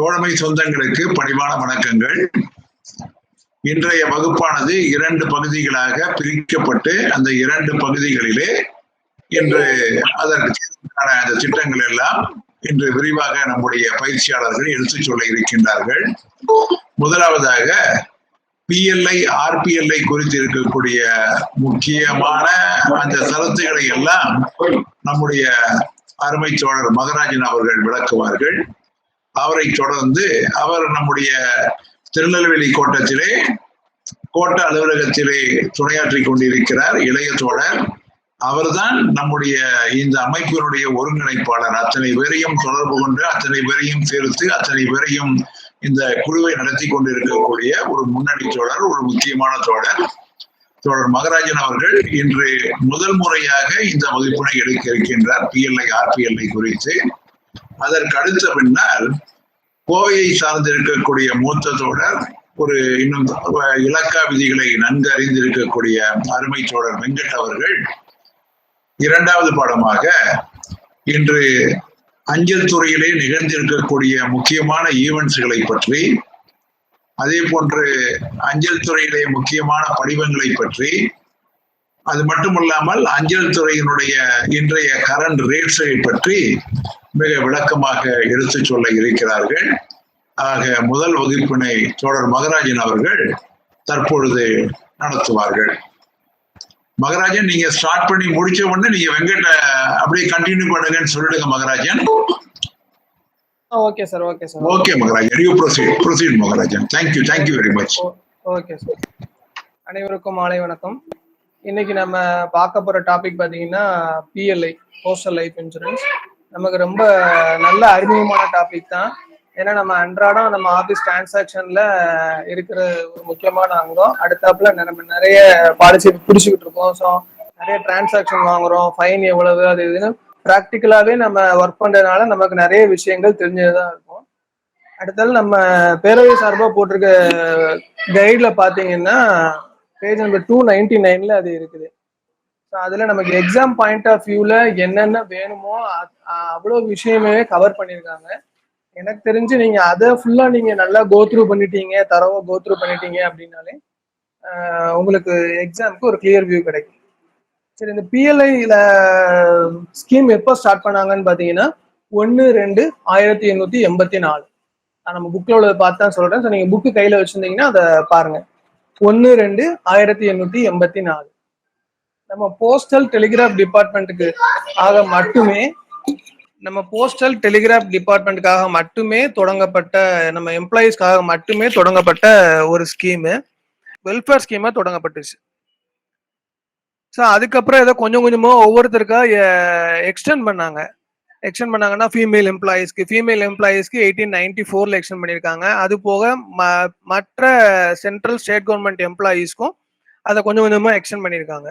தோழமை சொந்தங்களுக்கு பணிவான வணக்கங்கள். இன்றைய வகுப்பானது 2 பகுதிகளாக பிரிக்கப்பட்டு அந்த 2 பகுதிகளிலே இன்று அதற்கு அந்த திட்டங்கள் எல்லாம் இன்று விரிவாக நம்முடைய பயிற்சியாளர்கள் எடுத்துச் சொல்ல இருக்கின்றார்கள். முதலாவதாக PLI, RPLI குறித்து இருக்கக்கூடிய முக்கியமான அந்த கருத்துக்களை எல்லாம் நம்முடைய அருமை தோழர் மகராஜன் அவர்கள் விளக்குவார்கள். அவரை தொடர்ந்து அவர் நம்முடைய திருநெல்வேலி கோட்டத்திலே கோட்ட அலுவலகத்திலே துணையாற்றிக் கொண்டிருக்கிறார் இளைய தோழர். அவர்தான் நம்முடைய இந்த அமைப்பினுடைய ஒருங்கிணைப்பாளர். அத்தனை பேரையும் தொடர்பு கொண்டு அத்தனை பேரையும் சேர்த்து அத்தனை பேரையும் இந்த குழுவை நடத்தி கொண்டிருக்கக்கூடிய ஒரு முன்னணி தோழர், ஒரு முக்கியமான தோழர் மகராஜன் அவர்கள் இன்று முதல் முறையாக இந்த வகுப்பினை எடுக்க இருக்கின்றார் PLI, RPLI குறித்து. அதற்கு அடுத்த பின்னால் கோவையை சார்ந்திருக்கக்கூடிய மூத்த தோழர், ஒரு இன்னும் இலக்கா விதிகளை நன்கு அறிந்திருக்கக்கூடிய அருமை தோழர் வெங்கட் அவர்கள் இரண்டாவது பாடமாக இன்று அஞ்சல் துறையிலே நிகழ்ந்திருக்கக்கூடிய முக்கியமான ஈவெண்ட்ஸ்களை பற்றி, அதே போன்று அஞ்சல் துறையிலே முக்கியமான படிவங்களை பற்றி, அது மட்டுமல்லாமல் அஞ்சல் துறையினுடைய இன்றைய கரண்ட் ரேட்ஸை பற்றி மிக விளக்கமாக எடுத்துச் சொல்ல இருக்கிறார்கள். ஆக முதல் வகுப்பினை தோழர் மகராஜன் அவர்கள் தற்பொழுது நடத்துவார்கள். மகராஜன், நீங்க ஸ்டார்ட் பண்ணி முடிச்ச உடனே நீங்க வெங்கட்ட அப்படியே கண்டினியூ பண்ணுங்கன்னு சொல்லிடுங்க Maharajan. Okay sir. Okay Maharajan, you proceed Maharajan. Thank you very much. Okay sir. அனைவருக்கும் மாலை வணக்கம். இன்னைக்கு நம்ம பார்க்க போற டாபிக் பாத்தீங்கன்னா PLI, போஸ்டல் லைஃப் இன்சூரன்ஸ். நமக்கு ரொம்ப நல்ல அறிமுகமான டாபிக் தான். ஏன்னா நம்ம அன்றாடம் நம்ம ஆபீஸ் டிரான்சாக்ஷன்ல இருக்கிற ஒரு முக்கியமான அங்கம். அடுத்தாப்புல நம்ம நிறைய பாலிசி பிடிச்சிக்கிட்டு இருக்கோம். ஸோ நிறைய டிரான்சாக்ஷன் வாங்குறோம், ஃபைன் எவ்வளவு, அது இதுன்னு ப்ராக்டிக்கலாவே நம்ம ஒர்க் பண்றதுனால நமக்கு நிறைய விஷயங்கள் தெரிஞ்சதுதான் இருக்கும். அடுத்தால நம்ம பேரவை சார்பா போட்டிருக்க கைட்ல பாத்தீங்கன்னா பேஜ் நம்பர் 299 அது இருக்குது. ஸோ அதுல நமக்கு எக்ஸாம் பாயிண்ட் ஆஃப் வியூல என்னென்ன வேணுமோ அவ்வளோ விஷயமே கவர் பண்ணியிருக்காங்க. எனக்கு தெரிஞ்சு நீங்க அதை ஃபுல்லா நீங்க நல்லா கோத்ரூ பண்ணிட்டீங்க, தரவா கோத்ரூ பண்ணிட்டீங்க அப்படின்னாலே உங்களுக்கு எக்ஸாமுக்கு ஒரு கிளியர் வியூ கிடைக்கும். சரி, இந்த PLIல ஸ்கீம் எப்போ ஸ்டார்ட் பண்ணாங்கன்னு பாத்தீங்கன்னா 1/2/1884. நான் நம்ம புக்ல உள்ளதை பார்த்து தான் சொல்றேன். ஸோ நீங்க புக்கு கையில வச்சிருந்தீங்கன்னா அதை பாருங்க. 1/2/1884. நம்ம போஸ்டல் டெலிகிராஃப் டிபார்ட்மெண்ட்டுக்கு மட்டுமே தொடங்கப்பட்ட, நம்ம எம்ப்ளாயீஸ்க்காக மட்டுமே தொடங்கப்பட்ட ஒரு ஸ்கீமு, வெல்ஃபேர் ஸ்கீமா தொடங்கப்பட்டுச்சு. ஸோ அதுக்கப்புறம் ஏதோ கொஞ்சம் கொஞ்சமா ஒவ்வொருத்தருக்கா எக்ஸ்டெண்ட் பண்ணாங்கன்னா ஃபீமேல் எம்ப்ளாயீஸ்க்கு 1894 எக்ஸ்டெண்ட் பண்ணியிருக்காங்க. அது போக மற்ற சென்ட்ரல் ஸ்டேட் கவர்மெண்ட் எம்ப்ளாயீஸ்க்கும் அதை கொஞ்சம் கொஞ்சமா எக்ஸ்டெண்ட் பண்ணியிருக்காங்க.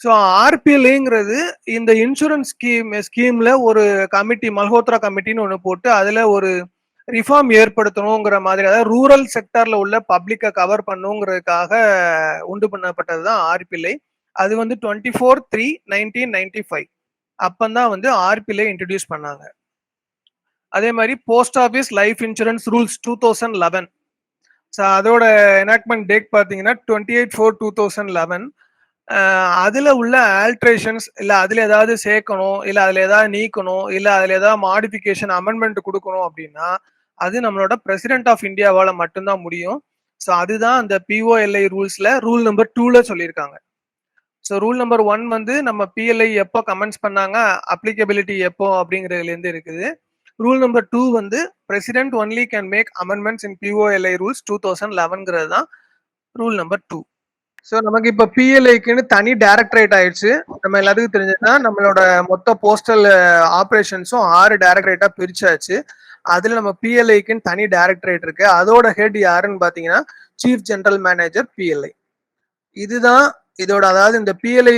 ஸோ RPLIங்கிறது இந்த இன்சூரன்ஸ் ஸ்கீம்ல ஒரு கமிட்டி, மல்ஹோத்ரா கமிட்டின்னு ஒன்று போட்டு அதுல ஒரு ரிஃபார்ம் ஏற்படுத்தணுங்கிற மாதிரி, அதாவது ரூரல் செக்டர்ல உள்ள பப்ளிக்கை கவர் பண்ணுங்கிறதுக்காக உண்டு பண்ணப்பட்டது தான் RPLI. அது 24/3/1995 அப்பந்தான் RPLI இன்ட்ரடியூஸ் பண்ணாங்க. அதே மாதிரி post office life insurance rules 2011. So அதோட எனாக்ட்மெண்ட் டேட் பார்த்தீங்கன்னா 28/4/2011. அதுல உள்ள ஆல்ட்ரேஷன்ஸ், இல்ல அதுல ஏதாவது சேர்க்கணும், இல்ல அதுல ஏதாவது நீக்கணும், இல்ல அதுல ஏதாவது மாடிஃபிகேஷன் அமெண்ட்மெண்ட் கொடுக்கணும் அப்படின்னா அது நம்மளோட பிரசிடென்ட் ஆஃப் இந்தியாவால மட்டும்தான் முடியும். ஸோ அதுதான் அந்த POLI ரூல்ஸ்ல ரூல் நம்பர் 2ல சொல்லியிருக்காங்க. ஸோ ரூல் நம்பர் 1 நம்ம PLI எப்போ கமெண்ட்ஸ் பண்ணாங்க, அப்ளிகபிலிட்டி எப்போ அப்படிங்கிறதுல இருந்து இருக்குது. Rule number 2 president only can make amendments in POLI rules 2011 தான் ரூல் நம்பர் 2. ஸோ நமக்கு இப்போ PLIக்குன்னு தனி டைரக்டரேட் ஆயிடுச்சு. நம்ம எல்லாத்துக்கும் தெரிஞ்சதுன்னா நம்மளோட மொத்த போஸ்டல் ஆப்ரேஷன்ஸும் 6 டைரக்டரேட்டா பிரிச்சாச்சு. அதுல நம்ம PLIக்குன்னு தனி டைரக்டரேட் இருக்கு. அதோட ஹெட் யாருன்னு பாத்தீங்கன்னா சீஃப் ஜெனரல் மேனேஜர் PLI. இதுதான் இதோட, அதாவது இந்த PLI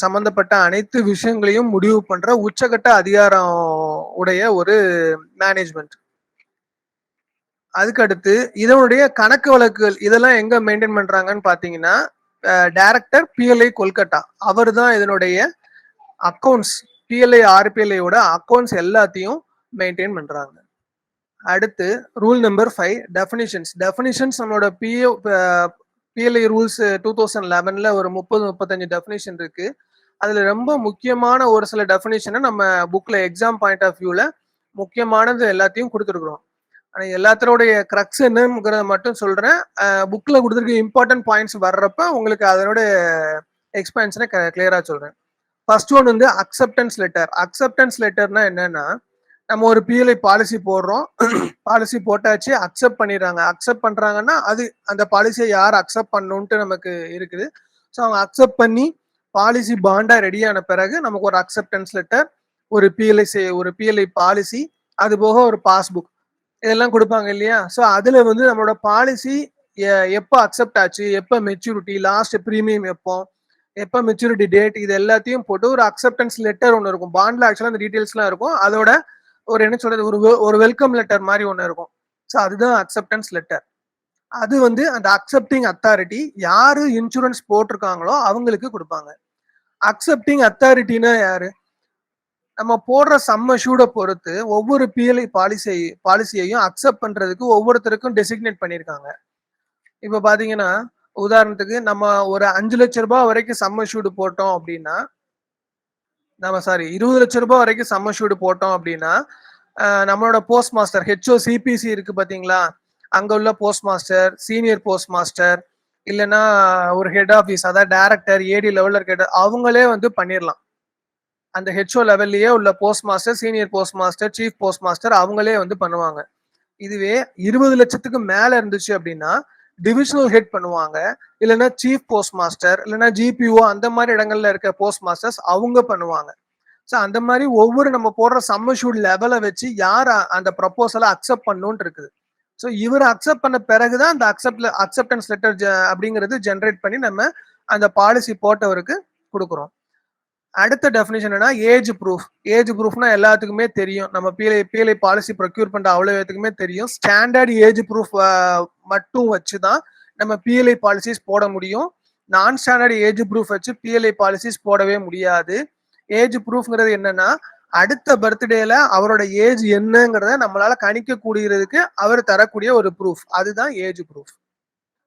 சம்பந்தப்பட்ட அனைத்து விஷயங்களையும் முடிவு பண்ற உச்சகட்ட அதிகாரம் உடைய ஒரு மேனேஜ்மெண்ட். அதுக்கடுத்து இதனுடைய கணக்கு வழக்குகள் இதெல்லாம் எங்க மெயின்டைன் பண்றாங்கன்னு பாத்தீங்கன்னா டைரக்டர் PLI கொல்கட்டா, அவர் தான் இதனுடைய அக்கௌண்ட்ஸ், PLI RPLI ஓட அக்கௌண்ட்ஸ் எல்லாத்தையும் மெயின்டைன் பண்றாங்க. அடுத்து ரூல் நம்பர் 5 டெஃபினிஷன்ஸ் நம்மளோட பிஎல்ஐ ரூல்ஸ் 2011ல ஒரு 35 டெஃபினிஷன் இருக்கு. அதுல ரொம்ப முக்கியமான ஒரு சில டெஃபினிஷனை நம்ம புக்ல எக்ஸாம் பாயிண்ட் ஆஃப் வியூல முக்கியமானது எல்லாத்தையும் கொடுத்துருக்குறோம். ஆனா எல்லாத்தோடைய கிரக்ஸ் என்னங்கிறத மட்டும் சொல்றேன். புக்ல கொடுத்துருக்க இம்பார்ட்டன்ட் பாயிண்ட்ஸ் வர்றப்ப உங்களுக்கு அதனோட எக்ஸ்பான்ஷனை கிளியரா சொல்றேன். ஃபர்ஸ்ட் ஒன் வந்து அக்செப்டன்ஸ் லெட்டர்னா என்னன்னா, நம்ம ஒரு பிஎல்ஐ பாலிசி போடுறோம், பாலிசி போட்டாச்சு, அக்செப்ட் பண்றாங்கன்னா அது அந்த பாலிசியை யார் அக்செப்ட் பண்ணணும்ட்டு நமக்கு இருக்குது. ஸோ அவங்க அக்செப்ட் பண்ணி பாலிசி பாண்டா ரெடியான பிறகு நமக்கு ஒரு அக்செப்டன்ஸ் லெட்டர், ஒரு பிஎல்ஐ பாலிசி, அது போக ஒரு பாஸ்புக் இதெல்லாம் கொடுப்பாங்க இல்லையா. ஸோ அதுல வந்து நம்மளோட பாலிசி எப்போ அக்செப்ட் ஆச்சு, எப்போ மெச்சூரிட்டி, லாஸ்ட் ப்ரீமியம் எப்போ மெச்சூரிட்டி டேட், இது எல்லாத்தையும் போட்டு ஒரு அக்செப்டன்ஸ் லெட்டர் ஒன்று இருக்கும். பாண்ட்ல ஆக்சுவலா அந்த டீடைல்ஸ்லாம் இருக்கும். அதோட ஒரு என்ன சொல்றது, ஒரு வெல்கம் லெட்டர் மாதிரி ஒன்று இருக்கும். ஸோ அதுதான் அக்செப்டன்ஸ் லெட்டர். அது வந்து அந்த அக்செப்டிங் அத்தாரிட்டி யாரு இன்சூரன்ஸ் போட்டிருக்காங்களோ அவங்களுக்கு கொடுப்பாங்க. அக்செப்டிங் அத்தாரிட்டினா யாரு? நம்ம போடுற சம் அஷ்யூர்டை பொறுத்து ஒவ்வொரு பிஎல்ஐ பாலிசியையும் அக்செப்ட் பண்றதுக்கு ஒவ்வொருத்தருக்கும் டெசிக்னேட் பண்ணியிருக்காங்க. இப்ப பாத்தீங்கன்னா உதாரணத்துக்கு நம்ம ஒரு 5 லட்சம் ரூபாய் வரைக்கும் சம் அஷ்யூர்டு போட்டோம் அப்படின்னா, 20 லட்சம் ரூபாய் வரைக்கும் சம் அஷ்யூர்டு போட்டோம் அப்படின்னா, நம்மளோட போஸ்ட் மாஸ்டர் HOCPC இருக்கு பாத்தீங்களா, அங்க உள்ள post master, senior post master, இல்லைன்னா ஒரு ஹெட் ஆஃபீஸ், அதாவது டைரக்டர், ஏடி லெவல்ல இருக்க அவங்களே வந்து பண்ணிடலாம். அந்த HO லெவல்லயே உள்ள post master, senior post master, chief post master அவங்களே வந்து பண்ணுவாங்க. இதுவே 20 லட்சத்துக்கு மேல இருந்துச்சு அப்படின்னா டிவிஷனல் ஹெட் பண்ணுவாங்க, இல்லைன்னா சீஃப் போஸ்ட் மாஸ்டர், இல்லைன்னா GPO அந்த மாதிரி இடங்கள்ல இருக்க போஸ்ட் மாஸ்டர்ஸ் அவங்க பண்ணுவாங்க. ஸோ அந்த மாதிரி ஒவ்வொரு நம்ம போடுற சம் அஷ்யூர்ட் லெவலை வச்சு யார் அந்த ப்ரப்போசலை அக்செப்ட் பண்ணணும்னு இருக்குது. ஸோ இவர் அக்செப்ட் பண்ண பிறகுதான் அந்த அக்செப்டன்ஸ் லெட்டர் அப்படிங்கிறது ஜென்ரேட் பண்ணி நம்ம அந்த பாலிசி போட்டவருக்கு கொடுக்குறோம். அடுத்த டெஃபினிஷன் என்ன, ஏஜ் ப்ரூஃப்னா எல்லாத்துக்குமே தெரியும். நம்ம பிஎல்ஐ பாலிசி ப்ரொக்யூர் பண்ற அவ்வளவு பேத்துக்குமே தெரியும். ஸ்டாண்டர்ட் ஏஜ் ப்ரூஃப் மட்டும் வச்சுதான் நம்ம பிஎல்ஐ பாலிசிஸ் போட முடியும். நான் ஸ்டாண்டர்ட் ஏஜ் ப்ரூஃப் வச்சு பிஎல்ஐ பாலிசிஸ் போடவே முடியாது. ஏஜ் ப்ரூஃப்ங்கிறது என்னன்னா, அடுத்த பர்த்டேல அவரோட ஏஜ் என்னங்கிறத நம்மளால கணிக்க கூடியதுக்கு அவர் தரக்கூடிய ஒரு ப்ரூஃப், அதுதான் ஏஜ் ப்ரூஃப்.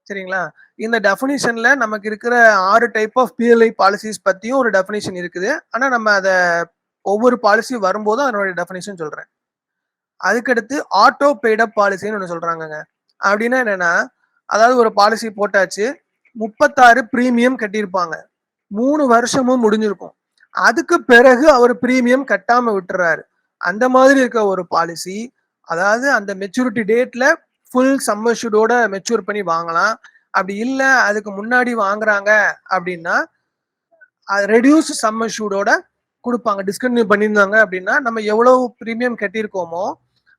சரிங்களா? இந்த டெஃபினிஷன்ல நமக்கு இருக்கிற 6 டைப் ஆஃப் பிஎல்ஐ பாலிசிஸ் பத்தியும் ஒரு டெஃபினிஷன் இருக்குது. ஆனா நம்ம அதை ஒவ்வொரு பாலிசி வரும்போதும் அதனுடைய டெஃபினிஷன் சொல்றேன். அதுக்கடுத்து ஆட்டோ பெய்டப் பாலிசின்னு ஒன்று சொல்றாங்க. அப்படின்னா என்னன்னா, அதாவது ஒரு பாலிசி போட்டாச்சு, 36 பிரீமியம் கட்டியிருப்பாங்க, 3 வருஷமும் முடிஞ்சிருக்கும், அதுக்கு பிறகு அவர் பிரீமியம் கட்டாம விட்டுறாரு. அந்த மாதிரி இருக்க ஒரு பாலிசி, அதாவது அந்த மெச்சூரிட்டி டேட்ல ஃபுல் சம் அஷ்யூர்டோட மெச்சூர் பண்ணி வாங்கலாம். அப்படி இல்லை அதுக்கு முன்னாடி வாங்குறாங்க அப்படின்னா ரெடியூஸ் சம் அஷ்யூர்டோட கொடுப்பாங்க. டிஸ்கன்டினியூ பண்ணியிருந்தாங்க அப்படின்னா நம்ம எவ்வளவு பிரீமியம் கட்டியிருக்கோமோ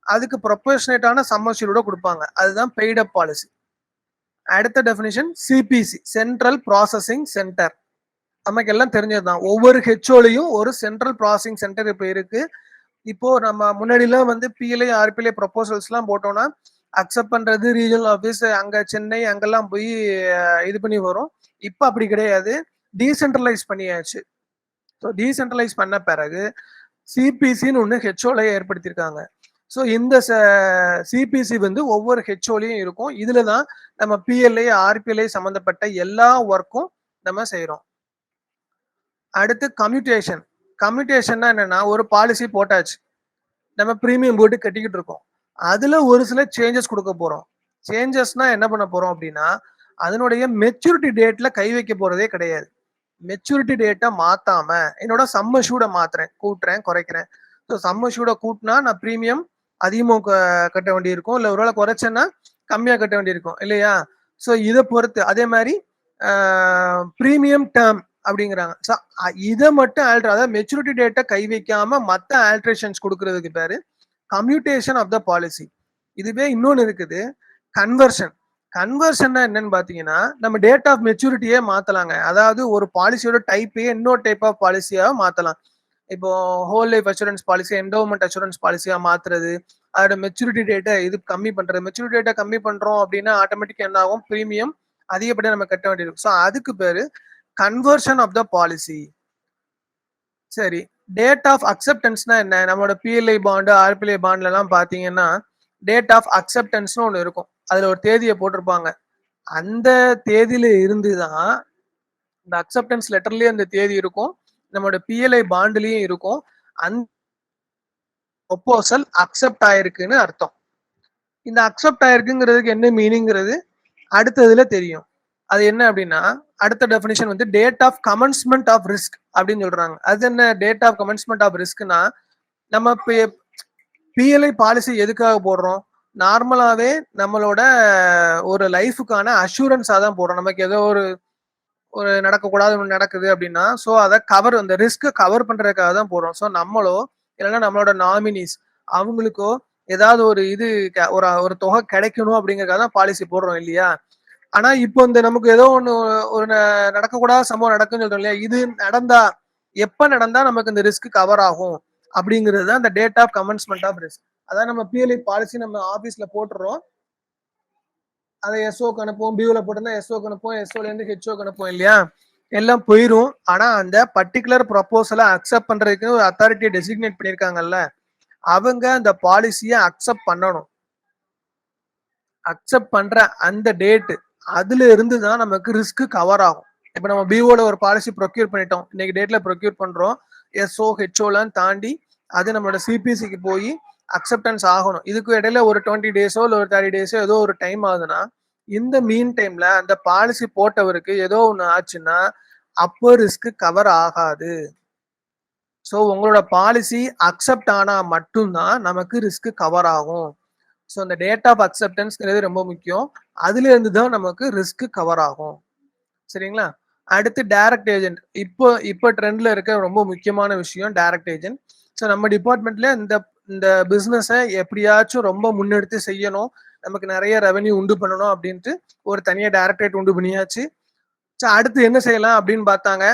அதுக்கு ப்ரொபோர்ஷனேட்டான சம் அஷ்யூர்டோட கொடுப்பாங்க. அதுதான் பெய்ட் அப் பாலிசி. அடுத்த definition CPC, central processing centre. நமக்கு எல்லாம் தெரிஞ்சதுதான், ஒவ்வொரு ஹெச்ஓலையும் ஒரு சென்ட்ரல் ப்ராசஸிங் சென்டர் இப்போ இருக்கு. இப்போ நம்ம முன்னாடிலாம் வந்து பிஎல்ஐ ஆர்பிஎல்ஐ ப்ரொபோசல்ஸ் எல்லாம் போட்டோம்னா அக்செப்ட் பண்றது ரீஜனல் ஆஃபீஸ் அங்க சென்னை அங்கெல்லாம் போய் இது பண்ணி வரும். இப்போ அப்படி கிடையாது, டீசென்ட்ரலைஸ் பண்ணியாச்சு. ஸோ டீசென்ட்ரலைஸ் பண்ண பிறகு சிபிசின்னு ஒன்று ஹெச்ஓல ஏற்படுத்தியிருக்காங்க. ஸோ இந்த சிபிசி வந்து ஒவ்வொரு ஹெச்ஓலையும் இருக்கும். இதுல தான் நம்ம பிஎல்ஐ ஆர்பிஎல்ஐ சம்பந்தப்பட்ட எல்லா ஒர்க்கும் நம்ம செய்யறோம். அடுத்து கம்யூட்டேஷன்னா என்னன்னா, ஒரு பாலிசி போட்டாச்சு, நம்ம பிரீமியம் போட்டு கட்டிக்கிட்டு இருக்கோம், அதுல ஒரு சில சேஞ்சஸ் கொடுக்க போறோம். சேஞ்சஸ்னா என்ன பண்ண போறோம் அப்படின்னா, அதனுடைய மெச்சூரிட்டி டேட்ல கை வைக்க போறதே கிடையாது. மெச்சூரிட்டி டேட்டை மாத்தாம என்னோட சம் அஷ்யூர்டை மாத்துறேன், கூட்டுறேன், குறைக்கிறேன். ஸோ சம் அஷ்யூர்டை கூட்டினா நான் பிரீமியம் அதிகமாக கட்ட வேண்டியிருக்கும், இல்லை ஒருவேளை குறைச்சேன்னா கம்மியாக கட்ட வேண்டியிருக்கும் இல்லையா. ஸோ இதை பொறுத்து அதே மாதிரி பிரீமியம் டேர்ம் அப்படிங்கிறாங்க. ஸோ இதை மட்டும் அதாவது மெச்சூரிட்டி டேட்டை கை வைக்காம மற்ற ஆல்ட்ரேஷன்ஸ் கொடுக்கறதுக்கு பேரு கம்யூட்டேஷன் ஆஃப் த பாலிசி. இதுவே இன்னொன்று இருக்குது, கன்வர்ஷன்னா என்னன்னு பாத்தீங்கன்னா, நம்ம டேட் ஆஃப் மெச்சூரிட்டியே மாத்தலாங்க. அதாவது ஒரு பாலிசியோட டைப்பே இன்னொரு டைப் ஆஃப் பாலிசியா மாத்தலாம். இப்போ whole life assurance policy endowment assurance பாலிசியா மாத்துறது, அதோட மெச்சூரிட்டி டேட்டை இது கம்மி பண்றது. மெச்சூரிட்டி டேட்டை கம்மி பண்றோம் அப்படின்னா ஆட்டோமேட்டிக்கா என்ன ஆகும், பிரீமியம் அதிகப்படியா நம்ம கட்ட வேண்டியிருக்கும். ஸோ அதுக்கு பேரு கன்வர்ஷன் ஆஃப் த பாலிசி. சரி, டேட் ஆஃப் அக்செப்டன்ஸ்னா என்ன? நம்மளோட பிஎல்ஐ பாண்டு ஆர்பிஎல்ஐ பாண்ட்ல எல்லாம் பாத்தீங்கன்னா டேட் ஆஃப் அக்செப்டன்ஸ்னு ஒன்று இருக்கும். அதுல ஒரு தேதியை போட்டிருப்பாங்க. அந்த தேதியில இருந்துதான் இந்த அக்செப்டன்ஸ் லெட்டர்லயே அந்த தேதி இருக்கும், நம்மளோட பிஎல்ஐ பாண்ட்லயும் இருக்கும். அந்த ப்ரொபோசல் அக்செப்ட் ஆயிருக்குன்னு அர்த்தம். இந்த அக்செப்ட் ஆயிருக்குங்கிறதுக்கு என்ன மீனிங்கிறது அடுத்ததுல தெரியும். அது என்ன அப்படின்னா, அடுத்த டெஃபினிஷன் வந்து date of commencement of risk அப்படின்னு சொல்றாங்க. அது என்ன டேட் ஆஃப் கமென்ஸ்மெண்ட் ஆஃப் ரிஸ்க்னா, நம்ம பிஎல்ஐ பாலிசி எதுக்காக போடுறோம்? நார்மலாவே நம்மளோட ஒரு லைஃபுக்கான அஷூரன்ஸா தான் போடுறோம். நமக்கு ஏதோ ஒரு நடக்கக்கூடாது ஒன்று நடக்குது அப்படின்னா, ஸோ அதை கவர், அந்த ரிஸ்க் கவர் பண்றதுக்காக தான் போடுறோம். ஸோ நம்மளோ இல்லைன்னா நம்மளோட நாமினிஸ் அவங்களுக்கோ ஏதாவது ஒரு இது ஒரு தொகை கிடைக்கணும் அப்படிங்கறதுக்காக தான் பாலிசி போடுறோம் இல்லையா? ஆனா இப்போ இந்த நமக்கு ஏதோ ஒண்ணு ஒரு நடக்கக்கூடாத சம்பவம் நடக்குன்னு சொல்றோம் இல்லையா? இது நடந்தா எப்ப நடந்தா நமக்கு இந்த ரிஸ்க் கவர் ஆகும் அப்படிங்கிறது தான் இந்த date of commencement of risk. அதான் நம்ம பிஎல்ஐ பாலிசி நம்ம ஆபீஸ்ல போட்டுறோம், அதை எஸ்ஓக்கு அனுப்புவோம், பியூல போட்டிருந்தா எஸ்ஓக்கு அனுப்புவோம், எஸ்ஓல இருந்து ஹெச்ஓக்கு அனுப்புவோம் இல்லையா? எல்லாம் போயிரும். ஆனா அந்த பர்டிகுலர் ப்ரொபோசலை அக்செப்ட் பண்றதுக்கு ஒரு அத்தாரிட்டியை டெசிக்னேட் பண்ணிருக்காங்கல்ல, அவங்க அந்த பாலிசியை அக்செப்ட் பண்ணணும். அக்செப்ட் பண்ற அந்த டேட், அதுல இருந்து தான் நமக்கு ரிஸ்க் கவர் ஆகும். இப்ப நம்ம பிஓல ஒரு பாலிசி ப்ரொக்யூர் பண்ணிட்டோம், இன்னைக்கு டேட்ல ப்ரொக்யூர் பண்றோம், எஸ்ஓ ஹெச்ஓலாம் தாண்டி அது நம்மளோட சிபிசிக்கு போய் அக்செப்டன்ஸ் ஆகணும். இதுக்கு இடையில ஒரு 20 டேஸோ இல்லை ஒரு 30 டேஸோ ஏதோ ஒரு டைம் ஆகுதுன்னா, இந்த மீன் டைம்ல அந்த பாலிசி போட்டவருக்கு ஏதோ ஒன்று ஆச்சுன்னா அப்போ ரிஸ்க் கவர் ஆகாது. ஸோ உங்களோட பாலிசி அக்செப்ட் ஆனா மட்டும்தான் நமக்கு ரிஸ்க் கவர் ஆகும். ஸோ அந்த டேட் ஆஃப் அக்செப்டன்ஸ்ங்கிறது ரொம்ப முக்கியம். அதுல இருந்து தான் நமக்கு ரிஸ்க் கவர் ஆகும். சரிங்களா? அடுத்து டைரக்ட் ஏஜென்ட். இப்போ ட்ரெண்ட்ல இருக்க ரொம்ப முக்கியமான விஷயம் டைரக்ட் ஏஜென்ட். ஸோ நம்ம டிபார்ட்மெண்ட்ல இந்த பிசினஸை எப்படியாச்சும் ரொம்ப முன்னெடுத்து செய்யணும், நமக்கு நிறைய ரெவன்யூ உண்டு பண்ணணும் அப்படின்ட்டு ஒரு தனியா டைரக்டரேட் உண்டு பண்ணியாச்சு. ஸோ அடுத்து என்ன செய்யலாம் அப்படின்னு பார்த்தாங்க.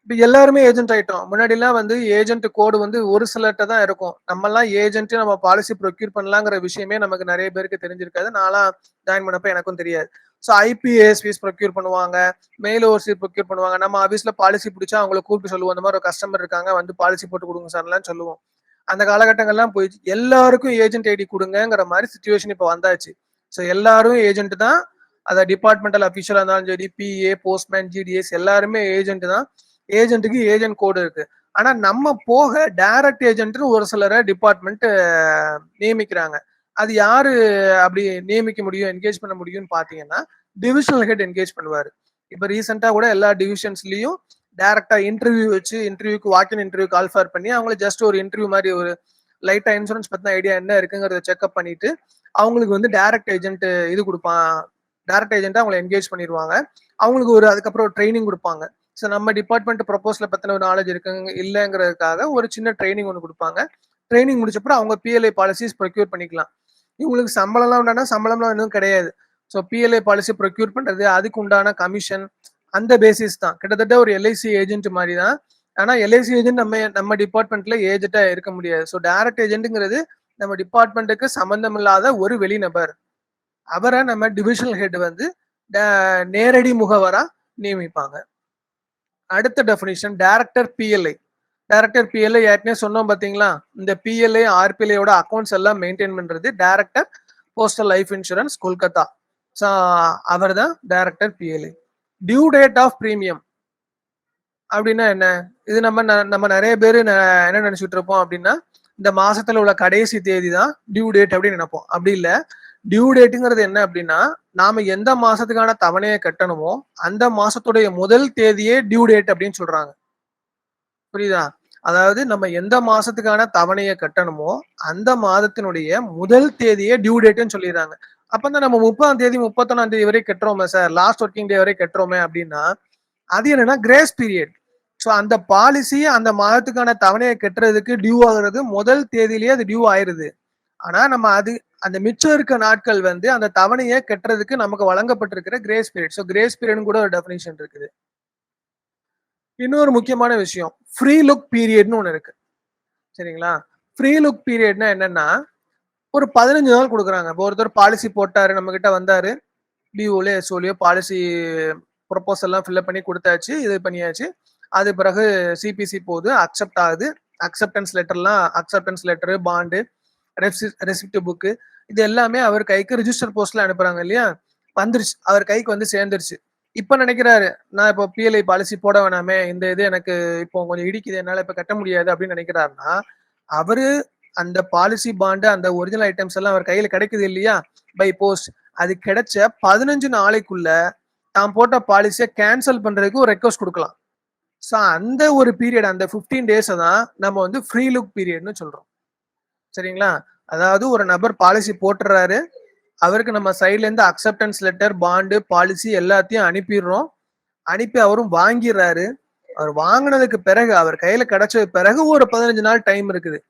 இப்போ எல்லாருமே ஏஜென்ட் ஆயிட்டோம். முன்னாடிலாம் வந்து ஏஜென்ட் கோடு வந்து ஒரு சிலர்கிட்ட தான் இருக்கும். நம்மலாம் ஏஜென்ட் நம்ம பாலிசி ப்ரொக்யூர் பண்ணலாங்கிற விஷயமே நமக்கு நிறைய பேருக்கு தெரிஞ்சிருக்காது. நான்லாம் ஜாயின் பண்ணப்ப எனக்கும் தெரியாது. ஸோ ஐபிஎஸ்பிஸ் ப்ரொக்யூர் பண்ணுவாங்க, மெயில் ஓவர்சீஸ் ப்ரொக்யூர் பண்ணுவாங்க. நம்ம ஆஃபீஸ்ல பாலிசி பிடிச்சா அவங்களை கூப்பிட்டு சொல்லுவோம், அந்த மாதிரி ஒரு கஸ்டமர் இருக்காங்க, வந்து பாலிசி போட்டு கொடுங்க சார்லாம் சொல்லுவோம். அந்த காலகட்டங்கள்லாம் போயிடுச்சு. எல்லாருக்கும் ஏஜென்ட் ஐடி கொடுங்கிற மாதிரி சுச்சுவேஷன் இப்போ வந்தாச்சு. ஸோ எல்லாரும் ஏஜென்ட் தான். அதை டிபார்ட்மெண்டல் அஃபீஷியலா இருந்தாலும் சரி, பிஏ, போஸ்ட்மேன், ஜிடிஎஸ் எல்லாருமே ஏஜென்ட் தான். ஏஜென்ட்டுக்கு ஏஜென்ட் கோடு இருக்கு. ஆனா நம்ம போக டைரக்ட் ஏஜென்ட்னு ஒரு சிலரை டிபார்ட்மெண்ட் நியமிக்கிறாங்க. அது யாரு அப்படி நியமிக்க முடியும், என்கேஜ் பண்ண முடியும்னு பாத்தீங்கன்னா, டிவிஷனல் ஹெட் என்கேஜ் பண்ணுவாரு. இப்ப ரீசெண்டா கூட எல்லா டிவிஷன்ஸ்லயும் டைரக்டா இன்டர்வியூ வச்சு, இன்டர்வியூக்கு வாக்கின் இன்டர்வியூ கால்ஃபார் பண்ணி அவங்களை ஜஸ்ட் ஒரு இன்டர்வியூ மாதிரி ஒரு லைட்டா இன்சூரன்ஸ் பத்தின ஐடியா என்ன இருக்குங்கிறத செக்அப் பண்ணிட்டு அவங்களுக்கு வந்து டைரக்ட் ஏஜென்ட் இது கொடுப்பான். டைரக்ட் ஏஜென்ட்டா அவங்களை என்கேஜ் பண்ணிடுவாங்க. அவங்களுக்கு ஒரு அதுக்கப்புறம் ட்ரைனிங் கொடுப்பாங்க. ஸோ நம்ம டிபார்ட்மெண்ட் ப்ரொபோசலை பத்தின ஒரு நாலேஜ் இருக்குங்க இல்லைங்கிறதுக்காக ஒரு சின்ன ட்ரைனிங் ஒன்று கொடுப்பாங்க. ட்ரைனிங் முடிச்சப்பறம் அவங்க பிஎல்ஐ பாலிசிஸ் ப்ரொக்யூர் பண்ணிக்கலாம். இவங்களுக்கு சம்பளம்லாம் உண்டானா சம்பளம்லாம் இன்னும் கிடையாது. ஸோ பிஎல்ஐ பாலிசி ப்ரொக்யூர் பண்றது, அதுக்கு உண்டான கமிஷன் அந்த பேசிஸ் தான். கிட்டத்தட்ட ஒரு எல்ஐசி ஏஜென்ட் மாதிரி தான். ஆனா எல்ஐசி ஏஜென்ட் நம்ம டிபார்ட்மெண்ட்ல ஏஜென்ட்டா இருக்க முடியாது. ஸோ டைரக்ட் ஏஜென்ட்ங்கிறது நம்ம டிபார்ட்மெண்ட்டுக்கு சம்பந்தம் இல்லாத ஒரு வெளிநபர். அவரை நம்ம டிவிஷனல் ஹெட் வந்து நேரடி முகவரா நியமிப்பாங்க. அடுத்த definition director PLI. Director PLI ஏற்கனவே சொன்னோம் பாத்தீங்களா? இந்த பிஎல்ஐ ஆர்பிஎல்ஐயோட அக்கௌண்ட்ஸ் எல்லாம் மெயின்டைன் பண்றது director postal life insurance Kolkata. So அவர் தான் director PLI. Due date of premium அப்படின்னா என்ன? இது நம்ம நிறைய பேர் என்ன நினைச்சிட்டு இருப்போம் அப்படின்னா, இந்த மாசத்துல உள்ள கடைசி தேதி தான் டியூ டேட் அப்படின்னு நினைப்போம். அப்படி இல்லை. டியூ டேட்டுங்கிறது என்ன அப்படின்னா, நாம எந்த மாசத்துக்கான தவணையை கட்டணுமோ அந்த மாசத்துடைய முதல் தேதியே டியூ டேட் அப்படின்னு சொல்றாங்க. புரியுதா? அதாவது நம்ம எந்த மாசத்துக்கான தவணையை கட்டணுமோ அந்த மாதத்தினுடைய முதல் தேதியே டியூ டேட்னு சொல்லிடுறாங்க. அப்பதான் நம்ம 30ஆம் தேதி 31ஆம் தேதி வரை கட்டுறோமே சார், லாஸ்ட் ஒர்க்கிங் டே வரை கட்டுறோமே அப்படின்னா, அது என்னன்னா கிரேஸ் பீரியட். ஸோ அந்த பாலிசி அந்த மாதத்துக்கான தவணையை கட்டுறதுக்கு டியூ ஆகுறது முதல் தேதியிலேயே அது டியூ ஆயிருது. ஆனா நம்ம அந்த மிச்சம் இருக்க நாட்கள் வந்து அந்த தவணையை கட்டுறதுக்கு நமக்கு வழங்கப்பட்டிருக்கிற grace period. So grace period கூட ஒரு டெஃபினிஷன் இருக்குது. இன்னொரு முக்கியமான விஷயம், ஃப்ரீ லுக் பீரியட்னு ஒன்று இருக்கு. சரிங்களா? ஃப்ரீ லுக் பீரியட்னா என்னன்னா, ஒரு 15 நாள் கொடுக்குறாங்க. இப்போ ஒருத்தர் பாலிசி போட்டாரு, நம்ம கிட்ட வந்தாரு, டிஓலயோ எஸ்ஓலயோ பாலிசி ப்ரொபோசல்லாம் ஃபில்அப் பண்ணி கொடுத்தாச்சு, இது பண்ணியாச்சு. அது பிறகு சிபிசி போகுது, அக்செப்ட் ஆகுது. அக்செப்டன்ஸ் லெட்டர்லாம், acceptance letter, bond receipt book, இது எல்லாமே அவர் கைக்கு ரிஜிஸ்டர் போஸ்ட்ல அனுப்புறாங்க இல்லையா, வந்துருச்சு, அவர் கைக்கு வந்து சேர்ந்துருச்சு. இப்ப நினைக்கிறாரு, நான் இப்போ பிஎல்ஐ பாலிசி போட வேணாமே, இந்த இது எனக்கு இப்போ கொஞ்சம் இடிக்குது, என்னால இப்ப கட்ட முடியாது அப்படின்னு நினைக்கிறாருன்னா, அவரு அந்த பாலிசி பாண்டு அந்த ஒரிஜினல் ஐட்டம்ஸ் எல்லாம் அவர் கையில கிடைக்குது இல்லையா பை போஸ்ட், அது கிடைச்ச 15 நாளைக்குள்ள தான் போட்ட பாலிசியை கேன்சல் பண்றதுக்கு ஒரு ரெக்வஸ்ட் கொடுக்கலாம். ஸோ அந்த ஒரு பீரியட், அந்த 15 டேஸை தான் நம்ம வந்து ஃப்ரீ லுக் பீரியட்னு சொல்றோம். சரிங்களா? அதாவது ஒரு நபர் பாலிசி போட்டுறாரு, அவருக்கு நம்ம சைட்ல இருந்து அக்செப்டன்ஸ் லெட்டர், பாண்டு, பாலிசி எல்லாத்தையும் அனுப்பிடுறோம். அனுப்பி அவரும் வாங்கிடுறாரு. அவர் வாங்கினதுக்கு பிறகு, அவர் கையில கிடைச்ச பிறகு ஒரு 15 நாள் டைம் இருக்குது.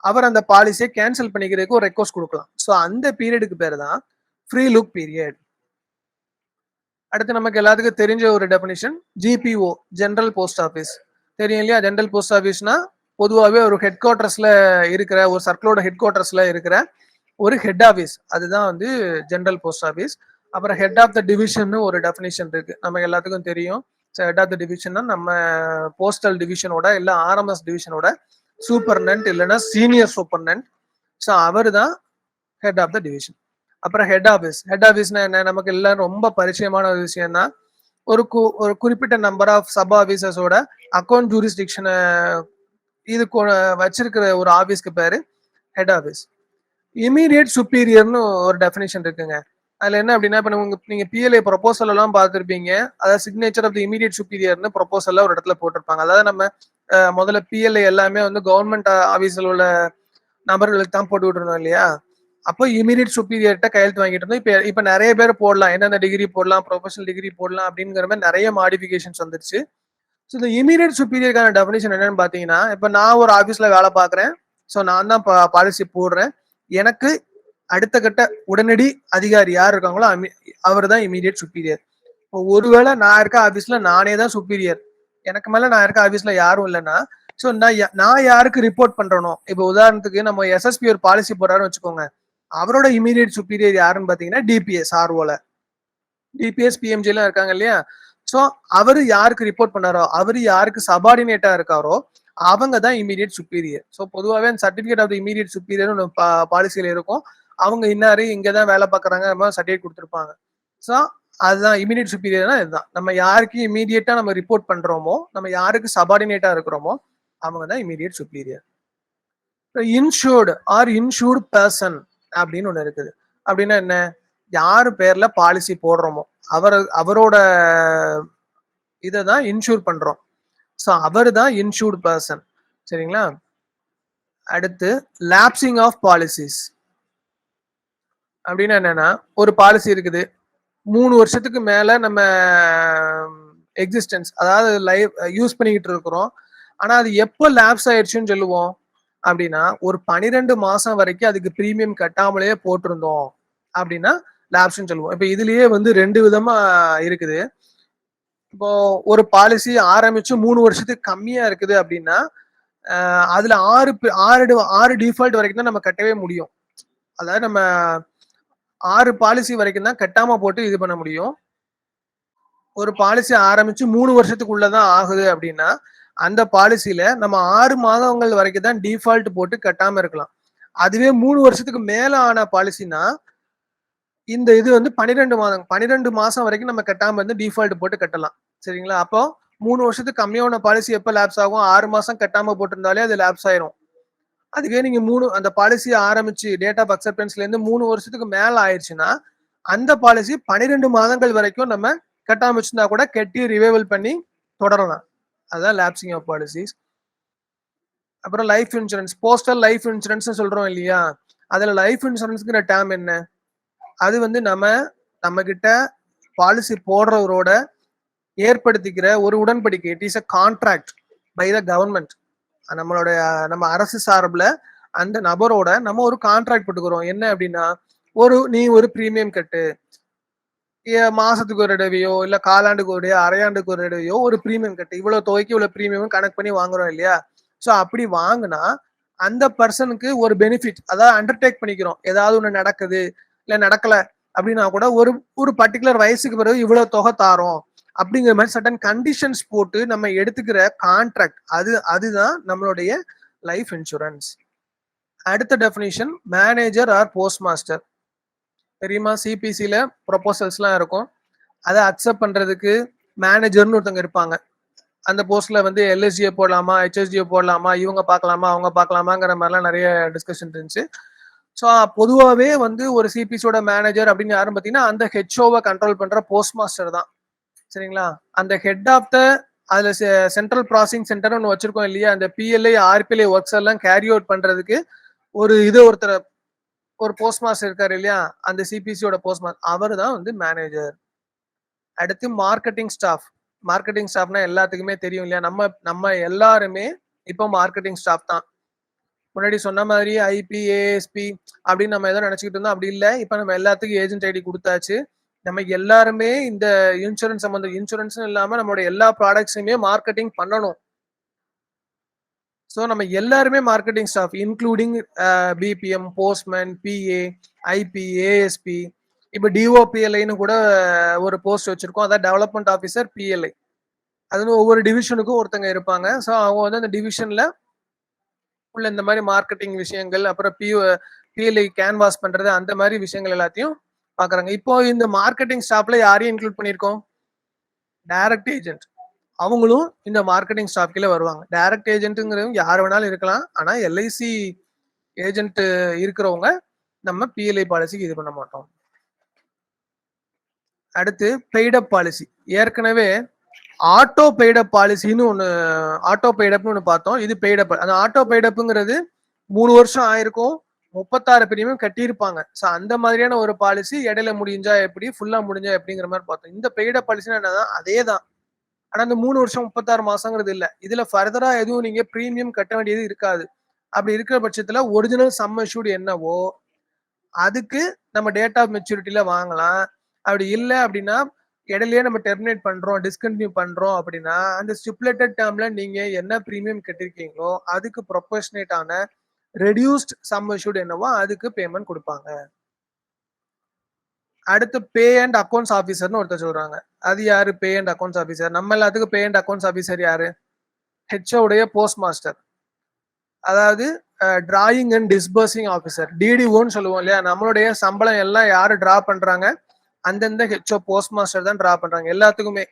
அவர் அந்த பாலிசியை கேன்சல் பண்ணிக்கிறதுக்கு ஒரு ரெக்வஸ்ட் கொடுக்கலாம். ஸோ அந்த பீரியடுக்கு பேர் தான் ஃப்ரீ லுக் பீரியட். அடுத்து நமக்கு எல்லாத்துக்கும் தெரிஞ்ச ஒரு definition GPO, general post office. தெரியும் இல்லையா? ஜெனரல் போஸ்ட் ஆஃபீஸ்னா பொதுவாகவே ஒரு ஹெட் குவார்டர்ஸ்ல இருக்கிற, ஒரு சர்க்கிளோட ஹெட் குவார்டர்ஸ்ல இருக்கிற ஒரு ஹெட் ஆஃபீஸ், அதுதான் வந்து ஜெனரல் போஸ்ட் ஆஃபீஸ். அப்புறம் ஹெட் ஆஃப் த டிவிஷன் ஒரு டெஃபினிஷன் இருக்கு, நமக்கு எல்லாத்துக்கும் தெரியும். ஹெட் ஆஃப் த டிவிஷன் நம்ம போஸ்டல் டிவிஷனோட இல்ல ஆர்எம்எஸ் டிவிஷனோட சூப்பர்டென்ட் இல்லைன்னா சீனியர் சூப்பர்டென்ட். ஸோ அவர் தான் ஹெட் ஆஃப் த டிவிஷன். அப்புறம் ஹெட் ஆஃபீஸ். ஹெட் ஆஃபீஸ்னா என்ன? நமக்கு எல்லாம் ரொம்ப பரிச்சயமான ஒரு விஷயம் தான். ஒரு குறிப்பிட்ட நம்பர் ஆஃப் சப் ஆஃபீஸர்ஸோட அக்கௌண்ட் ஜூரிஸ்டிக்ஷனை இது வச்சிருக்கிற ஒரு ஆஃபீஸ்க்கு பேரு ஹெட் ஆஃபீஸ். இமீடியட் சுப்பீரியர்னு ஒரு டெஃபினேஷன் இருக்குங்க. அதுல என்ன அப்படின்னா, இப்ப நீங்க பிஎல்ஐ ப்ரொபோசல் எல்லாம் பார்த்துருப்பீங்க. அதாவது சிக்னேச்சர் ஆஃப் தி இமீடியட் சுப்பீரியர்னு ப்ரொபோசல்ல ஒரு இடத்துல போட்டிருப்பாங்க. அதாவது நம்ம முதல்ல பிஎல்ஐ எல்லாமே வந்து கவர்மெண்ட் ஆஃபீஸில் உள்ள நபர்களுக்கு தான் போட்டு விட்டுருந்தோம் இல்லையா? அப்போ இமீடியட் சுப்பீரியர்கிட்ட கையெழுத்து வாங்கிட்டு இருந்தோம். இப்ப நிறைய பேர் போடலாம், என்னென்ன டிகிரி போடலாம், ப்ரொஃபஷனல் டிகிரி போடலாம் அப்படிங்கிற மாதிரி நிறைய மாடிஃபிகேஷன்ஸ் வந்துருச்சு. ஸோ இந்த இமீடியட் சுப்பீரியருக்கான டெஃபினேஷன் என்னன்னு பாத்தீங்கன்னா, இப்ப நான் ஒரு ஆஃபீஸ்ல வேலை பார்க்குறேன். ஸோ நான் தான் பாலிசி போடுறேன். எனக்கு அடுத்த கட்ட உடனடி அதிகாரி யார் இருக்காங்களோ அவர் தான் இமீடியட் சுப்பீரியர். இப்போ ஒருவேளை நான் இருக்க ஆஃபீஸ்ல நானே தான் சுப்பீரியர், எனக்கு மேல நான் இருக்க ஆஃபீஸ்ல யாரும் இல்லைன்னா, ஸோ நான் யாருக்கு ரிப்போர்ட் பண்றனோ, இப்போ உதாரணத்துக்கு நம்ம எஸ்எஸ்பி ஒரு பாலிசி போடுறாருன்னு வச்சுக்கோங்க, அவரோட இமீடியட் சுப்பீரியர் யாருன்னு பாத்தீங்கன்னா டிபிஎஸ், ஆர்ஓல டிபிஎஸ் பிஎம்ஜிலாம் இருக்காங்க இல்லையா? ஸோ அவரு யாருக்கு ரிப்போர்ட் பண்ணாரோ, அவரு யாருக்கு சபார்டினேட்டா இருக்காரோ அவங்க தான் இமீடியட் சுப்பீரியர். ஸோ பொதுவாகவே அந்த சர்டிபிகேட் ஆஃப் இமீடியட் சுப்பீரியர் பாலிசியில இருக்கும். அவங்க இன்னாரு இங்கதான் வேலை பார்க்கறாங்க சர்டிபிகேட் கொடுத்துருப்பாங்க. ஸோ அதுதான் இமீடியட் சுப்பீரியர்னா இதுதான். நம்ம யாருக்கு இமீடியட்டா நம்ம ரிப்போர்ட் பண்றோமோ, நம்ம யாருக்கு சபார்டினேட்டா இருக்கிறோமோ அவங்க தான் immediate superior. Insured or insured person அப்படின்னு ஒண்ணு இருக்குது. அப்படின்னா என்ன? யாரு பேர்ல பாலிசி போடுறோமோ அவரோட இதை தான் இன்சூர் பண்றோம். ஸோ அவர் தான் இன்சூர்டு பர்சன். சரிங்களா? அடுத்து லாப்சிங் ஆஃப் பாலிசிஸ் அப்படின்னா என்னன்னா, ஒரு பாலிசி இருக்குது, 3 வருஷத்துக்கு மேல நம்ம எக்ஸிஸ்டன்ஸ், அதாவது லைவ் யூஸ் பண்ணிக்கிட்டு இருக்கிறோம். ஆனா அது எப்போ லேப்ஸ் ஆயிடுச்சுன்னு சொல்லுவோம் அப்படின்னா, ஒரு 12 மாசம் வரைக்கும் அதுக்கு பிரீமியம் கட்டாமலேயே போட்டிருந்தோம் அப்படின்னா லேப்ஸ்ன்னு சொல்லுவோம். இப்ப இதுலயே வந்து 2 விதமா இருக்குது. இப்போ ஒரு பாலிசி ஆரம்பிச்சு 3 வருஷத்துக்கு கம்மியா இருக்குது அப்படின்னா, அதுல 6 டிஃபால்ட் வரைக்கும் தான் நம்ம கட்டவே முடியும். அதாவது நம்ம 6 பாலிசி வரைக்கும் தான் கட்டாம போட்டு இது பண்ண முடியும். ஒரு பாலிசி ஆரம்பிச்சு 3 வருஷத்துக்குள்ளதான் ஆகுது அப்படின்னா, அந்த பாலிசியில நம்ம 6 மாதங்கள் வரைக்கும் தான் டிஃபால்ட் போட்டு கட்டாம இருக்கலாம். அதுவே 3 வருஷத்துக்கு மேல ஆன பாலிசினா இந்த இது வந்து 12 மாசம் வரைக்கும் நம்ம கட்டாம இருந்து டிஃபால்ட் போட்டு கட்டலாம். சரிங்களா? அப்போ 3 வருஷத்துக்கு கம்மியான பாலிசி எப்ப லேப்ஸ் ஆகும்? 6 மாசம் கட்டாம போட்டிருந்தாலே அது லேப்ஸ் ஆயிரும். அதுவே நீங்க அந்த பாலிசி ஆரம்பிச்சு டேட் ஆஃப் அக்செப்டன்ஸ்ல இருந்து 3 வருஷத்துக்கு மேல ஆயிடுச்சுன்னா, அந்த பாலிசி 12 மாதங்கள் வரைக்கும் நம்ம கட்டாம வச்சிருந்தா கூட கட்டி ரிவைவல் பண்ணி தொடரலாம். அதுதான் லேப்சிங் ஆஃப் பாலிசிஸ். அப்புறம் life insurance, postal life insurance சொல்றோம் இல்லையா? அதுல லைஃப் இன்சூரன்ஸ்ங்கிற டேர்ம் என்ன? அது வந்து நம்ம கிட்ட பாலிசி போடுறவரோட ஏற்படுத்திக்கிற ஒரு உடன்படிக்கை. It is a contract by the government. நம்ம அரசு சார்பில் அந்த நபரோட நம்ம ஒரு கான்ட்ராக்ட் போட்டுக்கிறோம். என்ன அப்படின்னா, நீ ஒரு பிரீமியம் கட்டு, மாசத்துக்கு ஒரு தடவையோ இல்ல காலாண்டுக்கு ஒரு அரையாண்டுக்கு ஒரு தடவையோ ஒரு பிரீமியம் கட்டு, இவ்வளவு தொகைக்கு இவ்வளவு பிரீமியம் கணக்கு பண்ணி வாங்குறோம் இல்லையா? ஸோ அப்படி வாங்கினா அந்த பர்சனுக்கு ஒரு பெனிஃபிட், அதாவது அண்டர்டேக் பண்ணிக்கிறோம். ஏதாவது ஒண்ணு நடக்குது இல்ல நடக்கல அப்படின்னா கூட ஒரு பர்டிகுலர் வயசுக்கு பிறகு இவ்வளவு தொகை தாரோம் அப்படிங்கிற மாதிரி சர்டன் கண்டிஷன்ஸ் போட்டு நம்ம எடுத்துக்கிற கான்ட்ராக்ட், அதுதான் நம்மளுடைய லைஃப் இன்சூரன்ஸ். அடுத்த definition manager R post master. தெரியுமா? சிபிசில ப்ரொபோசல்ஸ்லாம் இருக்கும். அதை அக்செப்ட் பண்றதுக்கு மேனேஜர்னு ஒருத்தங்க இருப்பாங்க. அந்த போஸ்ட்ல வந்து எல்எஸ்ஜியை போடலாமா, ஹெச்எஸ்ஜியை போடலாமா, இவங்க பார்க்கலாமா, அவங்க பார்க்கலாமாங்கிற மாதிரிலாம் நிறைய டிஸ்கஷன் இருந்துச்சு. ஸோ பொதுவாகவே வந்து ஒரு சிபிசியோட மேனேஜர் அப்படின்னு யாரும் பார்த்தீங்கன்னா அந்த ஹெச்ஓவை கண்ட்ரோல் பண்ற போஸ்ட் மாஸ்டர் தான். சரிங்களா? அந்த ஹெட் ஆஃப் த அதுல சென்ட்ரல் ப்ராசஸிங் சென்டர் ஒன்று வச்சிருக்கோம் இல்லையா, அந்த பிஎல்ஐ ஆர்பிஎல்ஐ ஒர்க்ஸ் எல்லாம் கேரி அவுட் பண்றதுக்கு ஒருத்தர் ஒரு போஸ்ட் மாஸ்டர் இருக்காரு இல்லையா, அந்த சிபிசியோட போஸ்ட் மாஸ்டர், அவர் தான் வந்து மேனேஜர். அடுத்து மார்க்கெட்டிங் ஸ்டாஃப். மார்க்கெட்டிங் ஸ்டாஃப்னா எல்லாத்துக்குமே தெரியும் இல்லையா, நம்ம எல்லாருமே இப்போ மார்க்கெட்டிங் ஸ்டாஃப் தான். முன்னாடி சொன்ன மாதிரி ஐபி ஏஎஸ்பி அப்படின்னு நம்ம எதோ நினைச்சுக்கிட்டு இருந்தோம், அப்படி இல்லை. இப்போ நம்ம எல்லாத்துக்கும் ஏஜென்ட் ஐடி கொடுத்தாச்சு. நம்ம எல்லாருமே இந்த இன்சூரன்ஸ் சம்பந்தம், இன்சூரன்ஸ் இல்லாம நம்மளோட எல்லா ப்ராடக்ட்ஸுமே மார்க்கெட்டிங் பண்ணணும். ஸோ நம்ம எல்லாருமே marketing staff, including BPM, postman, PA, IP, ASP. இப்போ டிஓபிஎல்ஐன்னு கூட ஒரு போஸ்ட் வச்சிருக்கோம், அதான் டெவலப்மெண்ட் ஆஃபீஸர் பிஎல்ஐ. அது வந்து ஒவ்வொரு டிவிஷனுக்கும் ஒருத்தங்க இருப்பாங்க. ஸோ அவங்க வந்து அந்த டிவிஷன்ல உள்ள இந்த மாதிரி மார்க்கெட்டிங் விஷயங்கள், அப்புறம் பிஎல்ஐ கேன்வாஸ் பண்றது, அந்த மாதிரி விஷயங்கள் எல்லாத்தையும் பாக்குறாங்க. இப்போ இந்த மார்க்கெட்டிங் ஸ்டாஃப்ல யாரையும் இன்க்ளூட் பண்ணியிருக்கோம்? Direct agent. அவங்களும் இந்த மார்க்கெட்டிங் ஸ்டாஃப் கீழே வருவாங்க. டைரக்ட் ஏஜென்ட்ங்கிறவங்க யார் வேணாலும் இருக்கலாம். ஆனா எல்ஐசி ஏஜென்ட் இருக்கிறவங்க நம்ம பிஎல்ஐ பாலிசிக்கு இது பண்ண மாட்டோம். அடுத்து பெய்டப் பாலிசி. ஏற்கனவே ஆட்டோ பெய்டப் பாலிசின்னு ஆட்டோ பெய்டப்னு ஒன்று பார்த்தோம். இது பெய்டப். அந்த ஆட்டோ பெய்டப்புங்கிறது 3 வருஷம் ஆயிருக்கும், 36 பிரீமியம் கட்டியிருப்பாங்க. ஸோ அந்த மாதிரியான ஒரு பாலிசி இடையில முடிஞ்சா எப்படி, ஃபுல்லா முடிஞ்சா எப்படிங்கிற மாதிரி பார்த்தோம். இந்த பெய்டப் பாலிசினா என்னதான், அதே தான். ஆனா அந்த 3 வருஷம் 36 மாசங்கிறது இல்ல. இதுல ஃபர்தரா எதுவும் நீங்க பிரீமியம் கட்ட வேண்டியது இருக்காது. அப்படி இருக்கிற பட்சத்துல ஒரிஜினல் சம் அஷ்யூர்ட் என்னவோ அதுக்கு நம்ம டேட் ஆஃப் மெச்சூரிட்டியில வாங்கலாம். அப்படி இல்லை அப்படின்னா இடையிலேயே நம்ம டெர்மினேட் பண்றோம், டிஸ்கண்டினியூ பண்றோம் அப்படின்னா அந்த ஸ்டிப்புலேட்டட் டேர்ம்ல நீங்க என்ன பிரீமியம் கட்டிருக்கீங்களோ அதுக்கு ப்ரொபோர்ஷனேட் ஆன ரெடியூஸ்ட் சம் அஷ்யூர்ட் என்னவோ அதுக்கு பேமெண்ட் கொடுப்பாங்க. அடுத்து பே அண்ட் அக்கௌண்ட்ஸ் ஆஃபீஸர்னு ஒருத்தர் சொல்றாங்க. அது யாரு பே அண்ட் அக்கௌண்ட்ஸ் ஆஃபீஸர்? நம்ம எல்லாத்துக்கும் பே அண்ட் அக்கௌண்ட்ஸ் ஆஃபீஸர் யாரு? ஹெச்ஓடைய போஸ்ட் மாஸ்டர். அதாவது டிராயிங் அண்ட் டிஸ்பர்சிங் ஆஃபீஸர், டிடிஓன்னு சொல்லுவோம் இல்லையா. நம்மளுடைய சம்பளம் எல்லாம் யாரு டிரா பண்றாங்க? அந்தந்த ஹெச்ஓ போஸ்ட் மாஸ்டர் தான் டிரா பண்றாங்க எல்லாத்துக்குமே.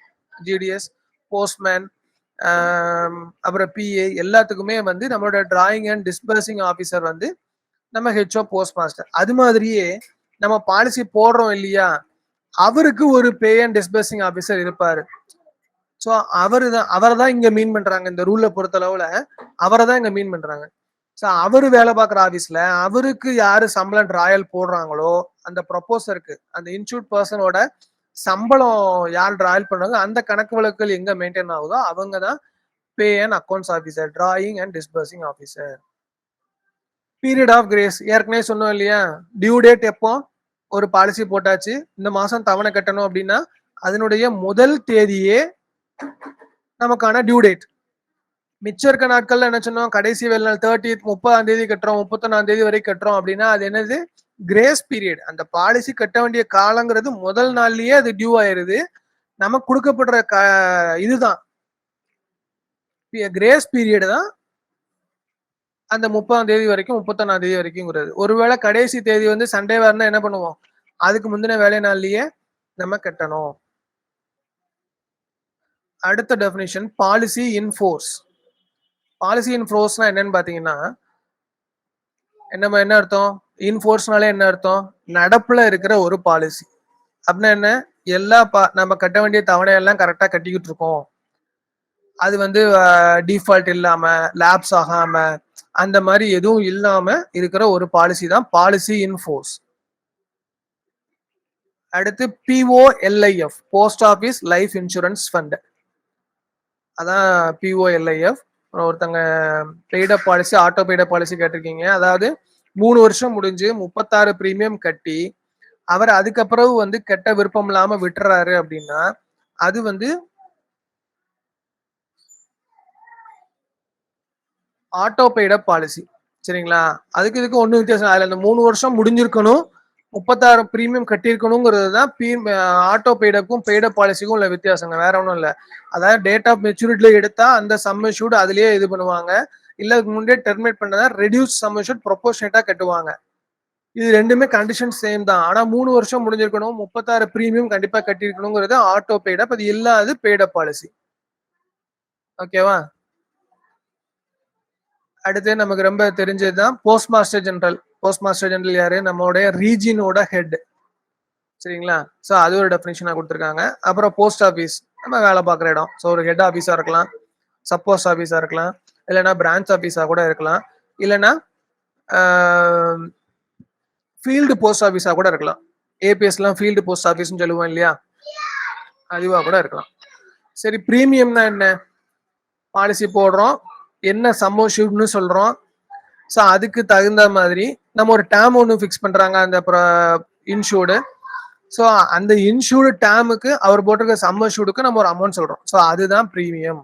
ஜிடிஎஸ், போஸ்ட்மேன், அப்புறம் பிஏ எல்லாத்துக்குமே வந்து நம்மளோட டிராயிங் அண்ட் டிஸ்பர்சிங் ஆஃபீஸர் வந்து நம்ம ஹெச்ஓ போஸ்ட் மாஸ்டர். அது மாதிரியே நம்ம பாலிசி போடுறோம் இல்லையா, அவருக்கு ஒரு பே அண்ட் டிஸ்பர்சிங் ஆஃபீஸர் இருப்பாரு. ஸோ அவரை தான் இங்க மீன் பண்றாங்க. இந்த ரூலை பொறுத்தளவுல அவரை தான் இங்க மீன் பண்றாங்க. ஸோ அவரு வேலை பார்க்குற ஆஃபீஸ்ல அவருக்கு யாரு சம்பளம் டிராயல் போடுறாங்களோ அந்த ப்ரொபோசருக்கு, அந்த இன்சூர்ட் பர்சனோட சம்பளம் யார் டிராயல் பண்றாங்க அந்த கணக்கு வழக்குகள் எங்க மெயின்டைன் ஆகுதோ அவங்க தான் pay and accounts officer, drawing and disbursing officer. Period of grace ஏற்கனவே சொன்னோம் இல்லையா. டியூ டேட் எப்போ? ஒரு பாலிசி போட்டாச்சு, இந்த மாசம் தவணை கட்டணும் அப்படின்னா அதனுடைய முதல் தேதியே நமக்கான டியூ டேட். மிச்சம் இருக்க நாட்கள்ல என்ன சொன்னோம், கடைசி வேலை நாள் 30th 30ஆம் தேதி கட்டுறோம், 31ஆம் தேதி வரை கட்டுறோம் அப்படின்னா அது என்னது? Grace period. அந்த பாலிசி கட்ட வேண்டிய காலங்கிறது முதல் நாள்லயே அது டியூ ஆயிருது. நமக்கு கொடுக்கப்படுற இதுதான் கிரேஸ் பீரியட் தான் அந்த 30ஆம் தேதி வரைக்கும் 31ஆம் தேதி வரைக்கும்ங்கிறது. ஒருவேளை கடைசி தேதி வந்து சண்டே வரனா என்ன பண்ணுவோம், அதுக்கு முந்தின வேலை நாள்லயே நம்ம கட்டணும். அடுத்த definition policy in force. Policy in ஃபோர்ஸ்னா என்னன்னு பாத்தீங்கன்னா என்ன அர்த்தம்? இன்ஃபோர்ஸ்னாலே என்ன அர்த்தம்? நடப்புல இருக்கிற ஒரு பாலிசி அப்படின்னா என்ன, எல்லா நம்ம கட்ட வேண்டிய தவணையெல்லாம் கரெக்டா கட்டிக்கிட்டு இருக்கோம், அது வந்து டிஃபால்ட் இல்லாம லேப்ஸ் ஆகாம அந்த மாதிரி எதுவும் இல்லாம இருக்கிற ஒரு பாலிசி தான் பாலிசி இன் ஃபோர்ஸ். அடுத்து POLIF, post office life insurance fund. அதான் பிஓஎல்ஐஎஃப். ஒருத்தங்க paid up policy, auto paid up policy கேட்டிருக்கீங்க. அதாவது 3 வருஷம் முடிஞ்சு 36 பிரீமியம் கட்டி அவர் அதுக்கப்புறம் வந்து கெட்ட விருப்பம் இல்லாம விட்டுறாரு அப்படின்னா அது வந்து ஆட்டோ பெய்டப் பாலிசி. சரிங்களா? அதுக்கு இதுக்கு ஒன்றும் வித்தியாசம். அதுல இந்த 3 வருஷம் முடிஞ்சிருக்கணும், 36 பிரீமியம் கட்டியிருக்கணுங்கிறது தான் ஆட்டோ பெய்டப்பும் பெய்டப் பாலிசிக்கும் உள்ள வித்தியாசங்க, வேற ஒன்றும் இல்லை. அதாவது டேட் ஆஃப் மெச்சூரிட்டில எடுத்தா அந்த சம் அஷ்யூர்ட் அதுலயே இது பண்ணுவாங்க. இல்ல அதுக்கு முன்னாடியே டெர்மினேட் பண்ணதா ரெடியூஸ் சம் அஷ்யூர்ட் ப்ரொபோர்ஷனேட்டா கட்டுவாங்க. இது ரெண்டுமே கண்டிஷன் சேம் தான். ஆனா 3 வருஷம் முடிஞ்சிருக்கணும், 36 பிரீமியம் கண்டிப்பா கட்டியிருக்கணுங்கிறது ஆட்டோ பெய்ட் அப். அது இல்லாது பெய்ட் அப் பாலிசி. ஓகேவா? அடுத்து நமக்கு ரொம்ப தெரிஞ்சதுதான் postmaster general. Postmaster general யாரு? நம்மளுடைய ரீஜியனோட ஹெட். சரிங்களா? சோ அது ஒரு டெஃபினிஷனா கொடுத்திருக்காங்க. அப்புறம் போஸ்ட் ஆபீஸ் நம்ம வேலை பார்க்குற இடம். சோ ஒரு ஹெட் ஆபீஸா இருக்கலாம், சப் போஸ்ட் ஆபீஸா இருக்கலாம், இல்லைன்னா பிரான்ச் ஆபீஸா கூட இருக்கலாம், இல்லைன்னா ஃபீல்டு போஸ்ட் ஆபீஸா கூட இருக்கலாம். ஏபிஎஸ்லாம் ஃபீல்டு போஸ்ட் ஆபீஸ்னு சொல்லுவோம் இல்லையா, அதுவா கூட இருக்கலாம். சரி, பிரீமியம்னா என்ன? பாலிசி போடுறோம், என்ன சம் அஷ்யூர்ட்னு சொல்றோம். ஸோ அதுக்கு தகுந்த மாதிரி நம்ம ஒரு டேம் ஒன்று ஃபிக்ஸ் பண்றாங்க அந்த இன்சூர்டு. ஸோ அந்த இன்சூர்டு டேமுக்கு அவர் போட்டிருக்க சம் அஷ்யூர்டுக்கு நம்ம ஒரு அமௌண்ட் சொல்றோம். ஸோ அதுதான் premium.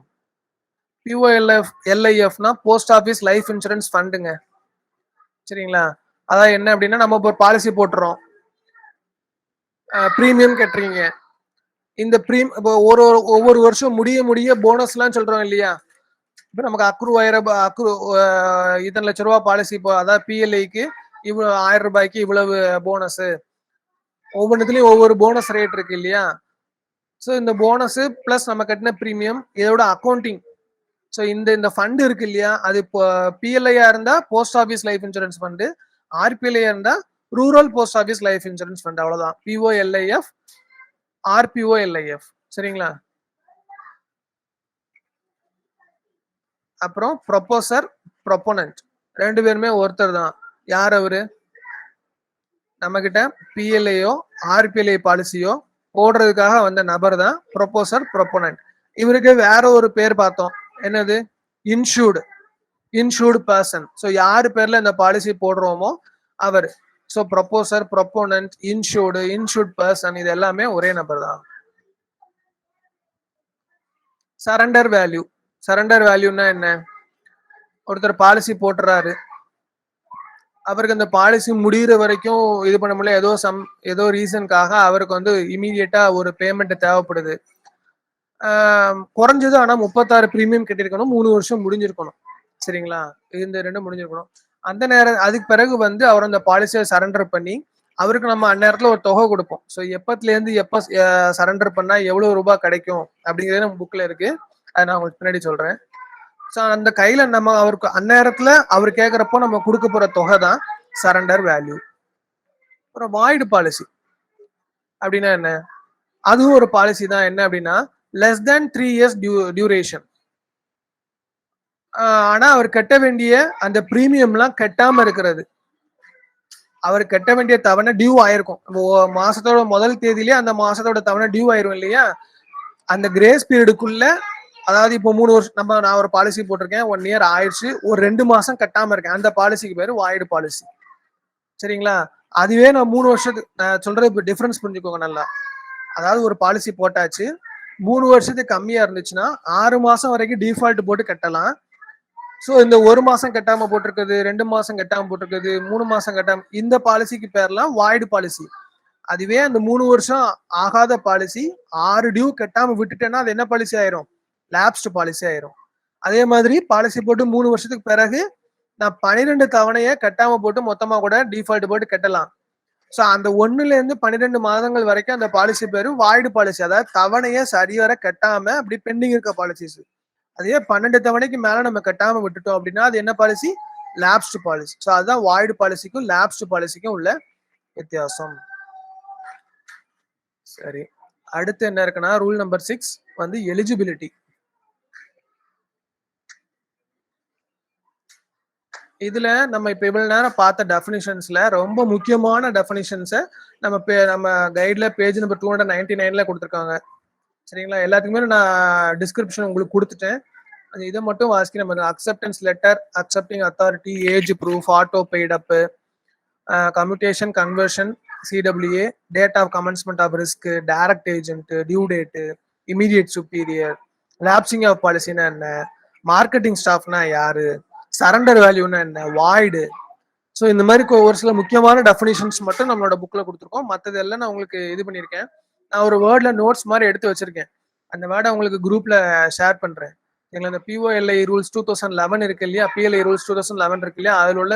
POLF post office life insurance ஃபண்டுங்க. சரிங்களா? அதான் என்ன அப்படின்னா, நம்ம இப்போ பாலிசி போட்டுறோம், பிரீமியம் கட்டுறீங்க. இந்த இப்போ ஒவ்வொரு வருஷம் முடிய போனஸ்லாம் சொல்றோம் இல்லையா? இப்போ நமக்கு இத்தனை லட்ச ரூபா பாலிசி, இப்போ அதாவது PLIக்கு இவ்வளவு 1000 ரூபாய்க்கு இவ்வளவு போனஸ், ஒவ்வொன்றுத்துலயும் ஒவ்வொரு போனஸ் ரேட் இருக்கு இல்லையா? ஸோ இந்த போனஸ் பிளஸ் நம்ம கட்டின பிரீமியம், இதோட அக்கௌண்டிங். ஸோ இந்த ஃபண்ட் இருக்கு இல்லையா, அது இப்போ PLIயா இருந்தா post office life insurance fund, RPLIயா இருந்தா rural post office life insurance fund. அவ்வளவுதான். POLIF, RPOLIF. சரிங்களா? அப்புறம் ப்ரொபோசர், ப்ரொபோனன்ட் ரெண்டு பேருமே ஒருத்தர் தான். யார் அவரு? நம்ம கிட்ட PLIயோ RPLI பாலிசியோ போடுறதுக்காக வந்த நபர் தான் ப்ரொபோசர், ப்ரொபோனன்ட். இவருக்கு வேற ஒரு பேர் பார்த்தோம், என்னது? Insured person. ஸோ யாரு பேர்ல இந்த பாலிசி போடுறோமோ அவர். ஸோ ப்ரொபோசர், ப்ரொபோனன்ட், இன்சூர்டு பர்சன், இது எல்லாமே ஒரே நபர் தான். Surrender value. சரண்டர் வேல்யூன்னா என்ன? ஒருத்தர் பாலிசி போட்டுறாரு, அவருக்கு அந்த பாலிசி முடிகிற வரைக்கும் இது பண்ண முடியல, ஏதோ ரீசனுக்காக அவருக்கு வந்து இமீடியட்டா ஒரு பேமெண்ட் தேவைப்படுது. குறைஞ்சது ஆனா 36 பிரீமியம் கட்டிருக்கணும், 3 வருஷம் முடிஞ்சிருக்கணும். சரிங்களா? இந்த ரெண்டும் முடிஞ்சிருக்கணும். அந்த நேரம் அதுக்கு பிறகு வந்து அவர் அந்த பாலிசியை சரண்டர் பண்ணி அவருக்கு நம்ம அந்நேரத்துல ஒரு தொகை கொடுப்போம். ஸோ எப்பத்துல இருந்து எப்ப சரண்டர் பண்ணா எவ்வளவு ரூபாய் கிடைக்கும் அப்படிங்கிறது நம்ம புக்ல இருக்கு, அதை நான் உங்களுக்கு பின்னாடி சொல்றேன். ஸோ அந்த கையில நம்ம அவருக்கு அந்நேரத்துல அவர் கேட்கறப்போ நம்ம கொடுக்க போற தொகை தான் சரண்டர் வேல்யூ. அப்புறம் வாய்டு பாலிசி அப்படின்னா என்ன? அதுவும் ஒரு பாலிசி தான். என்ன அப்படின்னா, லெஸ் தேன் 3 இயர்ஸ் டியூரேஷன். ஆனா அவர் கட்ட வேண்டிய அந்த பிரீமியம்லாம் கட்டாம இருக்கிறது. அவர் கட்ட வேண்டிய தவணை டியூ ஆயிருக்கும். மாசத்தோட முதல் தேதியிலே அந்த மாசத்தோட தவணை டியூ ஆயிரும் இல்லையா? அந்த கிரேஸ் பீரியடுக்குள்ள, அதாவது இப்போ 3 வருஷம் நான் ஒரு பாலிசி போட்டிருக்கேன், 1 இயர் ஆயிடுச்சு, ஒரு 2 மாசம் கட்டாம இருக்கேன், அந்த பாலிசிக்கு பேரு வாய்டு பாலிசி. சரிங்களா? அதுவே நான் 3 வருஷத்துக்கு, நான் சொல்றது டிஃபரன்ஸ் புரிஞ்சுக்கோங்க நல்லா. அதாவது ஒரு பாலிசி போட்டாச்சு, 3 வருஷத்துக்கு கம்மியா இருந்துச்சுன்னா 6 மாசம் வரைக்கும் டிஃபால்ட் போட்டு கட்டலாம். ஸோ இந்த 1 மாசம் கட்டாம போட்டிருக்குது, 2 மாசம் கட்டாம போட்டிருக்குது, 3 மாசம் கட்டாம, இந்த பாலிசிக்கு பேர்லாம் வாய்டு பாலிசி. அதுவே அந்த 3 வருஷம் ஆகாத பாலிசி 6 டியூ கட்டாம விட்டுட்டேன்னா அது என்ன பாலிசி ஆயிரும்? லேப்ஸ்டு பாலிசி ஆயிரும். அதே மாதிரி பாலிசி போட்டு 3 வருஷத்துக்கு பிறகு நான் 12 தவணையை கட்டாம போட்டு மொத்தமா கூட டிஃபால்ட் போட்டு கட்டலாம். ஸோ அந்த 1ல இருந்து 12 மாதங்கள் வரைக்கும் அந்த பாலிசி பேரு வாய்டு பாலிசி. அதாவது தவணையை சரிவர கட்டாம அப்படி பெண்டிங் இருக்க பாலிசிஸ். அதே 12 தவணைக்கு மேல நம்ம கட்டாம விட்டுட்டோம் அப்படின்னா அது என்ன பாலிசி? Lapsed policy. ஸோ அதுதான் வாய்டு பாலிசிக்கும் லேப்ஸ்டு பாலிசிக்கும் உள்ள வித்தியாசம். சரி, அடுத்து என்ன இருக்குன்னா, ரூல் நம்பர் 6 வந்து எலிஜிபிலிட்டி. இதுல நம்ம இப்ப இவ்வளவு நேரம் பார்த்த டெஃபினிஷன்ஸ்ல ரொம்ப முக்கியமான டெஃபினிஷன்ஸை நம்ம கைட்ல பேஜ் நம்பர் 299ல கொடுத்துருக்காங்க. சரிங்களா? எல்லாத்துக்குமே நான் டிஸ்கிரிப்ஷன் உங்களுக்கு கொடுத்துட்டேன். அந்த இதை மட்டும் வாசிக்க நம்ம acceptance letter, accepting authority, age proof, auto paid up, commutation conversion, CWA, date of commencement of risk, direct agent, due date, immediate superior, lapsing of பாலிசினா என்ன, மார்க்கெட்டிங் ஸ்டாஃப்னா யாரு, சரண்டர் வேல்யூனா என்ன, வாய்டு. ஸோ இந்த மாதிரி ஒரு சில முக்கியமான டெஃபினிஷன்ஸ் மட்டும் நம்மளோட புக்ல கொடுத்துருக்கோம். மற்றது எல்லாம் நான் உங்களுக்கு இது பண்ணியிருக்கேன். நான் ஒரு வேர்ட்ல நோட்ஸ் மாதிரி எடுத்து வச்சிருக்கேன், அந்த வேர்டை உங்களுக்கு குரூப்ல ஷேர் பண்றேன். இந்த பிஓஎல்ஐ ரூல்ஸ் 2011 இருக்கு இல்லையா, பிஎல்ஐ ரூல்ஸ் 2011 இருக்கு இல்லையா, அதுல உள்ள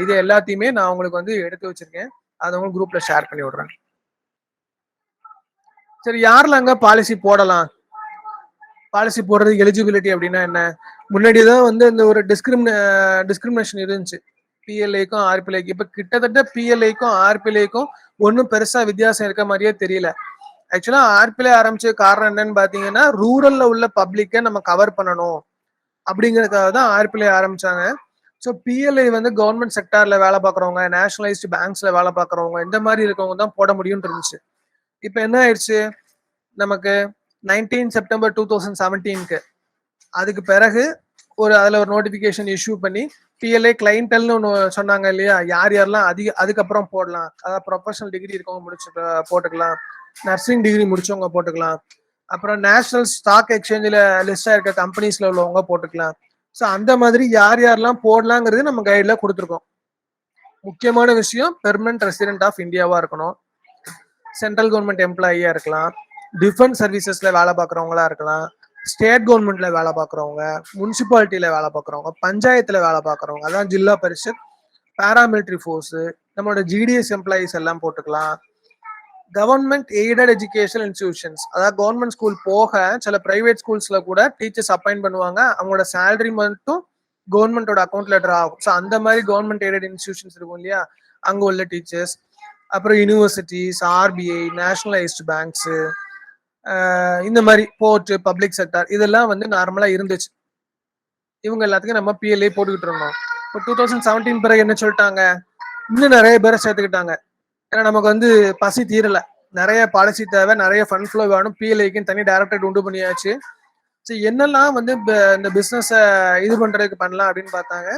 இது எல்லாத்தையுமே நான் உங்களுக்கு வந்து எடுத்து வச்சிருக்கேன். அதை உங்களுக்கு குரூப்ல ஷேர் பண்ணி விடுறேன். சரி, யாரெல்லாம் அங்க பாலிசி போடலாம்? பாலிசி போடுறது எலிஜிபிலிட்டி அப்படின்னா என்ன? முன்னாடிதான் வந்து இந்த ஒரு டிஸ்கிரிமினேஷன் இருந்துச்சு பிஎல்ஐக்கும் ஆர்பிஎல்ஐக்கும். இப்ப கிட்டத்தட்ட பிஎல்ஐக்கும் ஆர்பிஎல்ஐக்கும் ஒன்னும் பெருசா வித்தியாசம் இருக்க மாதிரியே தெரியல. ஆக்சுவலா ஆர்பிஎல்ஐ ஆரம்பிச்ச காரணம் என்னன்னு பாத்தீங்கன்னா, ரூரல்ல உள்ள பப்ளிக்கை நம்ம கவர் பண்ணணும் அப்படிங்கறதுக்காக தான் ஆர்பிஎல்ஐ ஆரம்பிச்சாங்க. ஸோ பிஎல்ஐ வந்து கவர்மெண்ட் செக்டார்ல வேலை பார்க்குறவங்க, நேஷனலைஸ்டு பேங்க்ஸ்ல வேலை பார்க்குறவங்க, இந்த மாதிரி இருக்கவங்க தான் போட முடியும்னு இருந்துச்சு. இப்போ என்ன ஆயிடுச்சு, நமக்கு 19 செப்டம்பர் 2017க்கு அதுக்கு பிறகு அதுல ஒரு நோட்டிபிகேஷன் இஷ்யூ பண்ணி பிஎல்ஐ கிளைண்டல்னு ஒன்று சொன்னாங்க இல்லையா, யார் யாரெல்லாம் அதுக்கப்புறம் போடலாம். அதாவது ப்ரொஃபஷனல் டிகிரி இருக்கவங்க முடிச்சு போட்டுக்கலாம், நர்சிங் டிகிரி முடிச்சவங்க போட்டுக்கலாம், அப்புறம் நேஷனல் ஸ்டாக் எக்ஸ்சேஞ்சில் லிஸ்டா இருக்க கம்பெனிஸ்ல உள்ளவங்க போட்டுக்கலாம். ஸோ அந்த மாதிரி யார் யாரெல்லாம் போடலாங்கிறது நம்ம கைட்ல கொடுத்துருக்கோம். முக்கியமான விஷயம், பெர்மனன்ட் ரெசிடென்ட் ஆஃப் இந்தியாவா இருக்கணும், சென்ட்ரல் கவர்மெண்ட் எம்ப்ளாயியா இருக்கலாம், டிஃபென்ஸ் சர்வீசஸ்ல வேலை பார்க்குறவங்களா இருக்கலாம், ஸ்டேட் கவர்மெண்ட்ல வேலை பார்க்குறவங்க, முனிசிபாலிட்டியில வேலை பார்க்குறவங்க, பஞ்சாயத்துல வேலை பார்க்குறவங்க, அதான் ஜில்லா பரிஷத், பாராமிலிட்டரி ஃபோர்ஸ், நம்மளோட ஜிடிஎஸ் எம்ப்ளாயிஸ் எல்லாம் போட்டுக்கலாம். கவர்மெண்ட் எய்டட் எஜுகேஷன் இன்ஸ்டிடியூஷன்ஸ், அதாவது கவர்மெண்ட் ஸ்கூல் போக சில பிரைவேட் ஸ்கூல்ஸ்ல கூட டீச்சர்ஸ் அப்பாயிண்ட் பண்ணுவாங்க, அவங்களோட சேலரி மட்டும் கவர்மெண்டோட அக்கௌண்ட்ல ட்ரா ஆகும். ஸோ அந்த மாதிரி கவர்மெண்ட் எய்டட் இன்ஸ்டிடியூஷன்ஸ் இருக்கும் இல்லையா, அங்க உள்ள டீச்சர்ஸ், அப்புறம் யூனிவர்சிட்டிஸ், ஆர்பிஐ, நேஷனலைஸ்டு பேங்க்ஸ், இந்த மாதிரி போர்ட், பப்ளிக் செக்டார், இதெல்லாம் வந்து நார்மலா இருந்துச்சு. இவங்க எல்லாத்துக்கும் நம்ம பிஎல்ஐ போட்டுக்கிட்டு இருந்தோம். இப்போ 2017 பிறகு என்ன சொல்லிட்டாங்க, இன்னும் நிறைய பேரை சேர்த்துக்கிட்டாங்க. ஏன்னா நமக்கு வந்து பசி தீரல, நிறைய பாலிசி தேவை, நிறைய ஃபண்ட் ஃப்ளோ வேணும், பிஎல்ஐக்கு தனி டைரக்டரேட் உண்டு பண்ணியாச்சு. ஸோ என்னெல்லாம் வந்து இந்த பிஸ்னஸை இது பண்றதுக்கு பண்ணலாம் அப்படின்னு பார்த்தாங்க.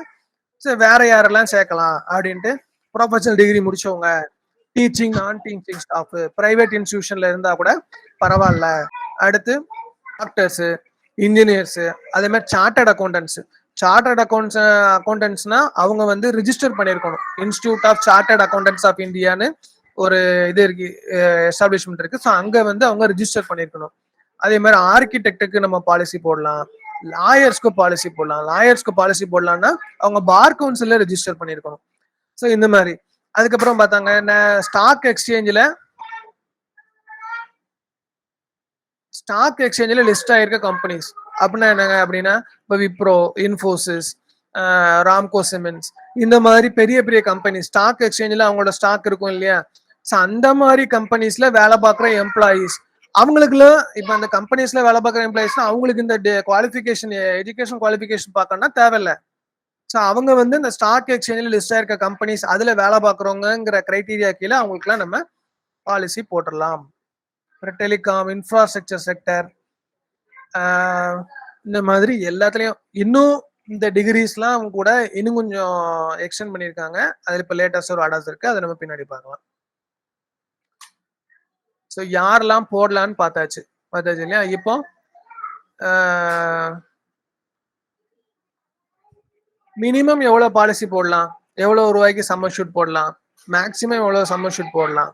சரி, வேற யாரெல்லாம் சேர்க்கலாம் அப்படின்ட்டு, ப்ரொஃபஷனல் டிகிரி முடிச்சவங்க, டீச்சிங், நான் டீச்சிங் ஸ்டாஃப், பிரைவேட் இன்ஸ்டிடியூஷன்ல இருந்தா கூட பரவாயில்ல. அடுத்து டாக்டர்ஸ், இன்ஜினியர்ஸ், அதே மாதிரி சார்ட்டர்ட் அக்கௌண்டன்ஸ். சார்ட்டர்ட் அக்கௌண்டன்ஸ்னா அவங்க வந்து ரிஜிஸ்டர் பண்ணிருக்கணும். Institute of chartered accountants of இந்தியான்னு ஒரு இது இருக்கு, எஸ்டாப்ளிஷ்மெண்ட் இருக்கு. ஸோ அங்க வந்து அவங்க ரிஜிஸ்டர் பண்ணிருக்கணும். அதே மாதிரி ஆர்கிடெக்டுக்கு நம்ம பாலிசி போடலாம், லாயர்ஸ்க்கு பாலிசி போடலாம். லாயர்ஸ்க்கு பாலிசி போடலாம்னா அவங்க பார் கவுன்சில்ல ரிஜிஸ்டர் பண்ணிருக்கணும். ஸோ இந்த மாதிரி. அதுக்கப்புறம் பார்த்தாங்க, ஸ்டாக் எக்ஸ்சேஞ்சில் லிஸ்ட் ஆயிருக்க கம்பெனிஸ் அப்படின்னா என்னங்க அப்படின்னா, இப்போ விப்ரோ, இன்ஃபோசிஸ், ராம்கோ சிமெண்ட்ஸ், இந்த மாதிரி பெரிய பெரிய கம்பெனி ஸ்டாக் எக்ஸ்சேஞ்சில் அவங்களோட ஸ்டாக் இருக்கும் இல்லையா. ஸோ அந்த மாதிரி கம்பெனிஸ்ல வேலை பார்க்குற எம்ப்ளாயீஸ், அவங்களுக்குள்ள இப்போ அந்த கம்பெனிஸ்ல வேலை பார்க்குற எம்ப்ளாயீஸ்னா அவங்களுக்கு இந்த குவாலிஃபிகேஷன், எஜுகேஷன் குவாலிஃபிகேஷன் பார்க்கணும்னா தேவையில்லை. ஸோ அவங்க வந்து இந்த ஸ்டாக் எக்ஸ்சேஞ்சில் லிஸ்ட் ஆயிருக்க கம்பெனிஸ் அதுல வேலை பார்க்குறவங்கிற கிரைட்டீரியா கீழே அவங்களுக்குலாம் நம்ம பாலிசி போட்டுடலாம். டெலிகாம், இன்ஃப்ராஸ்ட்ரக்சர் செக்டர், இந்த மாதிரி எல்லாத்துலயும் இன்னும் இந்த டிகிரிஸ்லாம் கூட இன்னும் கொஞ்சம் எக்ஸ்டெண்ட் பண்ணியிருக்காங்க. அதுல இப்போ லேட்டஸ்ட் ஒரு ஆர்டர்ஸ் இருக்கு, அதை நம்ம பின்னாடி பார்க்கலாம். ஸோ யாரெல்லாம் போடலான்னு பார்த்தாச்சு இல்லையா. இப்போ மினிமம் எவ்வளவு பாலிசி போடலாம், எவ்வளவு ரூபாய்க்கு சம்மர் ஷூட் போடலாம், மேக்சிமம் எவ்வளவு சம்மர் ஷூட் போடலாம்,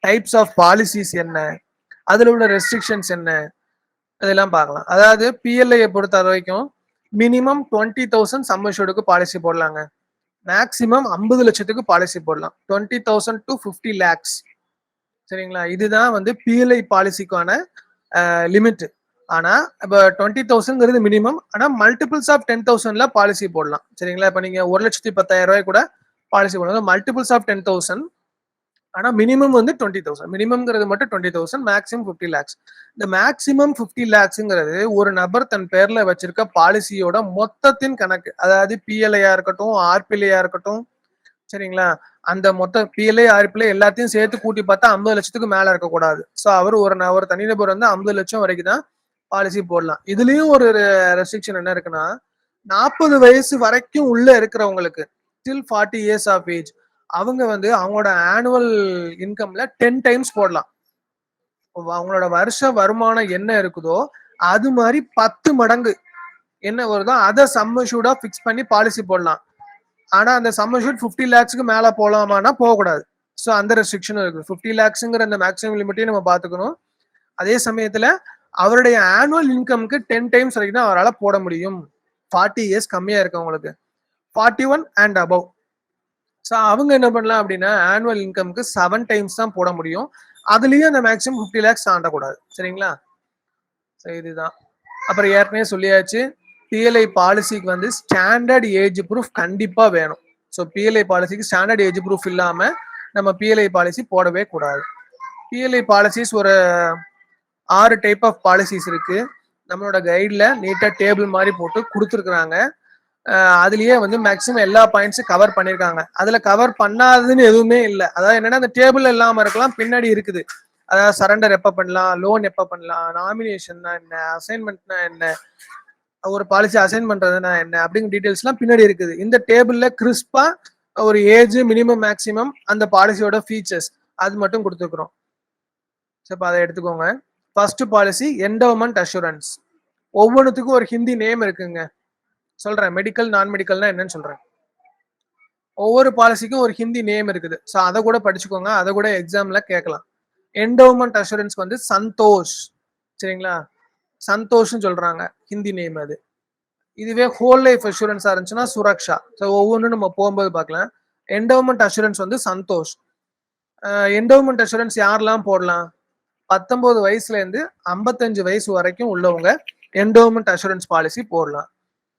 டைப்ஸ் ஆஃப் பாலிசிஸ் என்ன, அதுல உள்ள ரெஸ்ட்ரிக்ஷன்ஸ் என்ன, அதெல்லாம் பார்க்கலாம். அதாவது பிஎல்ஐ பொறுத்த வரைக்கும் மினிமம் 20,000 சம்மர் ஷூட்டுக்கு பாலிசி போடலாங்க. மேக்சிமம் 50 லட்சத்துக்கு பாலிசி போடலாம், 20,000 to 50 lakhs. சரிங்களா, இதுதான் வந்து பிஎல்ஐ பாலிசிக்கான லிமிட். ஆனா இப்ப 20,000 மினிமம், ஆனா மல்டிபிள்ஸ் ஆஃப் 10,000ல பாலிசி போடலாம். சரிங்களா, இப்ப நீங்க 1,10,000 கூட பாலிசி போடலாம், மல்டிபிள்ஸ் ஆஃப் 10,000. ஆனா மினிமம் வந்து 20,000, மினிமம்ங்கிறது மட்டும் 20,000, மேக்ஸிமம் 50 lakhs. இந்த மேக்ஸிமம் 50 lakhsங்கிறது ஒரு நபர் தன் பேர்ல வச்சிருக்க பாலிசியோட மொத்தத்தின் கணக்கு. அதாவது பிஎல்ஐயா இருக்கட்டும், ஆர்பிஎல்ஐயா இருக்கட்டும், சரிங்களா, அந்த மொத்த பிஎல்ஐ, ஆர்பிஎல்ஐ எல்லாத்தையும் சேர்த்து கூட்டி பார்த்தா 50 லட்சத்துக்கு மேல இருக்கக்கூடாது. ஸோ அவர் ஒரு தனிநபர் வந்து 50 லட்சம் வரைக்கும் தான் பாலிசி போடலாம். இதுலயும் ஒரு ரெஸ்ட்ரிக்ஷன் என்ன இருக்குன்னா, 40 வயசு வரைக்கும் உள்ள இருக்கிறவங்களுக்கு, till 40 years of age, அவங்க வந்து அவங்களோட ஆனுவல் இன்கம்ல 10 times போடலாம். அவங்களோட வருஷ வருமானம் என்ன இருக்குதோ அது மாதிரி 10 மடங்கு என்ன வருதோ அதை சம்மர்ஷூடா பிக்ஸ் பண்ணி பாலிசி போடலாம். ஆனா அந்த சம்மர்ஷூட் 50 lakhsக்கு மேல போலாமான்னா போகக்கூடாது. ஸோ அந்த ரெஸ்ட்ரிக்ஷனும் இருக்கு. 50 lakhsங்கிற அந்த மேக்ஸிமம் லிமிட்டையும் நம்ம பாத்துக்கணும். அதே சமயத்துல அவருடைய ஆனுவல் இன்கம்க்கு 10 டைம்ஸ் வரைக்கும் தான் அவரால் போட முடியும். 40 இயர்ஸ் கம்மியா இருக்கவங்களுக்கு, 41 அண்ட் அபவ். ஸோ அவங்க என்ன பண்ணலாம் அப்படின்னா ஆனுவல் இன்கம்க்கு 7 டைம்ஸ் தான் போட முடியும். அதுலயும் அந்த மேக்ஸிமம் 50 lakhs தாண்டக்கூடாது. சரிங்களா? ஸோ இதுதான். அப்புறம் ஏற்கனவே சொல்லியாச்சு, பிஎல்ஐ பாலிசிக்கு வந்து ஸ்டாண்டர்ட் ஏஜ் ப்ரூஃப் கண்டிப்பா வேணும். ஸோ பிஎல்ஐ பாலிசிக்கு ஸ்டாண்டர்ட் ஏஜ் ப்ரூஃப் இல்லாம நம்ம பிஎல்ஐ பாலிசி போடவே கூடாது. பிஎல்ஐ பாலிசிஸ் ஒரு 6 டைப் ஆஃப் பாலிசிஸ் இருக்கு. நம்மளோட கைட்ல நீட்டா டேபிள் மாதிரி போட்டு கொடுத்துருக்குறாங்க. அதுலயே வந்து மேக்சிமம் எல்லா பாயிண்ட்ஸும் கவர் பண்ணிருக்காங்க. அதுல கவர் பண்ணாததுன்னு எதுவுமே இல்லை. அதாவது என்னன்னா அந்த டேபிள் இல்லாம இருக்கலாம், பின்னாடி இருக்குது. அதாவது சரண்டர் எப்ப பண்ணலாம், லோன் எப்ப பண்ணலாம், நாமினேஷன்னா என்ன, அசைன்மெண்ட்னா என்ன, ஒரு பாலிசி அசைன் பண்றதுன்னா என்ன அப்படிங்கிற டீடைல்ஸ் எல்லாம் பின்னாடி இருக்குது. இந்த டேபிள்ல கிறிஸ்பா ஒரு ஏஜ், மினிமம், மேக்சிமம், அந்த பாலிசியோட ஃபீச்சர்ஸ் அது மட்டும் கொடுத்துருக்குறோம். சரி, அதை எடுத்துக்கோங்க. First policy endowment assurance. ஒவ்வொன்றுத்துக்கும் ஒரு ஹிந்தி நேம் இருக்குங்க. சொல்றேன், மெடிக்கல் நான் மெடிக்கல்னா என்னன்னு சொல்றேன். ஒவ்வொரு பாலிசிக்கும் ஒரு ஹிந்தி நேம் இருக்குது. ஸோ அதை கூட படிச்சுக்கோங்க, அதை கூட எக்ஸாம்ல கேட்கலாம். என்டோமெண்ட் அஷூரன்ஸ் வந்து சந்தோஷ். சரிங்களா? சந்தோஷ்னு சொல்றாங்க ஹிந்தி நேம் அது. இதுவே ஹோல் லைஃப் அஷூரன்ஸா இருந்துச்சுன்னா சுரக்ஷா. ஸோ ஒவ்வொன்றும் நம்ம போகும்போது பார்க்கலாம். என்டோமெண்ட் அஷூரன்ஸ் வந்து சந்தோஷ். என்டோமெண்ட் அஷூரன்ஸ் யாரெல்லாம் போடலாம்? 19 வயசுல இருந்து 55 வயசு வரைக்கும் உள்ளவங்க என்டோமெண்ட் அஷூரன்ஸ் பாலிசி போடலாம்.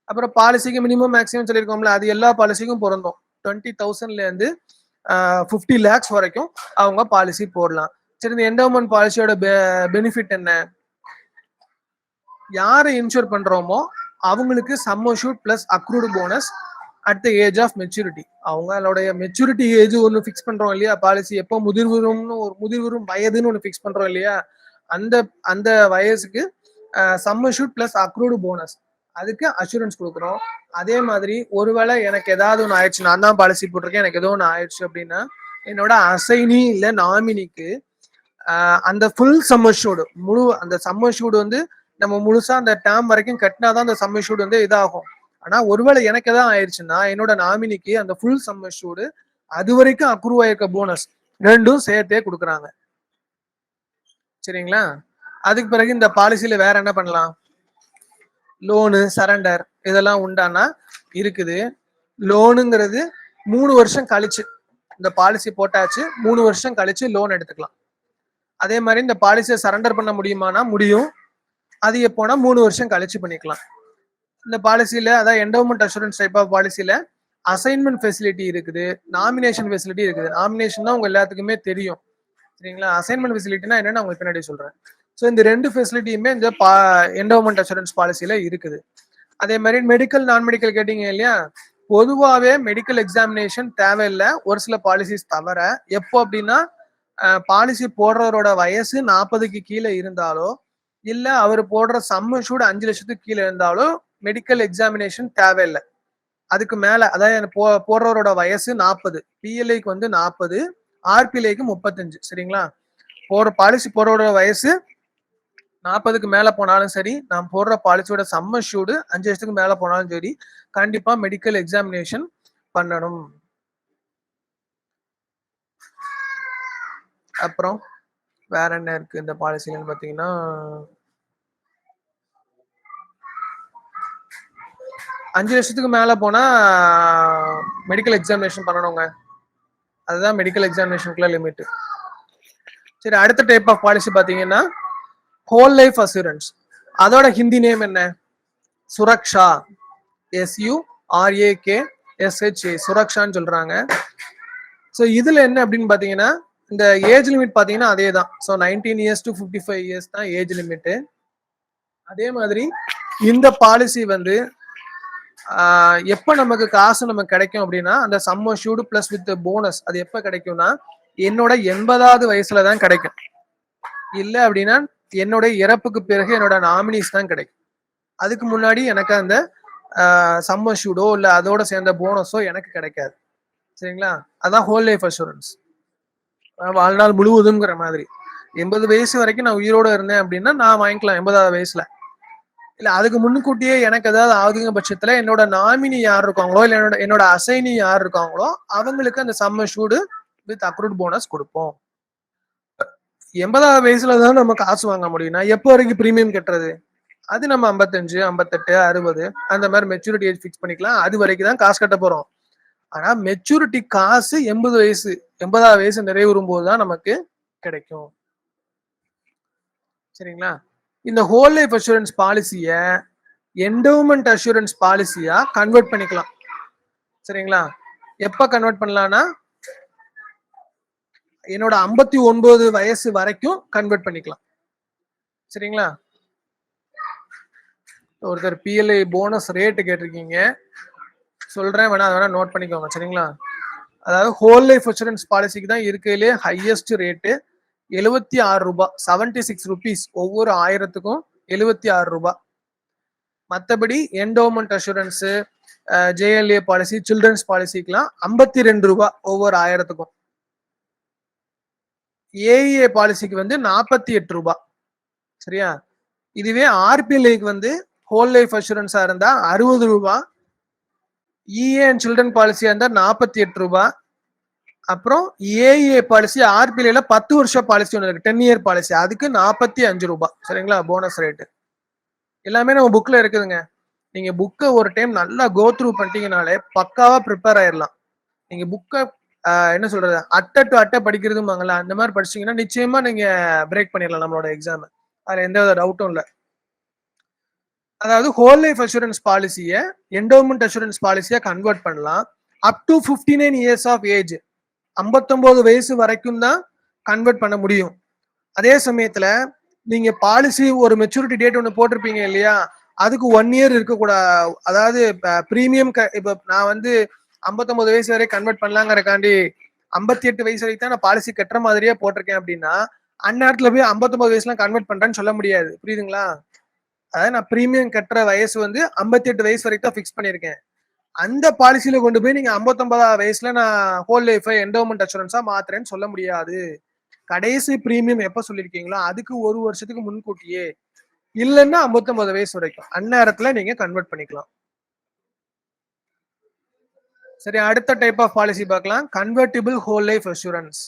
அப்புறம் பாலிசிக்கு மினிமம் மேக்ஸிமம் சொல்லியிருக்கோம்ல, அது எல்லா பாலிசிக்கும் பொருந்தும். 20,000ல இருந்து 50 lakhs வரைக்கும் அவங்க பாலிசி போடலாம். சரி, இந்த என்டோமெண்ட் பாலிசியோட பெனிஃபிட் என்ன? யாரை இன்சூர் பண்றோமோ அவங்களுக்கு sum assured plus accrued bonus at the age of maturity. அவங்களுடைய மெச்சூரிட்டி ஏஜ் ஒன்று ஃபிக்ஸ் பண்றோம் இல்லையா? பாலிசி எப்போ முதிர்வுறும்னு ஒரு முதிர்வுறும் வயதுன்னு ஒன்று ஃபிக்ஸ் பண்றோம் இல்லையா? அந்த வயசுக்கு some assured plus accrued bonus, அதுக்கு அஷூரன்ஸ் கொடுக்குறோம். அதே மாதிரி ஒருவேளை எனக்கு ஏதாவது ஒன்று ஆயிடுச்சு, நான் தான் பாலிசி போட்டிருக்கேன், எனக்கு ஏதோ ஒன்று ஆயிடுச்சு அப்படின்னா என்னோட அசைனி இல்லை நாமினிக்கு அந்த ஃபுல் சம் அஷ்யூர்டு, முழு அந்த சம் அஷ்யூர்டு வந்து நம்ம முழுசா அந்த டேர்ம் வரைக்கும் கட்டினாதான் அந்த சம் அஷ்யூர்டு வந்து இதாகும். ஆனா ஒருவேளை எனக்கு எதாவது ஆயிடுச்சுன்னா என்னோட நாமினிக்கு அந்த ஃபுல் சம் அஷ்யூர்டு, அது வரைக்கும் அக்ரூவ் ஆயிருக்க போனஸ் ரெண்டும் சேர்த்தே கொடுக்குறாங்க. சரிங்களா? அதுக்கு பிறகு இந்த பாலிசியில வேற என்ன பண்ணலாம்? லோனு, சரண்டர் இதெல்லாம் உண்டானா இருக்குது. லோனுங்கிறது 3 வருஷம் கழிச்சு, இந்த பாலிசி போட்டாச்சு 3 வருஷம் கழிச்சு லோன் எடுத்துக்கலாம். அதே மாதிரி இந்த பாலிசியை சரண்டர் பண்ண முடியுமானா முடியும். அது எப்போனா 3 வருஷம் கழிச்சு பண்ணிக்கலாம். இந்த பாலிசியில அதாவது என்டோமெண்ட் அஷூரன்ஸ் டைப் ஆஃப் பாலிசியில அசைன்மெண்ட் ஃபெசிலிட்டி இருக்குது, நாமினேஷன் ஃபெசிலிட்டி இருக்குது. நாமினேஷன் தான் உங்க எல்லாத்துக்குமே தெரியும். சரிங்களா? அசைன்மெண்ட் ஃபெசிலிட்டினா என்னன்னு உங்களுக்கு பின்னாடி சொல்றேன். ஸோ இந்த 2 ஃபெசிலிட்டியுமே இந்த என்டோமெண்ட் அஷூரன்ஸ் பாலிசியில இருக்குது. அதே மாதிரி மெடிக்கல் நான் மெடிக்கல் கேட்டீங்க இல்லையா? பொதுவாகவே மெடிக்கல் எக்ஸாமினேஷன் தேவையில்லை ஒரு சில பாலிசிஸ் தவிர. எப்போ அப்படின்னா பாலிசி போடுறவரோட வயசு 40க்கு கீழே இருந்தாலோ இல்ல அவர் போடுற சம் அஷ்யூர்டு 5 லட்சத்துக்கு கீழே இருந்தாலோ மெடிக்கல் எக்ஸாமினேஷன் தேவையில்லை. அதுக்கு மேல அதாவது போடுறவரோட வயசு 40, பிஎல்ஐக்கு வந்து 40, ஆர்பிஎல்ஐக்கு 35. சரிங்களா? பாலிசி போடுறவரோட வயசு 40க்கு மேல போனாலும் சரி, நான் போடுற பாலிசியோட சம் அஷ்யூர்டு 5 வருஷத்துக்கு மேல போனாலும் சரி, கண்டிப்பா மெடிக்கல் எக்ஸாமினேஷன் பண்ணணும். அப்புறம் வேற என்ன இருக்கு இந்த பாலிசின்னு பாத்தீங்கன்னா, அஞ்சு லட்சத்துக்கு மேல போனா மெடிக்கல் எக்ஸாமினேஷன் பண்ணணுங்க. அதுதான் மெடிக்கல் எக்ஸாமினேஷனுக்குள்ள லிமிட். சரி, அடுத்த டைப் ஆஃப் பாலிசி பாத்தீங்கன்னா ஹோல் லைஃப் அசூரன்ஸ். அதோட ஹிந்தி நேம் என்ன? சுரக்ஷா. SURAKSHA, சுரக்ஷான்னு சொல்றாங்க. ஸோ இதுல என்ன அப்படின்னு பாத்தீங்கன்னா இந்த ஏஜ் லிமிட் பாத்தீங்கன்னா அதே தான். ஸோ 19 years to 55 years தான் ஏஜ் லிமிட். அதே மாதிரி இந்த பாலிசி வந்து எப்ப நமக்கு காசு நமக்கு கிடைக்கும் அப்படின்னா அந்த some assured plus with bonus அது எப்ப கிடைக்கும்னா என்னோட 80வது வயசுல தான் கிடைக்கும். இல்ல அப்படின்னா என்னோட இறப்புக்கு பிறகு என்னோட நாமினிஸ் தான் கிடைக்கும். அதுக்கு முன்னாடி எனக்கு அந்த சம் அஷ்யூர்டோ இல்ல அதோட சேர்ந்த போனஸோ எனக்கு கிடைக்காது. சரிங்களா? அதான் ஹோல் லைஃப் அஷூரன்ஸ். வாழ்நாள் முழுவதுங்கிற மாதிரி 80 வயசு வரைக்கும் நான் உயிரோட இருந்தேன் அப்படின்னா நான் வாங்கிக்கலாம் 80வது வயசுல. இல்ல அதுக்கு முன்கூட்டியே எனக்கு ஏதாவது ஆகுதுங்க பட்சத்துல என்னோட நாமினி யார் இருக்காங்களோ இல்ல என்னோட அசைனி யார் இருக்காங்களோ அவங்களுக்கு அந்த some assured with accrued bonus கொடுப்போம். 80வது வயசுல தான் நம்ம காசு வாங்க முடியும்னா எப்போ வரைக்கும் பிரீமியம் கட்டுறது? அது நம்ம 55, 58, 60 அந்த மாதிரி மெச்சூரிட்டி ஏஜ் ஃபிக்ஸ் பண்ணிக்கலாம். அது வரைக்கும் தான் காசு கட்ட போறோம். ஆனா மெச்சூரிட்டி காசு 80வது வயசு நிறைவுறும் போது தான் நமக்கு கிடைக்கும். சரிங்களா? இந்த ஹோல் லைஃப் அஷூரன்ஸ் பாலிசிய என்டோமெண்ட் அஷூரன்ஸ் பாலிசியா கன்வெர்ட் பண்ணிக்கலாம். சரிங்களா? எப்ப கன்வெர்ட் பண்ணலாம்னா என்னோட 59 வயசு வரைக்கும் கன்வெர்ட் பண்ணிக்கலாம். சரிங்களா? ஒருத்தர் பிஎல்ஐ போனஸ் ரேட் கேட்டிருக்கீங்க, சொல்றேன், வேணா நோட் பண்ணிக்கோங்க. சரிங்களா? அதாவது ஹோல் லைஃப் அஷூரன்ஸ் பாலிசிக்கு தான் இருக்கையிலே ஹையஸ்ட் ரேட்டு 76 ரூபாய், 76 rupees. ஒவ்வொரு 1000த்துக்கும் 76 ரூபாய். மற்றபடி என்டோமெண்ட் அஷூரன்ஸ், ஜேஎல்ஏ பாலிசி, சில்ட்ரன்ஸ் பாலிசிக்கெல்லாம் 52 ரூபாய் ஒவ்வொரு 1000த்துக்கும். ஏஇஏ பாலிசிக்கு வந்து 48 ரூபாய். சரியா? இதுவே ஆர்பிஎல்ஐக்கு வந்து ஹோல் லைஃப் அஷூரன்ஸா இருந்தா 60 ரூபாய், இஏ அண்ட் சில்ட்ரன் பாலிசியா இருந்தா 48 ரூபாய். அப்புறம் ஏஇஏ பாலிசி ஆர்பிஎல்ஐல 10 வருஷம் பாலிசி ஒன்று இருக்கு, 10 இயர் பாலிசி, அதுக்கு 45 ரூபாய். சரிங்களா? போனஸ் ரேட்டு எல்லாமே நம்ம புக்ல இருக்குதுங்க. நீங்க புக்கை ஒரு டைம் நல்லா கோ த்ரூ பண்ணிட்டீங்கனாலே பக்காவா ப்ரிப்பேர் ஆயிடலாம். நீங்க புக்கை என்ன சொல்றது, அட்டை டு அட்டை படிக்கிறதுமாங்களா, அந்த மாதிரி படிச்சீங்கன்னா நிச்சயமா நீங்க பிரேக் பண்ணிடலாம் நம்மளோட எக்ஸாம். அதுல எந்த வித டவுட்டும் இல்லை. அதாவது ஹோல் லைஃப் அஷூரன்ஸ் பாலிசியை என்டோமெண்ட் அஷூரன்ஸ் பாலிசியா கன்வெர்ட் பண்ணலாம். Up to 59 years of age, 59 வயசு வரைக்கும் தான் கன்வெர்ட் பண்ண முடியும். அதே சமயத்துல நீங்க பாலிசி ஒரு மெச்சூரிட்டி டேட் ஒன்று போட்டிருப்பீங்க இல்லையா, அதுக்கு 1 இயர் இருக்கக்கூடாது. அதாவது பிரீமியம் இப்ப நான் வந்து 59 வயசு வரை கன்வெர்ட் பண்ணலாங்கிறக்காண்டி 58 வயசு வரைக்கும் தான் நான் பாலிசி கட்டுற மாதிரியே போட்டிருக்கேன் அப்படின்னா அந்நேரத்துல போய் 59 வயசுலாம் கன்வெர்ட் பண்றேன்னு சொல்ல முடியாது. புரியுதுங்களா? அதாவது நான் பிரீமியம் கட்டுற வயசு வந்து 58 வயசு வரைக்கும் தான் ஃபிக்ஸ் பண்ணியிருக்கேன். அந்த பாலிசியில கொண்டு போய் நீங்க 59வது வயசுல நான் ஹோல் லைஃப் என்டோமெண்ட் அஷூரன்ஸா மாத்துறேன்னு சொல்ல முடியாது. கடைசி பிரீமியம் எப்ப சொல்லிருக்கீங்களோ அதுக்கு 1 வருஷத்துக்கு முன்கூட்டியே, இல்லைன்னா 59 வயசு வரைக்கும் அந்நேரத்துல நீங்க கன்வெர்ட் பண்ணிக்கலாம். சரி, அடுத்த டைப் ஆஃப் பாலிசி பார்க்கலாம். Convertible whole life assurance.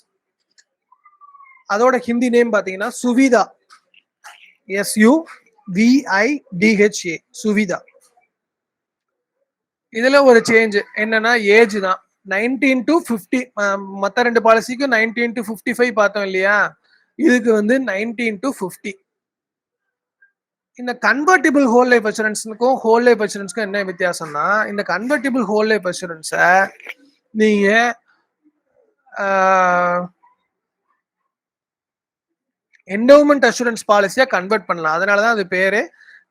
அதோட ஹிந்தி நேம் பாத்தீங்கன்னா சுவிதா, SUVIDHA, சுவிதா. இதுல ஒரு சேஞ்ச் என்னன்னா ஏஜ் தான். 19 to 50. மத்த ரெண்டு பாலிசிக்கும் 19 to 55 பார்த்தோம் இல்லையா, இதுக்கு வந்து 19 to 50. இந்த கன்வெர்டிபிள் ஹோல் லைஃப் அஷூரன்ஸுக்கும் ஹோல் லைஃப் அஷூரன்ஸ்க்கும் என்ன வித்தியாசம்னா, இந்த கன்வெர்டிபிள் ஹோல் லைஃப் அஷூரன்ஸை நீங்க என்டோமெண்ட் அஷூரன்ஸ் பாலிசியா கன்வெர்ட் பண்ணலாம். அதனாலதான் அது பேரு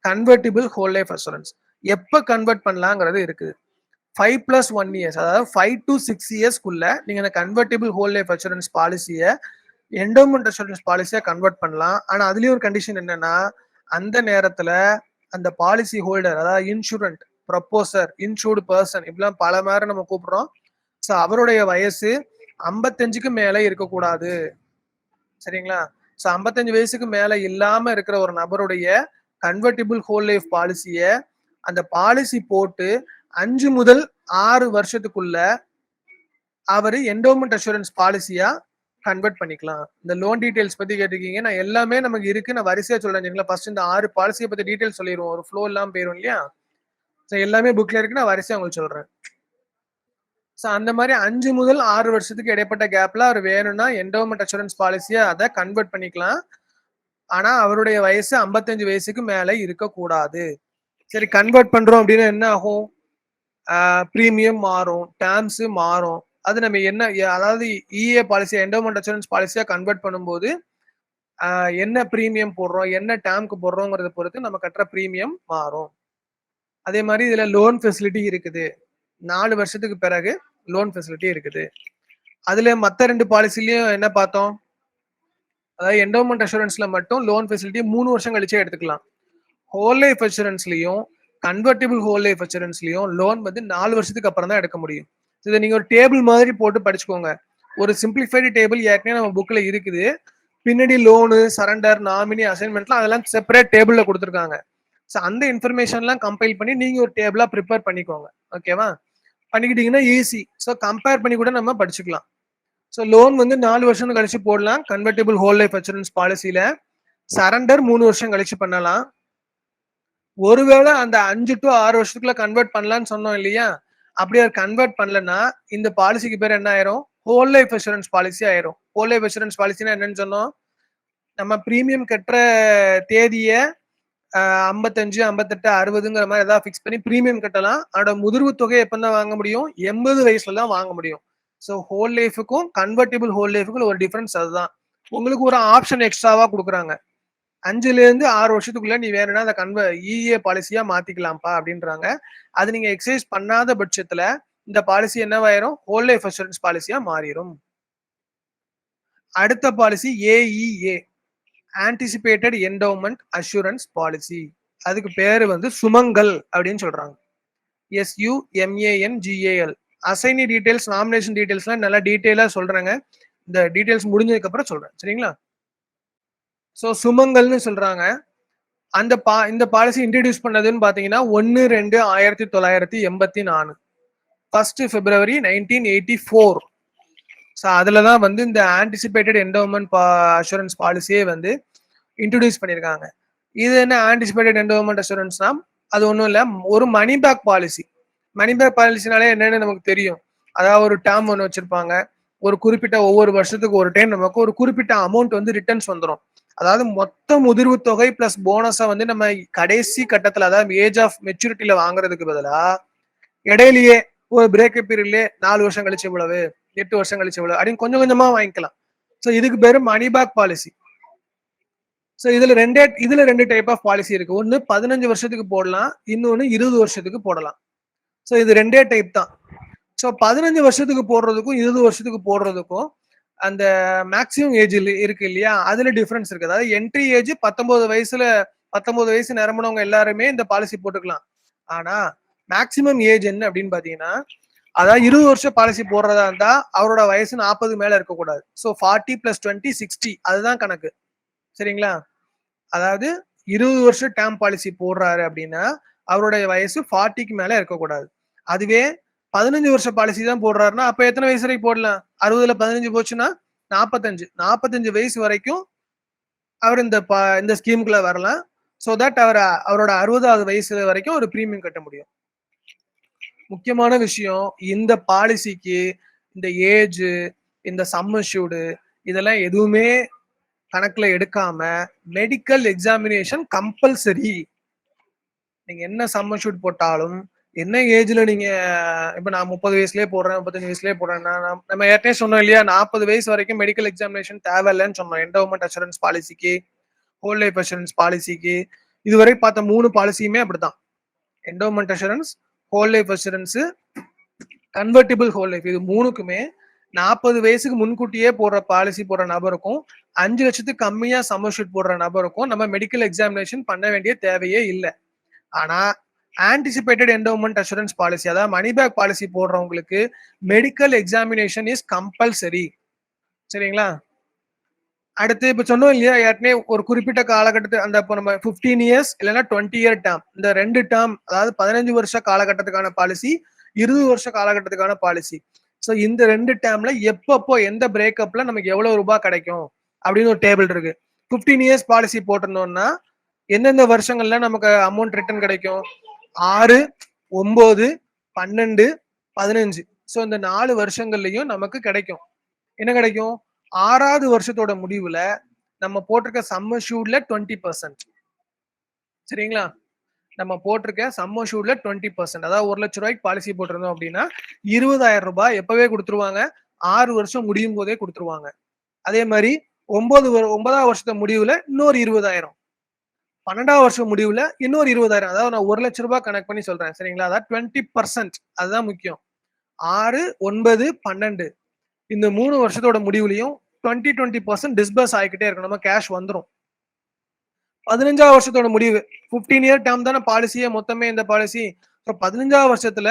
கன்வெர்டிபிள் ஹோல் லைஃப் அஷூரன்ஸ். எப்ப கன்வெர்ட் பண்ணலாங்கிறது இருக்குது. 5+1 years, அதாவது 5 to 6 இயர்ஸ்க்குள்ள நீங்க இந்த கன்வெர்டிபிள் ஹோல் லைஃப் அஷூரன்ஸ் பாலிசியை என்டோமெண்ட் அஷூரன்ஸ் பாலிசியா கன்வெர்ட் பண்ணலாம். ஆனா அதுலயும் ஒரு கண்டிஷன் என்னன்னா, அந்த நேரத்துல அந்த பாலிசி ஹோல்டர், அதாவது இன்சூரன்ட், ப்ரப்போசர், இன்சூர்டு பர்சன், இப்படிலாம் பல மாதிரி நம்ம கூப்பிடுறோம். ஸோ அவருடைய வயசு 55க்கு மேல இருக்கக்கூடாது. சரிங்களா? ஸோ 55 வயசுக்கு மேல இல்லாம இருக்கிற ஒரு நபருடைய கன்வெர்டிபிள் ஹோல் லைஃப் பாலிசிய அந்த பாலிசி போட்டு 5 முதல் 6 வருஷத்துக்குள்ள அவரு என்டோமெண்ட் அஷூரன்ஸ் பாலிசியா கன்வெர்ட் பண்ணிக்கலாம். இந்த லோன் டீடைல்ஸ் பத்தி கேட்டிருக்கீங்க, நான் எல்லாமே நமக்கு இருக்கு, நான் வரிசையா சொல்றேன். ஃபர்ஸ்ட் இந்த 6 பாலிசியை பத்தி டீடைல்ஸ் சொல்லிடுவோம், ஒரு ஃப்ளோ இல்லாம போயிடும் இல்லையா. ஸோ எல்லாமே புக்ல இருக்கு, நான் வரிசையா உங்களுக்கு சொல்றேன். ஸோ அந்த மாதிரி 5 முதல் 6 வருஷத்துக்கு இடைப்பட்ட கேப்ல அவர் வேணும்னா என்டோமெண்ட் அஷூரன்ஸ் பாலிசியா அதை கன்வெர்ட் பண்ணிக்கலாம். ஆனா அவருடைய வயசு 55 வயசுக்கு மேல இருக்கக்கூடாது. சரி, கன்வெர்ட் பண்றோம் அப்படின்னா என்ன ஆகும்? பிரீமியம் மாறும், டேர்ம்ஸ் மாறும். அது நம்ம என்ன, அதாவது இஏ பாலிசி என்டோமெண்ட் அஷூரன்ஸ் பாலிசியா கன்வெர்ட் பண்ணும்போது என்ன பிரீமியம் போடுறோம், என்ன டேர்ம்க்கு போடுறோங்கிறத பொறுத்து நம்ம கட்டுற பிரீமியம் மாறும். அதே மாதிரி இதுல லோன் ஃபெசிலிட்டி இருக்குது. 4 வருஷத்துக்கு பிறகு லோன் ஃபெசிலிட்டி இருக்குது. அதுல மத்த 2 பாலிசிலையும் என்ன பார்த்தோம், அதாவது என்டோமெண்ட் அஷூரன்ஸ்ல மட்டும் லோன் ஃபெசிலிட்டி 3 வருஷம் கழிச்சே எடுத்துக்கலாம். ஹோல் லைஃப் அஷூரன்ஸ்லயும் கன்வெர்டிபிள் ஹோல் லைஃப் அஷூரன்ஸ்லயும் லோன் வந்து 4 வருஷத்துக்கு அப்புறம் தான் எடுக்க முடியும். இதை நீங்க ஒரு டேபிள் மாதிரி போட்டு படிச்சுக்கோங்க. ஒரு சிம்பிளிஃபைடு டேபிள் ஏற்கனவே நம்ம புக்ல இருக்குது. பின்னாடி லோனு, சரண்டர், நாமினி, அசைன்மெண்ட்லாம் அதெல்லாம் செப்பரேட் டேபிள்ல கொடுத்துருக்காங்க. ஸோ அந்த இன்ஃபர்மேஷன்லாம் கம்பைல் பண்ணி நீங்க ஒரு டேபிளா ப்ரிப்பேர் பண்ணிக்கோங்க. ஓகேவா? பண்ணிக்கிட்டீங்கன்னா ஈஸி. ஸோ கம்பேர் பண்ணி கூட நம்ம படிச்சுக்கலாம். ஸோ லோன் வந்து 4 வருஷம் கழிச்சு போடலாம் கன்வெர்டிபிள் ஹோல் லைஃப் அஷூரன்ஸ் பாலிசியில. சரண்டர் 3 வருஷம் கழிச்சு பண்ணலாம். ஒருவேளை அந்த 5 to 6 வருஷத்துக்குள்ள கன்வெர்ட் பண்ணலாம்னு சொன்னோம் இல்லையா, அப்படி அவர் கன்வெர்ட் பண்ணலன்னா இந்த பாலிசிக்கு பேர் என்ன ஆயிரும்? ஹோல் லைஃப் அஷூரன்ஸ் பாலிசி ஆயிரும். ஹோல் லைஃப் அஷூரன்ஸ் பாலிசினா என்னன்னு சொன்னோம்? நம்ம பிரீமியம் கட்டுற தேதிய 55, 58, 60ங்கிற மாதிரி ஏதாவது ஃபிக்ஸ் பண்ணி பிரீமியம் கட்டலாம். அதோட முதிர்வு தொகை எப்பதான் வாங்க முடியும்? 80 வயசுல தான் வாங்க முடியும். ஸோ ஹோல் லைஃபுக்கும் கன்வெர்டிபிள் ஹோல் லைஃபுக்கும் ஒரு டிஃபரன்ஸ் அதுதான். உங்களுக்கு ஒரு ஆப்ஷன் எக்ஸ்ட்ராவா கொடுக்குறாங்க. 5ல இருந்து 6 வருஷத்துக்குள்ள நீ வேணும்னா அந்த இஏ பாலிசியா மாத்திக்கலாம்ப்பா அப்படின்றாங்க. அது நீங்க எக்ஸசைஸ் பண்ணாத பட்சத்துல இந்த பாலிசி என்னவாயிரும்? ஹோல் லைஃப் அஷூரன்ஸ் பாலிசியா மாறிடும். அடுத்த policy AEA, anticipated endowment assurance policy. அதுக்கு பேரு வந்து சுமங்கல் அப்படின்னு சொல்றாங்க. SUMANGAL. அசைனி டீடைல்ஸ், நாமினேஷன் டீடைல்ஸ்லாம் நல்லா டீடைலா சொல்றாங்க. இந்த டீடைல்ஸ் முடிஞ்சதுக்கு அப்புறம் சொல்றேன், சரிங்களா? ஸோ சுமங்கல்னு சொல்றாங்க. இந்த பாலிசி இன்ட்ரடியூஸ் பண்ணதுன்னு பாத்தீங்கன்னா 1/2/1984, 1 February 1984. ஸோ அதுலதான் வந்து இந்த ஆன்டிசிபேட்டட் என்டோமெண்ட் அஷூரன்ஸ் பாலிசியே வந்து இன்ட்ரடியூஸ் பண்ணியிருக்காங்க. இது என்ன ஆன்டிசிபேட்டட் என்டோமெண்ட் அஷூரன்ஸ்னா, அது ஒன்றும் இல்லை, ஒரு money back policy. Money back பாலிசினாலே என்னன்னு நமக்கு தெரியும். அதாவது ஒரு டேர்ம் ஒன்று வச்சிருப்பாங்க. ஒரு குறிப்பிட்ட ஒவ்வொரு வருஷத்துக்கு ஒரு டைம் நமக்கு ஒரு குறிப்பிட்ட அமௌண்ட் வந்து ரிட்டர்ன்ஸ் வந்துடும். அதாவது மொத்த முதிர்வு தொகை பிளஸ் போனஸை வந்து நம்ம கடைசி கட்டத்துல, அதாவது ஏஜ் ஆஃப் மெச்சூரிட்டியில வாங்குறதுக்கு பதிலா இடையிலேயே ஒரு பிரேக்கப் பீரியட்லயே 4 வருஷம் கழிச்சு இவ்வளவு, 8 வருஷம் கழிச்சு இவ்வளவு அப்படின்னு கொஞ்சம் கொஞ்சமா வாங்கிக்கலாம். ஸோ இதுக்கு பேரு மணி பேக் பாலிசி. ஸோ இதுல ரெண்டு டைப் ஆஃப் பாலிசி இருக்கு. ஒன்னு 15 வருஷத்துக்கு போடலாம், இன்னொன்னு 20 வருஷத்துக்கு போடலாம். ஸோ இது ரெண்டே டைப் தான். ஸோ 15 வருஷத்துக்கு போடுறதுக்கும் 20 வருஷத்துக்கு போடுறதுக்கும் அந்த மேக்சிமம் ஏஜ் இருக்கு இல்லையா, அதுல டிஃபரன்ஸ் இருக்கு. அதாவது என்ட்ரி ஏஜ் 19 வயசு நிரம்பினவங்க எல்லாருமே இந்த பாலிசி போட்டுக்கலாம். ஆனா மேக்சிமம் ஏஜ் என்ன அப்படின்னு பாத்தீங்கன்னா, அதாவது 20 வருஷம் பாலிசி போடுறதா இருந்தா அவரோட வயசு 40 மேல இருக்கக்கூடாது. ஸோ 40 + 20 60, அதுதான் கணக்கு, சரிங்களா? அதாவது 20 வருஷம் டேர்ம் பாலிசி போடுறாரு அப்படின்னா அவருடைய வயசு 40க்கு மேல இருக்கக்கூடாது. அதுவே 15 வருஷம் பாலிசி தான் போடுறாருன்னா அப்ப எத்தனை வயசு வரைக்கும் போடலாம்? 60ல 15 போச்சுன்னா 45 வயசு வரைக்கும் அவர் இந்த ஸ்கீமுக்குள்ள வரலாம். ஸோ தட் அவரோட 60வது வயசு வரைக்கும் ஒரு பிரீமியம் கட்ட முடியும். முக்கியமான விஷயம், இந்த பாலிசிக்கு இந்த ஏஜ், இந்த சம் அஷ்யூர்டு இதெல்லாம் எதுவுமே கணக்குல எடுக்காம மெடிக்கல் எக்ஸாமினேஷன் கம்பல்சரி. நீங்க என்ன சம் அஷ்யூர்ட் போட்டாலும், என்ன ஏஜ்ல நீங்க, இப்ப நான் 30 வயசுலயே போடுறேன், 35 வயசுலயே போடுறேன்னா, நம்ம ஏற்கனவே சொன்னோம் இல்லையா, 40 வயசு வரைக்கும் மெடிக்கல் எக்ஸாமினேஷன் தேவையில்லைன்னு சொன்னோம். என்டோமெண்ட் அஷூரன்ஸ் பாலிசிக்கு, ஹோல் லைஃப் அஷூரன்ஸ் பாலிசிக்கு. இதுவரை பார்த்த 3 பாலிசியுமே அப்படிதான். Endowment assurance, whole life assurance, convertible whole life, இது 3க்குமே 40 வயசுக்கு முன்கூட்டியே போடுற பாலிசி போடுற நபருக்கும் 5 லட்சத்துக்கு கம்மியா சம் அஷ்யூர்ட் போடுற நபருக்கும் நம்ம மெடிக்கல் எக்ஸாமினேஷன் பண்ண வேண்டிய தேவையே இல்லை. ஆனா ஆன்டிசிபேட்டட் என்டோமெண்ட் அஷூரன்ஸ் பாலிசி, அதாவது மணி பேக் பாலிசி போடுறவங்களுக்கு மெடிக்கல் எக்ஸாமினேஷன் இஸ் கம்பல்சரி, சரிங்களா? அடுத்து இப்ப சொன்னோம் இல்லையா, ஏற்கனவே ஒரு குறிப்பிட்ட காலகட்டத்துக்கு அந்த இப்போ நம்ம 15 இயர்ஸ் இல்லைன்னா 20 இயர் டேர்ம், இந்த 2 டேர்ம், அதாவது 15 வருஷ காலகட்டத்துக்கான பாலிசி, 20 வருஷ காலகட்டத்துக்கான பாலிசி. ஸோ இந்த 2 டேர்ம்ல எப்பப்போ எந்த பிரேக்கப்ல நமக்கு எவ்வளவு ரூபாய் கிடைக்கும் அப்படின்னு ஒரு டேபிள் இருக்கு. 15 இயர்ஸ் பாலிசி போட்டிருந்தோம்னா எந்தெந்த வருஷங்கள்ல நமக்கு அமௌண்ட் ரிட்டர்ன் கிடைக்கும்? 6, 9, 12, 15. ஸோ இந்த 4 வருஷங்கள்லயும் நமக்கு கிடைக்கும். என்ன கிடைக்கும்? 6வது வருஷத்தோட முடிவுல நம்ம போட்டிருக்க சம் அஷ்யூர்ட்ல 20%, சரிங்களா? நம்ம போட்டிருக்க சம் அஷ்யூர்ட்ல 20%, அதாவது 1 லட்சம் ரூபாய்க்கு பாலிசி போட்டிருந்தோம் அப்படின்னா 20,000 ரூபாய் எப்பவே கொடுத்துருவாங்க? 6 வருஷம் முடியும் போதே கொடுத்துருவாங்க. அதே மாதிரி 9வது வருஷத்து முடிவுல இன்னொரு 20,000, 12வது வருஷம் முடிவுல இன்னொரு 20,000. அதாவது நான் 1 லட்சம் ரூபாய் கனெக்ட் பண்ணி சொல்றேன், சரிங்களா? அதாவது 20%, அதுதான் முக்கியம். 6, 9, 12 இந்த 3 வருஷத்தோட முடிவுலையும் 20% டிஸ்பர்ஸ் ஆகிக்கிட்டே இருக்கும், நம்ம கேஷ் வந்துடும். 15வது வருஷத்தோட முடிவு, 15 இயர் டேர்ம் தானே பாலிசியே மொத்தமே இந்த பாலிசி. 15வது வருஷத்துல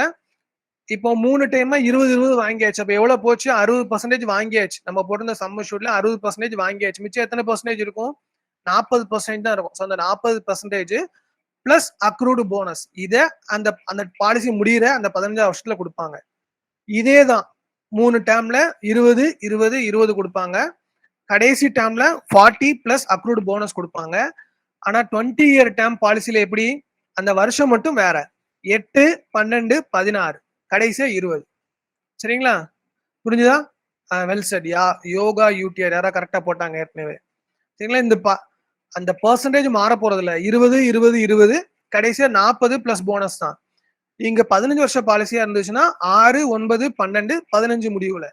இப்போ 3 டைமா 20 வாங்கியாச்சு. அப்ப எவ்வளவு போச்சு? 60% வாங்கியாச்சு. நம்ம போட்டிருந்த சம் அஷ்யூர்ட்ல 60% வாங்கியாச்சு. மிச்சம் எத்தனை பர்சன்டேஜ் இருக்கும்? 40% தான் இருக்கும். ஸோ அந்த 40% பிளஸ் அக்ரூடு போனஸ், இதை அந்த பாலிசி முடிகிற அந்த 15வது வருஷத்துல கொடுப்பாங்க. இதே தான் 3 டேர்ம்ல 20 20 20 கொடுப்பாங்க. கடைசி டேர்ம்ல 40 பிளஸ் அக்ரூட் போனஸ் கொடுப்பாங்க. ஆனா 20 இயர் டேர்ம் பாலிசில எப்படி அந்த வருஷம் மட்டும் வேற 8 12 16 கடைசியா 20. சரிங்களா? புரிஞ்சுதா? Well set. யோகா யூடிஆர் யாரா கரெக்டா போட்டாங்க ஏற்கனவே. சரிங்களா? இந்த அந்த பெர்சன்டேஜ் மாற போறது இல்ல. 20 20 20 கடைசியா 40 பிளஸ் போனஸ் தான். இங்க 15 வருஷ பாலிசியா இருந்துச்சுன்னா 6 9 12 15 முடிவுல.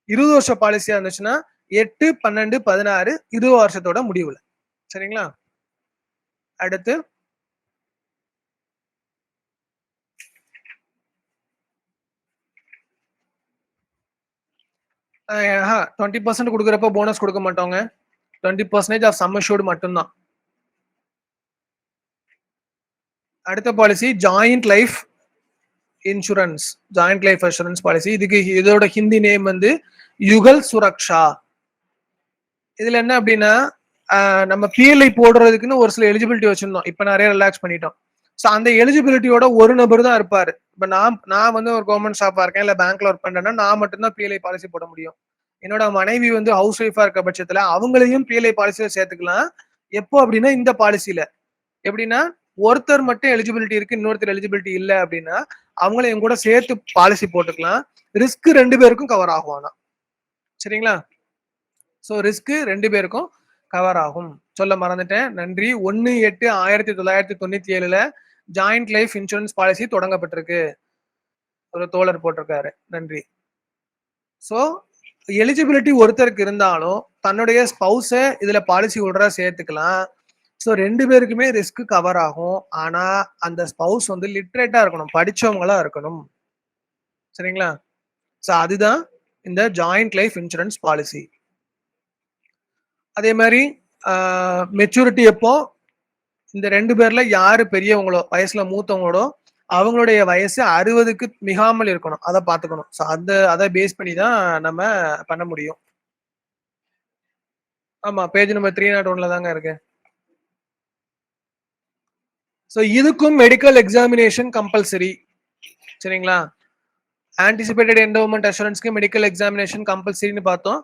20 வருஷ பாலிசியா இருந்துச்சுன்னா 8 12 16 20 வருஷத்தோட முடிவுல. சரிங்களா? அடுத்து 20% கொடுக்குறப்ப போனஸ் கொடுக்க மாட்டோங்க. 20% ஆஃப் சம் அஷ்யூர்ட் மட்டும்தான். அடுத்த policy joint life insurance. Joint life insurance policy. இதுக்கு இதோட ஹிந்தி நேம் வந்து யுகல் சுரக்ஷா. இதுல என்ன அப்படின்னா நம்ம பிஎல்ஐ போடுறதுக்குன்னு ஒரு சில எலிஜிபிலிட்டி வச்சிருந்தோம். இப்ப நிறைய ரிலாக்ஸ் பண்ணிட்டோம். ஸோ அந்த எலிஜிபிலிட்டியோட ஒரு நபர் தான் இருப்பாரு. இப்ப நான் வந்து ஒரு கவர்மெண்ட் ஸ்டாஃபா இருக்கேன், இல்ல பேங்க்ல ஒர்க் பண்றேன்னா நான் மட்டும்தான் பிஎல்ஐ பாலிசி போட முடியும். என்னோட மனைவி வந்து ஹவுஸ் ஒய்ஃபா இருக்க பட்சத்துல அவங்களையும் பிஎல்ஐ பாலிசியில சேர்த்துக்கலாம். எப்போ அப்படின்னா இந்த பாலிசியில எப்படின்னா ஒருத்தர் மட்டும் எலிஜிபிலிட்டி இருக்கு, இன்னொருத்தர் எலிஜிபிலிட்டி இல்ல அப்படின்னா அவங்களையும் கூட சேர்த்து பாலிசி போட்டுக்கலாம். ரிஸ்க் 2 பேருக்கும் கவர் ஆகும். ஆனா சரிங்களா? ஸோ ரிஸ்க் 2 பேருக்கும் கவர் ஆகும். சொல்ல மறந்துட்டேன். நன்றி. 1/8/1997 ஜாயிண்ட் லைஃப் இன்சூரன்ஸ் பாலிசி தொடங்கப்பட்டிருக்கு. ஒரு தோழர் போட்டிருக்காரு. நன்றி. ஸோ எலிஜிபிலிட்டி ஒருத்தருக்கு இருந்தாலும் தன்னுடைய ஸ்பௌஸ இதுல பாலிசி ஹோல்டரா சேர்த்துக்கலாம். ஸோ 2 பேருக்குமே ரிஸ்க் கவர் ஆகும். ஆனா அந்த ஸ்பௌஸ் வந்து லிட்ரேட்டா இருக்கணும், படிச்சவங்களா இருக்கணும். சரிங்களா? ஸோ அதுதான் இந்த ஜாயிண்ட் லைஃப் இன்சூரன்ஸ் பாலிசி. அதே மாதிரி மெச்சூரிட்டி எப்போ இந்த 2 பேர்ல யாரு பெரியவங்களோ வயசுல மூத்தவங்களோ அவங்களுடைய வயசு 60க்கு மிகாமல் இருக்கணும். அதை பார்த்துக்கணும். ஸோ அதை பேஸ் பண்ணி தான் நம்ம பண்ண முடியும். ஆமா, பேஜ் நம்பர் 301 தாங்க இருக்கு. ஸோ இதுக்கும் மெடிக்கல் எக்ஸாமினேஷன் கம்பல்சரி. சரிங்களா? ஆன்டிசிபேட்டட் என்டோமெண்ட் அஷூரன்ஸ்க்கு மெடிக்கல் எக்ஸாமினேஷன் கம்பல்சரின்னு பார்த்தோம்.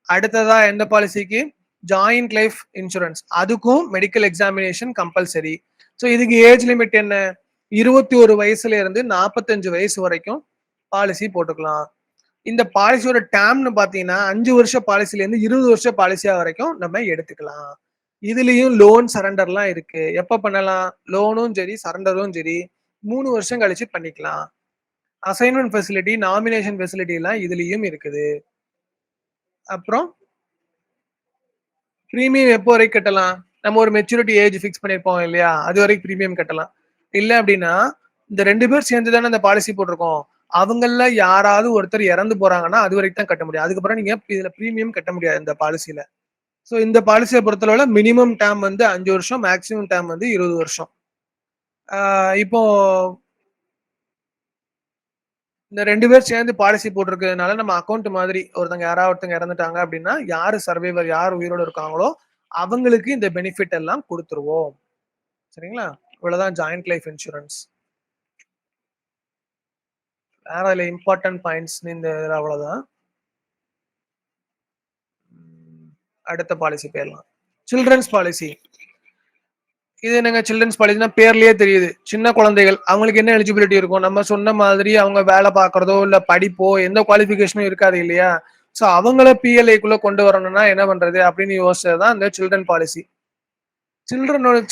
அடுத்ததா எந்த பாலிசிக்கு? Joint life insurance. அதுக்கும் மெடிக்கல் எக்ஸாமினேஷன் கம்பல்சரி. ஸோ இதுக்கு ஏஜ் லிமிட் என்ன? 21 வயசுல இருந்து 45 வயசு வரைக்கும் பாலிசி போட்டுக்கலாம். இந்த பாலிசியோட டேம்னு பாத்தீங்கன்னா 5 வருஷ பாலிசில இருந்து 20 வருஷ பாலிசியா வரைக்கும் நம்ம எடுத்துக்கலாம். இதுலயும் லோன் சரண்டர்லாம் இருக்கு. எப்ப பண்ணலாம்? லோனும் சரி சரண்டரும் சரி 3 வருஷம் கழிச்சு பண்ணிக்கலாம். அசைன்மெண்ட் ஃபெசிலிட்டி, நாமினேஷன் ஃபெசிலிட்டி எல்லாம் இதுலயும் இருக்குது. அப்புறம் பிரீமியம் எப்போ வரைக்கும் கட்டலாம்? நம்ம ஒரு மெச்சூரிட்டி ஏஜ் ஃபிக்ஸ் பண்ணிருப்போம் இல்லையா? அது வரைக்கும் பிரீமியம் கட்டலாம். இல்ல அப்படின்னா இந்த 2 பேர் சேர்ந்து தானே இந்த பாலிசி போட்டிருக்கோம். அவங்கள யாராவது ஒருத்தர் இறந்து போறாங்கன்னா அது வரைக்கும் தான் கட்ட முடியும். அதுக்கப்புறம் நீங்க இதுல பிரீமியம் கட்ட முடியாது இந்த பாலிசியில. ஸோ இந்த பாலிசியை பொறுத்தளவுல மினிமம் டேர்ம் வந்து 5 வருஷம், மேக்சிமம் டேர்ம் வந்து 20 வருஷம். இப்போ இந்த 2 பேர் சேர்ந்து பாலிசி போட்டிருக்கிறதுனால நம்ம அக்கௌண்ட் மாதிரி ஒருத்தங்க இறந்துட்டாங்க அப்படின்னா யாரு சர்வைவர், யார் உயிரோடு இருக்காங்களோ அவங்களுக்கு இந்த பெனிஃபிட் எல்லாம் கொடுத்துருவோம். சரிங்களா? இவ்வளவுதான் ஜாயிண்ட் லைஃப் இன்சூரன்ஸ். வேற இதுல இம்பார்ட்டன்ட் பாயிண்ட்ஸ் இந்த அவ்வளவுதான். அடுத்த பாலிசி போயிடலாம். Children's policy. இது என்னங்க சில்ட்ரன்ஸ் பாலிசினா பேர்லயே தெரியுது. சின்ன குழந்தைகள் அவங்களுக்கு என்ன எலிஜிபிலிட்டி இருக்கும்? நம்ம சொன்ன மாதிரி அவங்க வேலை பார்க்கறதோ இல்ல படிப்போ எந்த குவாலிஃபிகேஷனும் இருக்காது இல்லையா? ஸோ அவங்கள பிஎல்ஐக்குள்ள கொண்டு வரணும்னா என்ன பண்றது அப்படின்னு யோசிச்சதுதான் இந்த சில்ட்ரன் பாலிசி.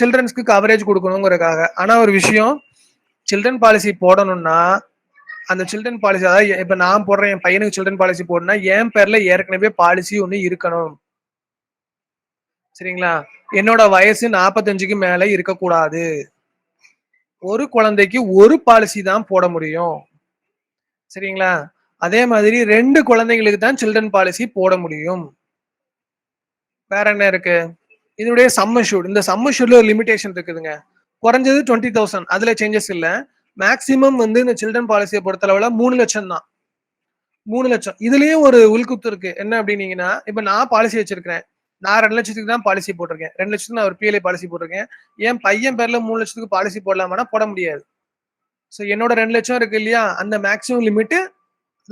சில்ட்ரன்ஸ்க்கு கவரேஜ் கொடுக்கணுங்கிறதுக்காக. ஆனா ஒரு விஷயம், சில்ட்ரன் பாலிசி போடணும்னா அந்த சில்ட்ரன் பாலிசி, அதாவது இப்ப நான் போடுறேன் என் பையனுக்கு சில்ட்ரன் பாலிசி போடணும்னா என் பேர்ல ஏற்கனவே பாலிசி ஒண்ணு இருக்கணும். சரிங்களா? என்னோட வயசு 45க்கு மேல இருக்கக்கூடாது. ஒரு குழந்தைக்கு ஒரு பாலிசி தான் போட முடியும். சரிங்களா? அதே மாதிரி 2 குழந்தைங்களுக்கு தான் சில்ட்ரன் பாலிசி போட முடியும். வேற என்ன இருக்கு? இதனுடைய சம் அஷ்யூர்ட். இந்த சம் அஷ்யூர்ட்ல ஒரு லிமிடேஷன் இருக்குதுங்க. குறைஞ்சது 20,000. அதுல சேஞ்சஸ் இல்ல. மேக்சிமம் வந்து இந்த சில்ட்ரன் பாலிசியை பொறுத்தளவுல 3 லட்சம் தான். 3 லட்சம். இதுலயும் ஒரு உள்குத்து இருக்கு. என்ன அப்படின்னீங்கன்னா, இப்ப நான் பாலிசி வச்சிருக்கிறேன். நான் 2 லட்சத்துக்கு தான் பாலிசி போட்டிருக்கேன். 2 லட்சத்துக்கு நான் ஒரு பிஎல்ஐ பாலிசி போட்டிருக்கேன். என் பையன் பேர்ல 3 லட்சத்துக்கு பாலிசி போடலாமான்னா போட முடியாது. ஸோ என்னோட 2 லட்சம் இருக்கு இல்லையா? அந்த மேக்சிமம் லிமிட்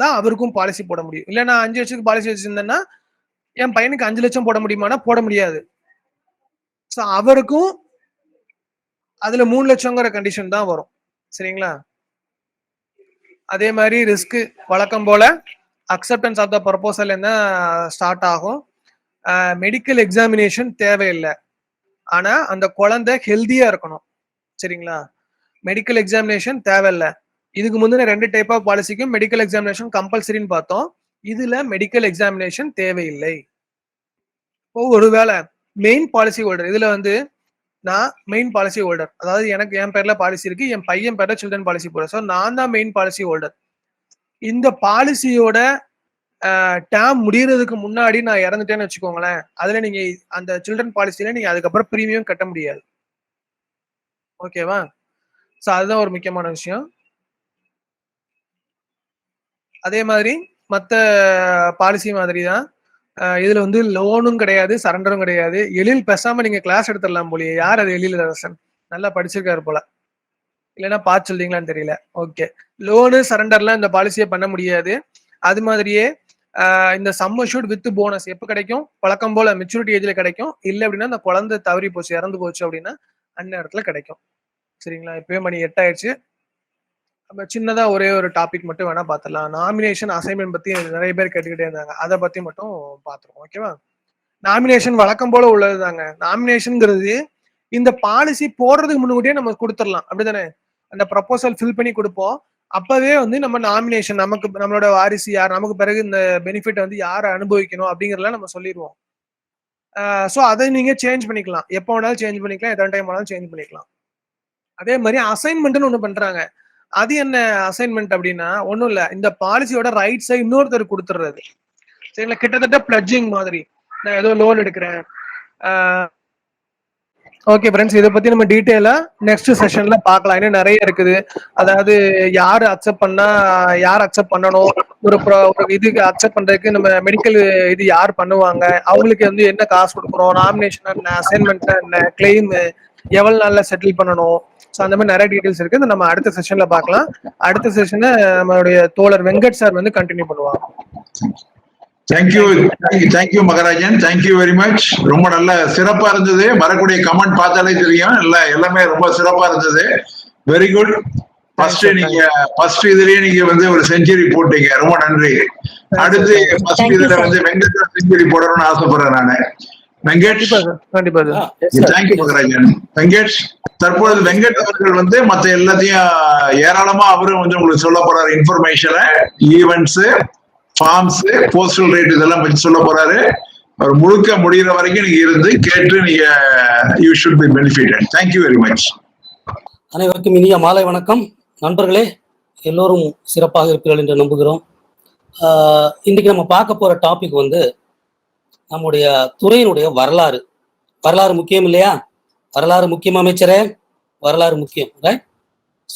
தான் அவருக்கும் பாலிசி போட முடியும். இல்ல நான் 5 லட்சத்துக்கு பாலிசி வச்சிருந்தேன்னா என் பையனுக்கு 5 லட்சம் போட முடியுமானா போட முடியாது. ஸோ அவருக்கும் அதுல 3 லட்சங்கிற கண்டிஷன் தான் வரும். சரிங்களா? அதே மாதிரி ரிஸ்க் வழக்கம் போல அக்செப்டன்ஸ் ஆஃப் த ப்ரொபோசல் என்ன ஸ்டார்ட் ஆகும். மெடிக்கல் எக்ஸாமினேஷன் தேவையில்லை, ஆனா அந்த குழந்தை ஹெல்தியா இருக்கணும். சரிங்களா? மெடிக்கல் எக்ஸாமினேஷன் தேவையில்லை. இதுக்கு முந்தின 2 டைப் ஆஃப் பாலிசிக்கும் மெடிக்கல் எக்ஸாமினேஷன் கம்பல்சரின்னு பார்த்தோம். இதுல மெடிக்கல் எக்ஸாமினேஷன் தேவையில்லை. ஒருவேளை மெயின் பாலிசி ஹோல்டர், இதுல வந்து நான் மெயின் பாலிசி ஹோல்டர், அதாவது எனக்கு என் பேர்ல பாலிசி இருக்கு, என் பையன் பேர்ல சில்ட்ரன் பாலிசி போடுற, ஸோ நான் தான் மெயின் பாலிசி ஹோல்டர். இந்த பாலிசியோட டேம் முடியறதுக்கு முன்னாடி நான் இறந்துட்டேன்னு வச்சுக்கோங்களேன், அதுல நீங்க அந்த சில்ட்ரன் பாலிசியில நீங்க அதுக்கப்புறம் பிரீமியம் கட்ட முடியாது. ஓகேவா? ஸோ அதுதான் ஒரு முக்கியமான விஷயம். அதே மாதிரி மற்ற பாலிசி மாதிரி தான் இதுல வந்து லோனும் கிடையாது, சரண்டரும் கிடையாது. எழில் பேசாம நீங்க கிளாஸ் எடுத்துடலாம் போலியே. யார் அது? எழில் அரசன் நல்லா படிச்சிருக்காரு போல, இல்லைன்னா பார்த்து சொல்றீங்களான்னு தெரியல. ஓகே, லோனு சரண்டர்லாம் இந்த பாலிசியை பண்ண முடியாது. அது மாதிரியே இந்த சம் அஷ்யூர்ட் வித் போனஸ் எப்போ கிடைக்கும்? வழக்கம் போல மெச்சூரிட்டி ஏஜ்ல கிடைக்கும். இல்லை அப்படின்னா அந்த குழந்தை தவறி போச்சு, இறந்து போச்சு அப்படின்னா அந்நேரத்துல கிடைக்கும். சரிங்களா? இப்பவே மணி 8 ஆயிடுச்சு. நம்ம சின்னதா ஒரே ஒரு டாபிக் மட்டும் வேணா பார்த்துடலாம். நாமினேஷன் அசைன்மெண்ட் பத்தி நிறைய பேர் கேட்டுக்கிட்டே இருந்தாங்க, அதை பத்தி மட்டும் பார்த்துருவோம். ஓகேவா? நாமினேஷன் வழக்கம் போல உள்ளது தாங்க. நாமினேஷன்ங்கிறது இந்த பாலிசி போடுறதுக்கு முன்னாடியே நம்ம கொடுத்துடலாம், அப்படிதானே? அந்த ப்ரப்போசல் ஃபில் பண்ணி கொடுப்போம். அப்பவே வந்து நம்ம நாமினேஷன், நமக்கு நம்மளோட வாரிசு யார், நமக்கு பிறகு இந்த பெனிஃபிட் வந்து யாரை அனுபவிக்கணும் அப்படிங்கறதெல்லாம் நம்ம சொல்லிடுவோம். ஸோ அதை நீங்க சேஞ்ச் பண்ணிக்கலாம், எப்போ வேணாலும் சேஞ்ச் பண்ணிக்கலாம், எத்தனை டைம் வேணாலும் சேஞ்ச் பண்ணிக்கலாம். அதே மாதிரி அசைன்மெண்ட்னு ஒண்ணு பண்றாங்க. அது என்ன அசைன்மெண்ட் அப்படின்னா ஒண்ணும் இல்ல, இந்த பாலிசியோட ரைட்ஸை இன்னொருத்தர் கொடுத்துடுறது. சரிங்களா? கிட்டத்தட்ட பிளட்ஜிங் மாதிரி. நான் ஏதோ லோன் எடுக்கிறேன். ஓகே ஃப்ரெண்ட்ஸ், இதை பத்தி நம்ம டீட்டெயிலா நெக்ஸ்ட் செஷன்ல பார்க்கலாம். இன்னும் நிறைய இருக்குது. அதாவது யாரு அக்செப்ட் பண்ணா, யார் அக்செப்ட் பண்ணணும், ஒரு இதுக்கு அக்செப்ட் பண்றதுக்கு நம்ம மெடிக்கல் இது யார் பண்ணுவாங்க, அவங்களுக்கு வந்து என்ன காசு கொடுக்குறோம், நாமினேஷன் என்ன, அசைன்மெண்ட் என்ன, கிளைம் எவ்வளவு நாள்ல செட்டில் பண்ணணும். ஸோ அந்த மாதிரி நிறைய டீடைல்ஸ் இருக்கு. நம்ம அடுத்த செஷன்ல பார்க்கலாம். அடுத்த செஷனை நம்மளுடைய தோழர் வெங்கட் சார் வந்து கண்டினியூ பண்ணுவாங்க. தேங்க்யூ மகராஜன், தேங்க்யூ வெரி மச். ரொம்ப நல்ல சிறப்பா இருந்தது. வரக்கூடிய கமெண்ட் பார்த்தாலே தெரியும், எல்லாமே ரொம்ப சிறப்பா இருந்தது. Very good. ஃபர்ஸ்ட் இதுலயே நீங்க வந்து ஒரு செஞ்சுரி போட்டீங்க, ரொம்ப நன்றி. அடுத்து ஃபர்ஸ்ட் இதுல வந்து வெங்கட் செஞ்சுரி போடணும்னு ஆசைப்படுறேன் நானு. வெங்கட், தேங்க்யூ மகராஜன். வெங்கட், தற்பொழுது வெங்கட் அவர்கள் வந்து மத்த எல்லாத்தையும் ஏராளமா அவரும் வந்து உங்களுக்கு சொல்ல போறாரு. இன்ஃபர்மேஷனை, ஈவெண்ட்ஸ், ஃபார்ம்ஸ், போஸ்டல் ரேட் இதெல்லாம் பத்தி சொல்ல போறாரு. அவர் முழுக்க முடிகிற வரைக்கும் நீங்க இருந்து கேட்டு நீங்க you should be benefited. Thank you very much. அனைவருக்கும் இனிய மாலை வணக்கம். நண்பர்களே, எல்லோரும் சிறப்பாக இருப்பீர்கள் என்று நம்புகிறோம். இன்னைக்கு நம்ம பார்க்க போற டாபிக் வந்து நம்முடைய துறையினுடைய வரலாறு. வரலாறு முக்கியம் இல்லையா? வரலாறு முக்கியம் அமைச்சரே, வரலாறு முக்கியம், ரைட்?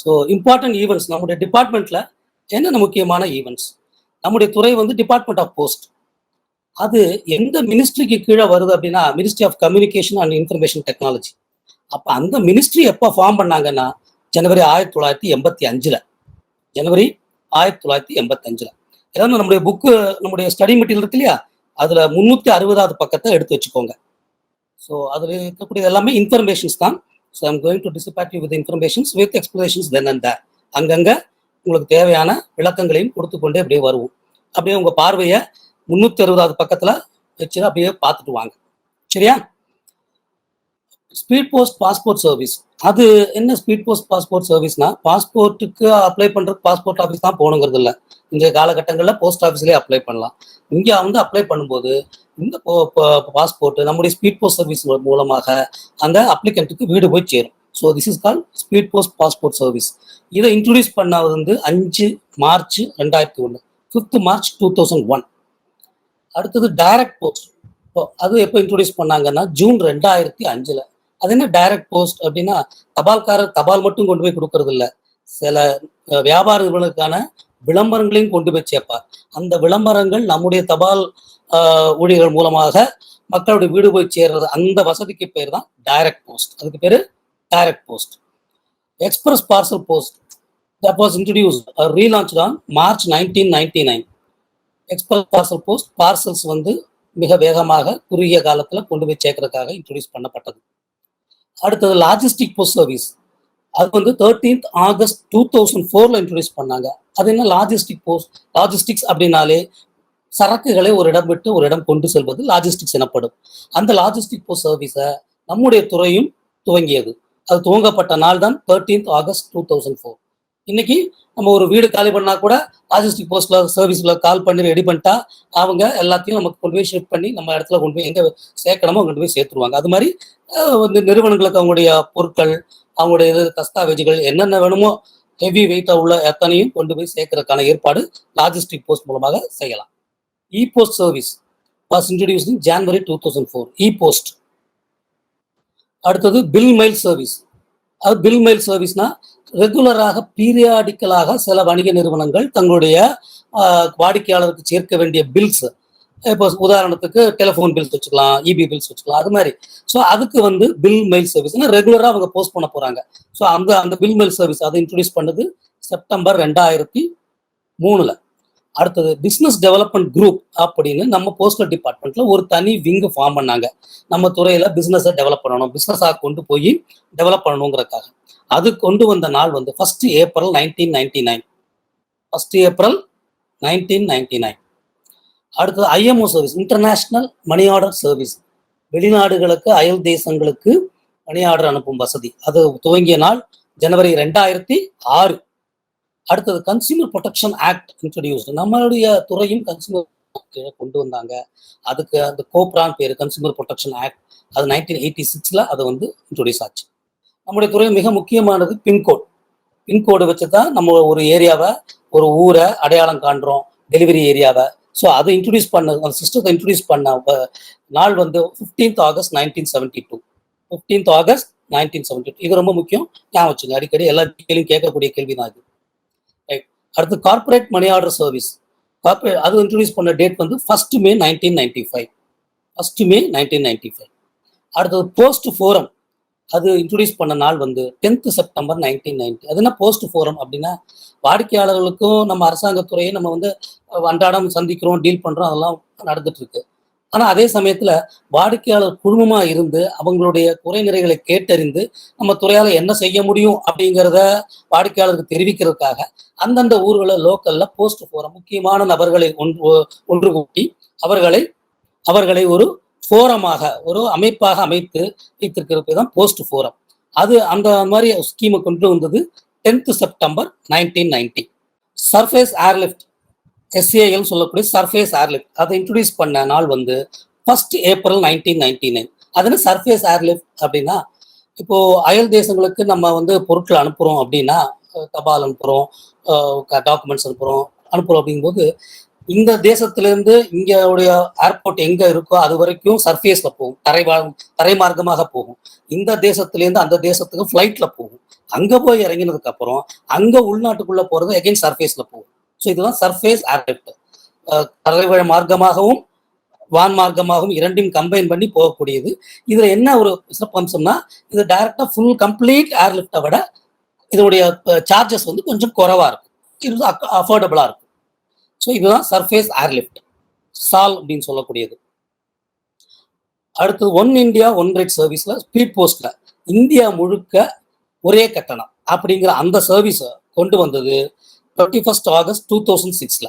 ஸோ இம்பார்ட்டன்ட் ஈவெண்ட்ஸ் நம்முடைய டிபார்ட்மெண்ட்ல என்னென்ன முக்கியமான ஈவெண்ட்ஸ். நம்முடைய துறை வந்து டிபார்ட்மெண்ட் ஆஃப் போஸ்ட். அது எந்த மினிஸ்ட்ரிக்கு கீழே வருது அப்படின்னா ministry of communication and information technology. அப்போ அந்த மினிஸ்ட்ரி எப்போ ஃபார்ம் பண்ணாங்கன்னா ஜனவரி 1985. ஜனவரி 1985. ஏதாவது நம்முடைய புக்கு, நம்முடைய ஸ்டடி மெட்டீரியல் இருக்கு இல்லையா, அதுல 360வது பக்கத்தை எடுத்து வச்சுக்கோங்க. ஸோ அதில் இருக்கக்கூடிய எல்லாமே இன்ஃபர்மேஷன்ஸ் தான். So I'm going to dissipate you with informations with explanations then and there. அங்கங்க உங்களுக்கு தேவையான விளக்கங்களையும் கொடுத்து கொண்டே அப்படியே வருவோம். அப்படியே உங்க பார்வையை 360வது பக்கத்துல வச்சு அப்படியே பார்த்துட்டு வாங்க, சரியா? Speed post passport service. அது என்ன ஸ்பீட் போஸ்ட் பாஸ்போர்ட் சர்வீஸ்னா, பாஸ்போர்ட்டுக்கு அப்ளை பண்றது பாஸ்போர்ட் ஆஃபீஸ் தான் போகணுங்கிறது இல்லை. இந்த காலகட்டங்களில் போஸ்ட் ஆஃபீஸ்லேயே அப்ளை பண்ணலாம். இங்கே வந்து அப்ளை பண்ணும்போது இந்த பாஸ்போர்ட் நம்முடைய ஸ்பீட் போஸ்ட் சர்வீஸ் மூலமாக அந்த அப்ளிகண்ட்டுக்கு வீடு போய் சேரும். So this is call speed post passport service. இதை இன்ட்ரோடியூஸ் பண்ணது வந்து 5 மார்ச் 2001, 5 மார்ச் 2001. அடுத்தது டைரக்ட் போஸ்ட். அது எப்போ இன்ட்ரோடியூஸ் பண்ணாங்கன்னா ஜூன் 2005. அது என்ன டைரக்ட் போஸ்ட் அப்படின்னா, தபால்காரர் தபால் மட்டும் கொண்டு போய் கொடுக்கறது இல்லை, சில வியாபார நிறுவனங்களுக்கான விளம்பரங்களையும் கொண்டு போய் சேர்ப்பார். அந்த விளம்பரங்கள் நம்முடைய தபால் ஊழியர்கள் மூலமாக மக்களுடைய வீடு போய் சேர்றது. அந்த வசதிக்கு பேர் தான் டைரக்ட் போஸ்ட். அதுக்கு பேரு direct post. Express parcel post. that was introduced relaunched on March 1999. Express parcel post parcels வந்து மிக வேகமாக குறுகிய காலத்துல கொண்டு போய் சேர்க்கறதுக்காக இன்ட்ரோடியூஸ் பண்ணப்பட்டது. அடுத்தது லாஜிஸ்டிக் போஸ்ட் சர்வீஸ், அது வந்து 13th August 2004 இன்ட்ரோடியூஸ் பண்ணாங்க. அது என்ன லாஜிஸ்டிக்ஸ் அப்படின்னாலே சரக்குகளை ஒரு இடம் விட்டு ஒரு இடம் கொண்டு செல்வது லாஜிஸ்டிக்ஸ் எனப்படும். அந்த லாஜிஸ்டிக் போஸ்ட் சர்வீஸை நம்முடைய துறையும் துவங்கியது. அது துவங்கப்பட்ட நாள் தான் 13th August 2004. இன்னைக்கு நம்ம ஒரு வீடு காலி பண்ணா கூட லாஜிஸ்டிக் போஸ்ட்ல சர்வீஸ்ல கால் பண்ணி ரெடி பண்ணிட்டா அவங்க எல்லாத்தையும் நமக்கு கொண்டு போய் ஷிஃப்ட் பண்ணி நம்ம இடத்துல கொண்டு போய் எங்க சேர்க்கணுமோ கொண்டு போய் சேர்த்துருவாங்க. அது மாதிரி வந்து நிறுவனங்களுக்கு அவங்களுடைய பொருட்கள், அவங்களுடைய தஸ்தாவேஜுகள் என்னென்ன வேணுமோ ஹெவி வெயிட்டா உள்ள எத்தனையும் கொண்டு போய் சேர்க்கறதுக்கான ஏற்பாடு லாஜிஸ்டிக் போஸ்ட் மூலமாக செய்யலாம். E post service was introduced in January 2004. E post. அடுத்தது பில் மெயில் சர்வீஸ். அது பில் மெயில் சர்வீஸ்னா ரெகுலராக பீரியாடிக்கலாக சில வணிக நிறுவனங்கள் தங்களுடைய வாடிக்கையாளருக்கு சேர்க்க வேண்டிய பில்ஸ், இப்போ உதாரணத்துக்கு டெலிஃபோன் பில்ஸ் வச்சுக்கலாம், இபி பில்ஸ் வச்சுக்கலாம், அது மாதிரி. ஸோ அதுக்கு வந்து பில் மெயில் சர்வீஸ்னா ரெகுலராக அவங்க போஸ்ட் பண்ண போறாங்க. ஸோ அந்த பில் மெயில் சர்வீஸ் அதை இன்ட்ரோடியூஸ் பண்ணது செப்டம்பர் 2003. அடுத்தது பிஸ்னஸ் டெவலப்மெண்ட் குரூப் அப்படின்னு நம்ம போஸ்டல் டிபார்ட்மெண்ட்ல ஒரு தனி விங்கு ஃபார்ம் பண்ணாங்க. நம்ம துறையில பிசினஸை டெவலப் பண்ணணும், பிசினஸாக கொண்டு போய் டெவலப் பண்ணணுங்கிறதுக்காக. அது கொண்டு வந்த நாள் வந்து 1st April 1999. 1st April 1999. அடுத்தது IMO service, international money order service. வெளிநாடுகளுக்கு அயல் தேசங்களுக்கு மணி ஆர்டர் அனுப்பும் வசதி. அது துவங்கிய நாள் January 2006. அடுத்தது கன்சியூமர் ப்ரொடெக்ஷன் ஆக்ட் இன்ட்ரோடியூஸ்டு. நம்மளுடைய துறையும் கன்சியூமர் கொண்டு வந்தாங்க. அதுக்கு அந்த கோப்ரான் பேரு கன்சியூமர் ப்ரொடெக்ஷன் ஆக்ட். அது 1986 அது வந்து இன்ட்ரோடியூஸ் ஆச்சு. நம்முடைய துறை மிக முக்கியமானது பின்கோட். பின்கோடு வச்சு தான் நம்ம ஒரு ஏரியாவை, ஒரு ஊரை அடையாளம் காண்றோம், டெலிவரி ஏரியாவை. ஸோ அதை இன்ட்ரோடியூஸ் பண்ண, அந்த சிஸ்டத்தை இன்ட்ரோடியூஸ் பண்ண நாள் வந்து 15th August 1972. 15th August 1972. இது ரொம்ப முக்கியம், ஞாபகம் வச்சுங்க. அடிக்கடி எல்லா கேள்வியும் கேட்கக்கூடிய கேள்வி தான் இது. ரைட். அடுத்து கார்பரேட் மணி ஆர்டர் சர்வீஸ். அது இன்ட்ரோடியூஸ் பண்ண டேட் வந்து 1st May 1995. 1st May 1995. அடுத்தது போஸ்ட் ஃபோரம். அது இன்ட்ரோடியூஸ் பண்ண நாள் வந்து 10th September 1990. அது என்ன போஸ்ட் ஃபோரம் அப்படின்னா, வாடிக்கையாளர்களுக்கும் நம்ம அரசாங்கத்துறையும் நம்ம வந்து அன்றாடம் சந்திக்கிறோம், டீல் பண்றோம், அதெல்லாம் நடந்துட்டு இருக்கு. ஆனா அதே சமயத்துல வாடிக்கையாளர் குழுமமா இருந்து அவங்களுடைய குறை நிறைகளை கேட்டறிந்து நம்ம துறையால என்ன செய்ய முடியும் அப்படிங்கிறத வாடிக்கையாளருக்கு தெரிவிக்கிறதுக்காக அந்தந்த ஊர்களை லோக்கல்ல போஸ்ட் ஃபோரம், முக்கியமான நபர்களை ஒன்று கூட்டி அவர்களை ஒரு ஃபோரமாக, ஒரு அமைப்பாக அமைத்து வைத்திருக்கிறது தான் போஸ்ட் ஃபோரம். அது அந்த மாதிரி ஸ்கீமை கொண்டு வந்தது 10th September 1990. Surface airlift, SAL சொல்லக்கூடிய சர்ஃபேஸ் ஏர்லிஃப்ட், அதை இன்ட்ரோடியூஸ் பண்ண நாள் வந்து 1st April 1999. அது என்ன சர்ஃபேஸ் ஏர்லிஃப்ட் அப்படின்னா, இப்போ அயல் தேசங்களுக்கு நம்ம வந்து பொருட்கள் அனுப்புறோம் அப்படின்னா, தபால் அனுப்புறோம், டாக்குமெண்ட்ஸ் அனுப்புறோம் அப்படிங்கும்போது இந்த தேசத்திலிருந்து இங்கோடைய ஏர்போர்ட் எங்க இருக்கோ அது வரைக்கும் சர்ஃபேஸ்ல போகும், தரை மார்க்கமாக போகும். இந்த தேசத்திலேருந்து அந்த தேசத்துக்கு ஃபிளைட்ல போகும். அங்க போய் இறங்கினதுக்கு அப்புறம் அங்க உள்நாட்டுக்குள்ள போறது அகைன் சர்ஃபேஸ்ல போகும். ஸோ இதுதான் சர்ஃபேஸ் ஏர்லிஃப்ட். தரை மார்க்கமாகவும் வான் மார்க்கமாகவும் இரண்டையும் கம்பைன் பண்ணி போகக்கூடியது. இதுல என்ன ஒரு சிறப்பம்சம்னா, இது டைரக்டா ஃபுல் கம்ப்ளீட் ஏர்லிஃப்டை விட இதோடைய சார்ஜஸ் வந்து கொஞ்சம் குறைவா இருக்கும், இது அஃபோர்டபுளா இருக்கும். ஸோ இதுதான் சர்ஃபேஸ் ஏர்லிஃப்ட், சால் அப்படின்னு சொல்லக்கூடியது. அடுத்தது ஒன் இந்தியா ஒன் ரேட் சர்வீஸ்ல ஸ்பீட் போஸ்ட்ல இந்தியா முழுக்க ஒரே கட்டணம் அப்படிங்கிற அந்த சர்வீஸை கொண்டு வந்தது 21st August 2006.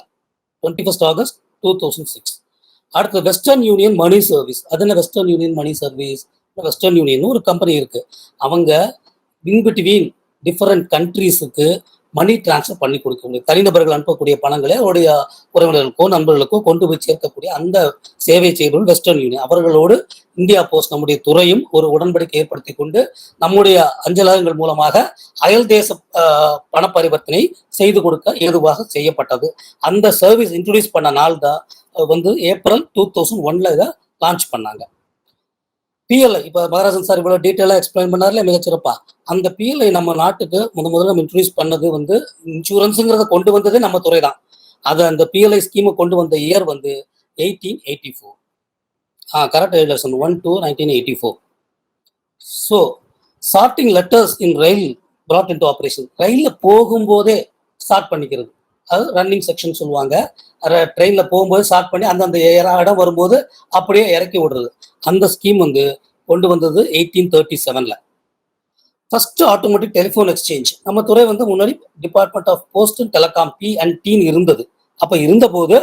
21st August 2006. அடுத்து வெஸ்டர்ன் யூனியன் மணி சர்வீஸ். அது என்ன Western Union money service? Western Union ஒரு கம்பெனி இருக்கு. அவங்க இன் பிட்வீன் டிஃபரெண்ட் கண்ட்ரீஸுக்கு மணி டிரான்ஸ்ஃபர் பண்ணி கொடுக்க முடியும். தனிநபர்கள் அனுப்பக்கூடிய பணங்களை அவருடைய உறவினர்களுக்கோ நண்பர்களுக்கோ கொண்டு போய் சேர்க்கக்கூடிய அந்த சேவை செய்பவர்கள் வெஸ்டர்ன் யூனியன். அவர்களோடு இந்தியா போஸ்ட் நம்முடைய துறையும் ஒரு உடன்படிக்கை ஏற்படுத்தி கொண்டு நம்முடைய அஞ்சலகங்கள் மூலமாக அயல் தேச பண பரிவர்த்தனை செய்து கொடுக்க ஏதுவாக செய்யப்பட்டது. அந்த சர்வீஸ் இன்ட்ரோடியூஸ் பண்ண நாள் தான் வந்து April 2001 இதை லான்ச் பண்ணாங்க. PLI, இப்போ மகராஜன் சார் இவ்வளவு டீட்டெயிலாக எக்ஸ்பிளைன் பண்ணார்ல மிகச்சிறப்பா. அந்த PLI நம்ம நாட்டுக்கு முதல்ல நம்ம இன்ட்ரோடியூஸ் பண்ணது வந்து இன்சூரன்ஸுங்கிறத கொண்டு வந்ததே நம்ம துறை தான். அது அந்த PLI ஸ்கீமை கொண்டு வந்த இயர் வந்து 1884. Correct, 1/2/1984. So sorting letters in rail brought into operation. ரயில்ல போகும்போதே ஸ்டார்ட் பண்ணிக்கிறது, அது ரன்னிங் செக்ஷன் சொல்லுவாங்க. ட்ரெயின்ல போகும்போது ஸ்டார்ட் பண்ணி அந்தந்த இடம் வரும்போது அப்படியே இறக்கி விடுறது. அந்த ஸ்கீம் வந்து கொண்டு வந்தது 1837ல. First automatic telephone exchange. நம்ம துறை வந்து முன்னாடி department of post and telecom P&T இருந்தது. அப்ப இருந்தபோது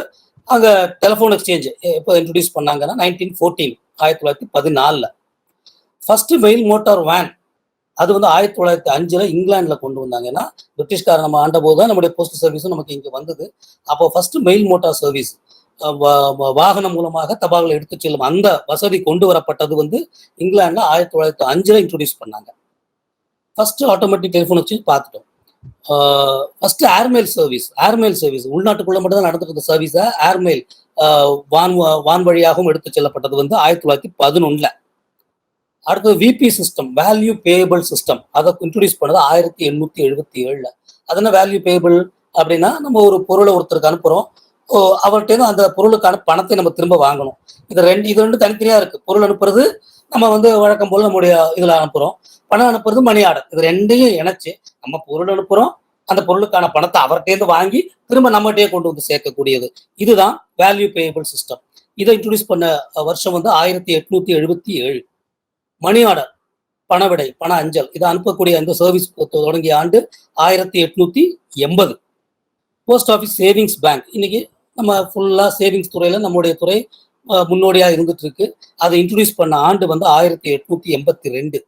அங்க டெலிஃபோன் எக்ஸ்சேஞ்ச் எப்போ இன்ட்ரடியூஸ் பண்ணாங்கன்னா 1914 ஃபர்ஸ்ட் மெயில் மோட்டார் வேன் அது வந்து 1905 இங்கிலாந்துல கொண்டு வந்தாங்க. ஏன்னா பிரிட்டிஷ்கார நம்ம ஆண்ட போது தான் நம்முடைய போஸ்ட் சர்வீஸும் நமக்கு இங்க வந்தது. அப்போ ஃபர்ஸ்ட் மெயில் மோட்டார் சர்வீஸ் வாகனம் மூலமாக தபால்களை எடுத்து செல்லும் அந்த வசதி கொண்டு வரப்பட்டது வந்து இங்கிலாந்துல 1905 இன்ட்ரடியூஸ் பண்ணாங்க. ஃபர்ஸ்ட் ஆட்டோமேட்டிக் டெலிஃபோன் வச்சு பார்த்துட்டோம். ஃபர்ஸ்ட் ஏர்மெயில் சர்வீஸ் உள்நாட்டுக்குள்ள மட்டும் தான் நடந்துட்டு இருந்த சர்வீஸை ஏர்மெயில் வான் வழியாகவும் எடுத்து செல்லப்பட்டது வந்து 1911. அடுத்தது VP system, value payable system, அதை இன்ட்ரடியூஸ் பண்ணது 1877. அது என்ன வேல்யூ பேயபிள் அப்படின்னா, நம்ம ஒரு பொருளை ஒருத்தருக்கு அனுப்புறோம், அவர்கிட்ட அந்த பொருளுக்கான பணத்தை நம்ம திரும்ப வாங்கணும். இது ரெண்டு தனித்தனியா இருக்கு. பொருள் அனுப்புறது நம்ம வந்து வழக்கம் போல நம்முடைய இதுல அனுப்புறோம், பணம் அனுப்புறது மணி ஆர்டர். இது ரெண்டையும் இணைச்சு நம்ம பொருள் அனுப்புறோம், அந்த பொருளுக்கான பணத்தை அவர்கிட்ட வாங்கி திரும்ப நம்மகிட்டே கொண்டு வந்து சேர்க்கக்கூடியது. இதுதான் வேல்யூ பேயபிள் சிஸ்டம். இதை இன்ட்ரடியூஸ் பண்ண வருஷம் வந்து 1877. மணி ஆர்டர், பணவிடை, பண அஞ்சல், இதை அனுப்பக்கூடிய இந்த சர்வீஸ் தொடங்கிய ஆண்டு 1880. போஸ்ட் ஆஃபீஸ் சேவிங்ஸ் பேங்க், இன்னைக்கு நம்ம ஃபுல்லா சேவிங்ஸ் துறையில நம்முடைய துறை முன்னோடியா இருந்துட்டு இருக்கு. அதை இன்ட்ரடியூஸ் பண்ண ஆண்டு வந்து 1882.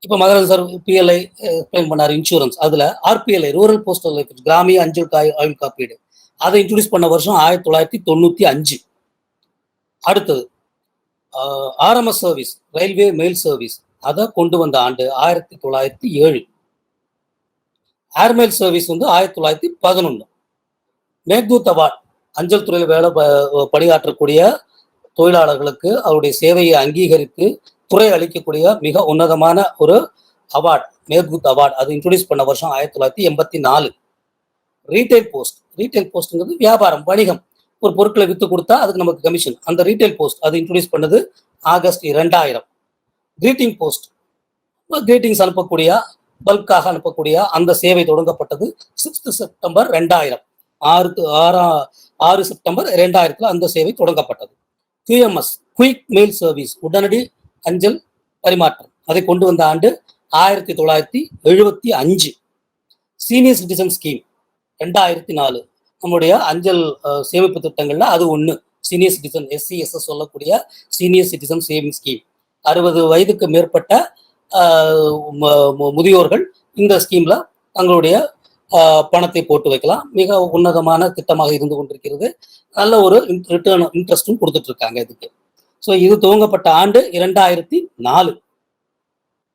இப்போ மகராஜ் சார் பிஎல்ஐ எக்ஸ்பிளைன் பண்ணார் இன்சூரன்ஸ். அதுல RPLI, ரூரல் போஸ்டல் லைஃப், கிராமிய அஞ்சல் ஆயுள் காப்பீடு, அதை இன்ட்ரடியூஸ் பண்ண வருஷம் 1995. அடுத்தது RMS service, railway mail service, அதை கொண்டு வந்த ஆண்டு 1907. ஏர்மெயில் சர்வீஸ் வந்து 1911. மேக்தூத் அவார்ட், அஞ்சல் துறையில் வேலை பணியாற்றக்கூடிய தொழிலாளர்களுக்கு அவருடைய சேவையை அங்கீகரித்து துறை அளிக்கக்கூடிய மிக உன்னதமான ஒரு அவார்ட், மேக்தூத் அவார்ட், அது இன்ட்ரடியூஸ் பண்ண வருஷம் 1984. ரீட்டைல் போஸ்ட்ங்கிறது வியாபாரம், வணிகம், ஒரு பொருட்களை வித்து கொடுத்தா அதுக்கு நமக்கு கமிஷன், அந்த ரீட்டைல் போஸ்ட் அது இன்ட்ரடியூஸ் பண்ணது ஆகஸ்ட் 2000. கிரீட்டிங் போஸ்ட், கிரீட்டிங்ஸ் அனுப்பக்கூடிய, பல்காக அனுப்பக்கூடிய அந்த சேவை தொடங்கப்பட்டது 6 செப்டம்பர் 2000. 6 செப்டம்பர் 2000 அந்த சேவை தொடங்கப்பட்டது. QMS, குயிக் மெயில் சர்வீஸ், உடனடி அஞ்சல் பரிமாற்றம், அதை கொண்டு வந்த ஆண்டு 1975. Senior citizen scheme 2004. நம்முடைய அஞ்சல் சேமிப்பு திட்டங்கள்ல அது ஒண்ணு. சீனியர் சிட்டிசன் SCSS சொல்லக்கூடிய சீனியர் சிட்டிசன் சேவிங் ஸ்கீம். 60 வயதுக்கு மேற்பட்ட முதியோர்கள் இந்த ஸ்கீம்ல தங்களுடைய பணத்தை போட்டு வைக்கலாம். மிக உன்னதமான திட்டமாக இருந்து கொண்டிருக்கிறது. நல்ல ஒரு ரிட்டர்ன் இன்ட்ரெஸ்டும் கொடுத்துட்டு இருக்காங்க இதுக்கு. ஸோ இது துவங்கப்பட்ட ஆண்டு 2004.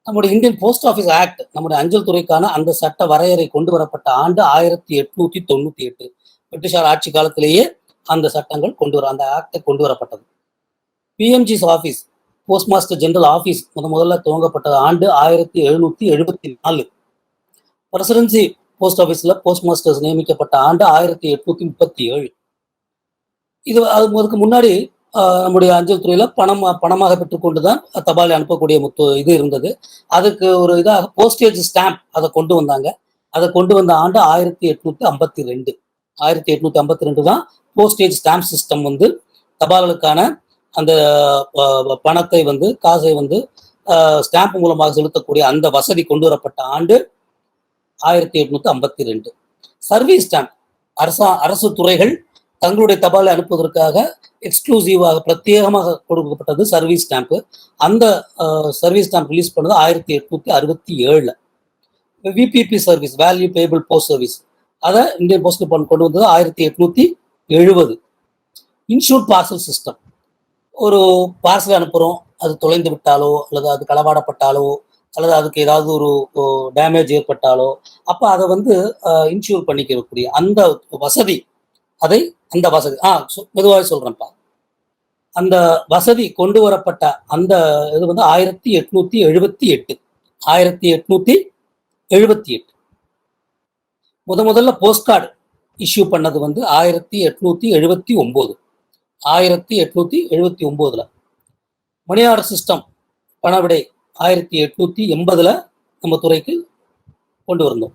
நம்முடைய இந்தியன் போஸ்ட் ஆஃபீஸ் ஆக்ட், நம்முடைய அஞ்சல் துறைக்கான அந்த சட்ட வரையறை கொண்டு வரப்பட்ட ஆண்டு 1898. பிரிட்டிஷார் ஆட்சி காலத்திலேயே அந்த சட்டங்கள் அந்த ஆக்டை கொண்டு வரப்பட்டது. PMG's office, post master general office முதல்ல துவங்கப்பட்ட ஆண்டு 1774. பிரசிடென்சி போஸ்ட் ஆஃபீஸ்ல போஸ்ட் மாஸ்டர்ஸ் நியமிக்கப்பட்ட ஆண்டு 1837. அதுக்கு முன்னாடி நம்முடைய அஞ்சல் துறையில பணமாக பெற்றுக்கொண்டுதான் தபாலை அனுப்பக்கூடிய இது இருந்தது. அதுக்கு ஒரு இதாக போஸ்டேஜ் ஸ்டாம்ப் அதை கொண்டு வந்தாங்க. அதை கொண்டு வந்த ஆண்டு 1852. 1852 தான் போஸ்டேஜ் ஸ்டாம்ப் சிஸ்டம் வந்து தபால்களுக்கான அந்த பணத்தை வந்து காசை வந்து ஸ்டாம்ப் மூலமாக செலுத்தக்கூடிய அந்த வசதி கொண்டு வரப்பட்ட ஆண்டு 1852. சர்வீஸ் ஸ்டாம்ப், அரசு துறைகள் தங்களுடைய தபாலை அனுப்புவதற்காக எக்ஸ்க்ளூசிவாக பிரத்யேகமாக கொடுக்கப்பட்டது சர்வீஸ் ஸ்டாம்ப். அந்த சர்வீஸ் ஸ்டாம்ப் ரிலீஸ் பண்ணது 1867. VPP service, value payable post service, அதை இந்தியன் போஸ்ட் டிபார்ட்மெண்ட் கொண்டு வந்தது 1870. இன்சூர்ட் பார்சல் சிஸ்டம், ஒரு பார்சல் அனுப்புகிறோம், அது தொலைந்து விட்டாலோ அல்லது அது களவாடப்பட்டாலோ அல்லது அதுக்கு ஏதாவது ஒரு டேமேஜ் ஏற்பட்டாலோ அப்போ அதை வந்து இன்சூர் பண்ணிக்கக்கூடிய அந்த வசதி, மெதுவாக சொல்றேன்ப்பா, அந்த வசதி கொண்டு வரப்பட்ட அந்த இது வந்து 1878. 1878 முதல்ல போஸ்ட் கார்டு இஷ்யூ பண்ணது வந்து 1879. 1879 மணி ஆர்டர் சிஸ்டம், பணவிடை 1880 நம்ம துறைக்கு கொண்டு வந்தோம்.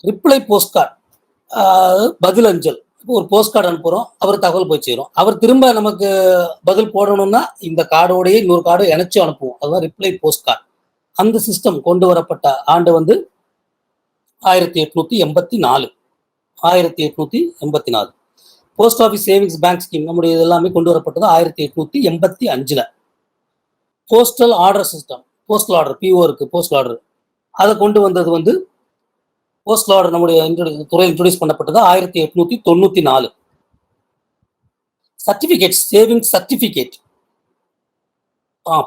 ரிப்ளை போஸ்ட் கார்டு, பதில் அஞ்சல். இப்போ ஒரு போஸ்ட் கார்டு அனுப்புறோம், அவர் தகவல் போய் சேரும். அவர் திரும்ப நமக்கு பதில் போடணும்னா இந்த கார்டோடையே இன்னொரு கார்டு இணைச்சு அனுப்புவோம். அதுதான் ரிப்ளை போஸ்ட் கார்டு. அந்த சிஸ்டம் கொண்டு வரப்பட்ட ஆண்டு வந்து 1884. 1884. Post office savings bank scheme நம்முடைய எல்லாமே கொண்டு வரப்பட்டது 1885. Postal order system, postal order, PO இருக்கு, போஸ்டல் ஆர்டர், அதை கொண்டு வந்தது வந்து போஸ்டல் ஆர்டர் நம்முடைய துறை இன்ட்ரோடியூஸ் பண்ணப்பட்டது 1894. Certificate, saving certificate,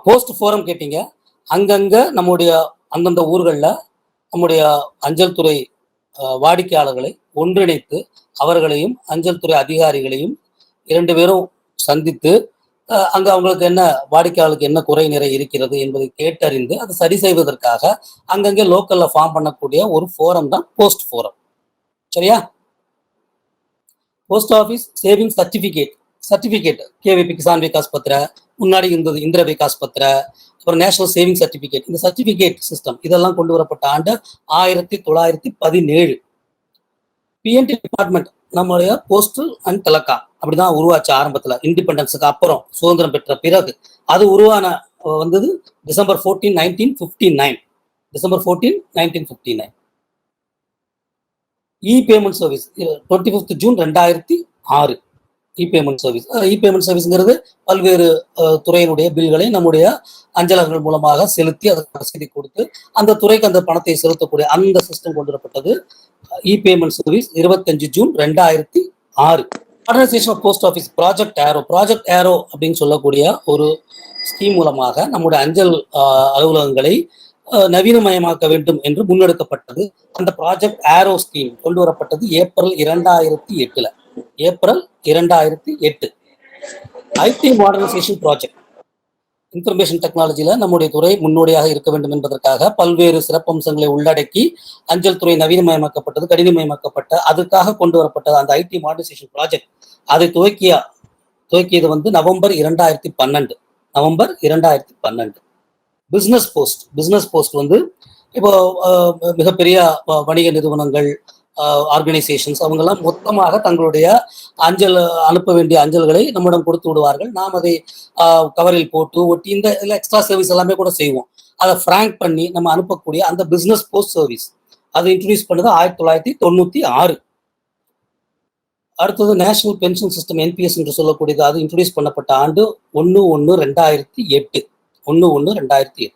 post forum கேட்டீங்க. அங்கங்க நம்முடைய அந்தந்த ஊர்களில் நம்முடைய அஞ்சல் துறை வாடிக்கையாளர்களை ஒன்றிணைத்து அவர்களையும் அஞ்சல் துறை அதிகாரிகளையும் 2 பேரும் சந்தித்து அங்க அவங்களுக்கு என்ன வாடிக்கையாளருக்கு என்ன குறை நிறை இருக்கிறது என்பதை கேட்டறிந்து அதை சரி செய்வதற்காக அங்கங்கே லோக்கல்ல ஃபார்ம் பண்ணக்கூடிய ஒரு ஃபோரம் தான் போஸ்ட் ஃபோரம். சரியா? Post office saving certificate KVP Kisan Vikas பத்திர, முன்னாடி இருந்தது இந்திர விகாஸ் பத்திர, அப்புறம் நேஷனல் சேவிங் சர்டிபிகேட். இந்த சர்டிபிகேட் சிஸ்டம் இதெல்லாம் கொண்டு வரப்பட்ட ஆண்டு 1917. பிஎன்டி டிபார்ட்மெண்ட் நம்மளுடைய போஸ்டல் அண்ட் டெலகாம் அப்படிதான் உருவாச்சு ஆரம்பத்துல. இண்டிபெண்டன்ஸுக்கு அப்புறம், சுதந்திரம் பெற்ற பிறகு அது உருவான வந்தது December 14, 1959. December 14, 1959. E payment service 25 June 2006. E payment service. E payment சர்வீஸ்ங்கிறது பல்வேறு துறையினுடைய பில்களை நம்முடைய அஞ்சலகங்கள் மூலமாக செலுத்தி அதை ரசீதி கொடுத்து அந்த துறைக்கு அந்த பணத்தை செலுத்தக்கூடிய அந்த சிஸ்டம் கொண்டு வரப்பட்டது. E payment service 25 June 2006. Modernisation of post office project Arrow அப்படின்னு சொல்லக்கூடிய ஒரு ஸ்கீம் மூலமாக நம்முடைய அஞ்சல் அலுவலகங்களை நவீனமயமாக்க வேண்டும் என்று முன்னெடுக்கப்பட்டது. அந்த ப்ராஜெக்ட் ஏரோ ஸ்கீம் கொண்டு வரப்பட்டது April 2008. April 2008. IT modernisation project, information டெக்னாலஜியில நம்முடைய துறை முன்னோடியாக இருக்க வேண்டும் என்பதற்காக பல்வேறு சிறப்பம்சங்களை உள்ளடக்கி அஞ்சல் துறை நவீனமயமாக்கப்பட்டது, கடினமயமாக்கப்பட்ட அதுக்காக கொண்டு வரப்பட்டது அந்த ஐடி மாடர்னைசேஷன் ப்ராஜெக்ட். அதை துவக்கியது வந்து நவம்பர் 2012. நவம்பர் 2012. பிசினஸ் போஸ்ட் வந்து இப்போ மிகப்பெரிய வணிக நிறுவனங்கள், ஆர்கனைசேஷன்ஸ் அவங்கெல்லாம் மொத்தமாக தங்களுடைய அஞ்சல் அனுப்ப வேண்டிய அஞ்சல்களை நம்மிடம் கொடுத்து விடுவார்கள். நாம் அதை கவரில் போட்டு ஒட்டி இந்த எக்ஸ்ட்ரா சர்வீஸ் எல்லாமே கூட செய்வோம். அதை ஃப்ராங்க் பண்ணி நம்ம அனுப்பக்கூடிய அந்த பிசினஸ் போஸ்ட் சர்வீஸ் அதை இன்ட்ரடியூஸ் பண்ணது 1996. அடுத்தது நேஷனல் பென்ஷன் சிஸ்டம், என்பிஎஸ் என்று சொல்லக்கூடியது, அது இன்ட்ரடியூஸ் பண்ணப்பட்ட ஆண்டு 1/1/2008. 1/1/2008.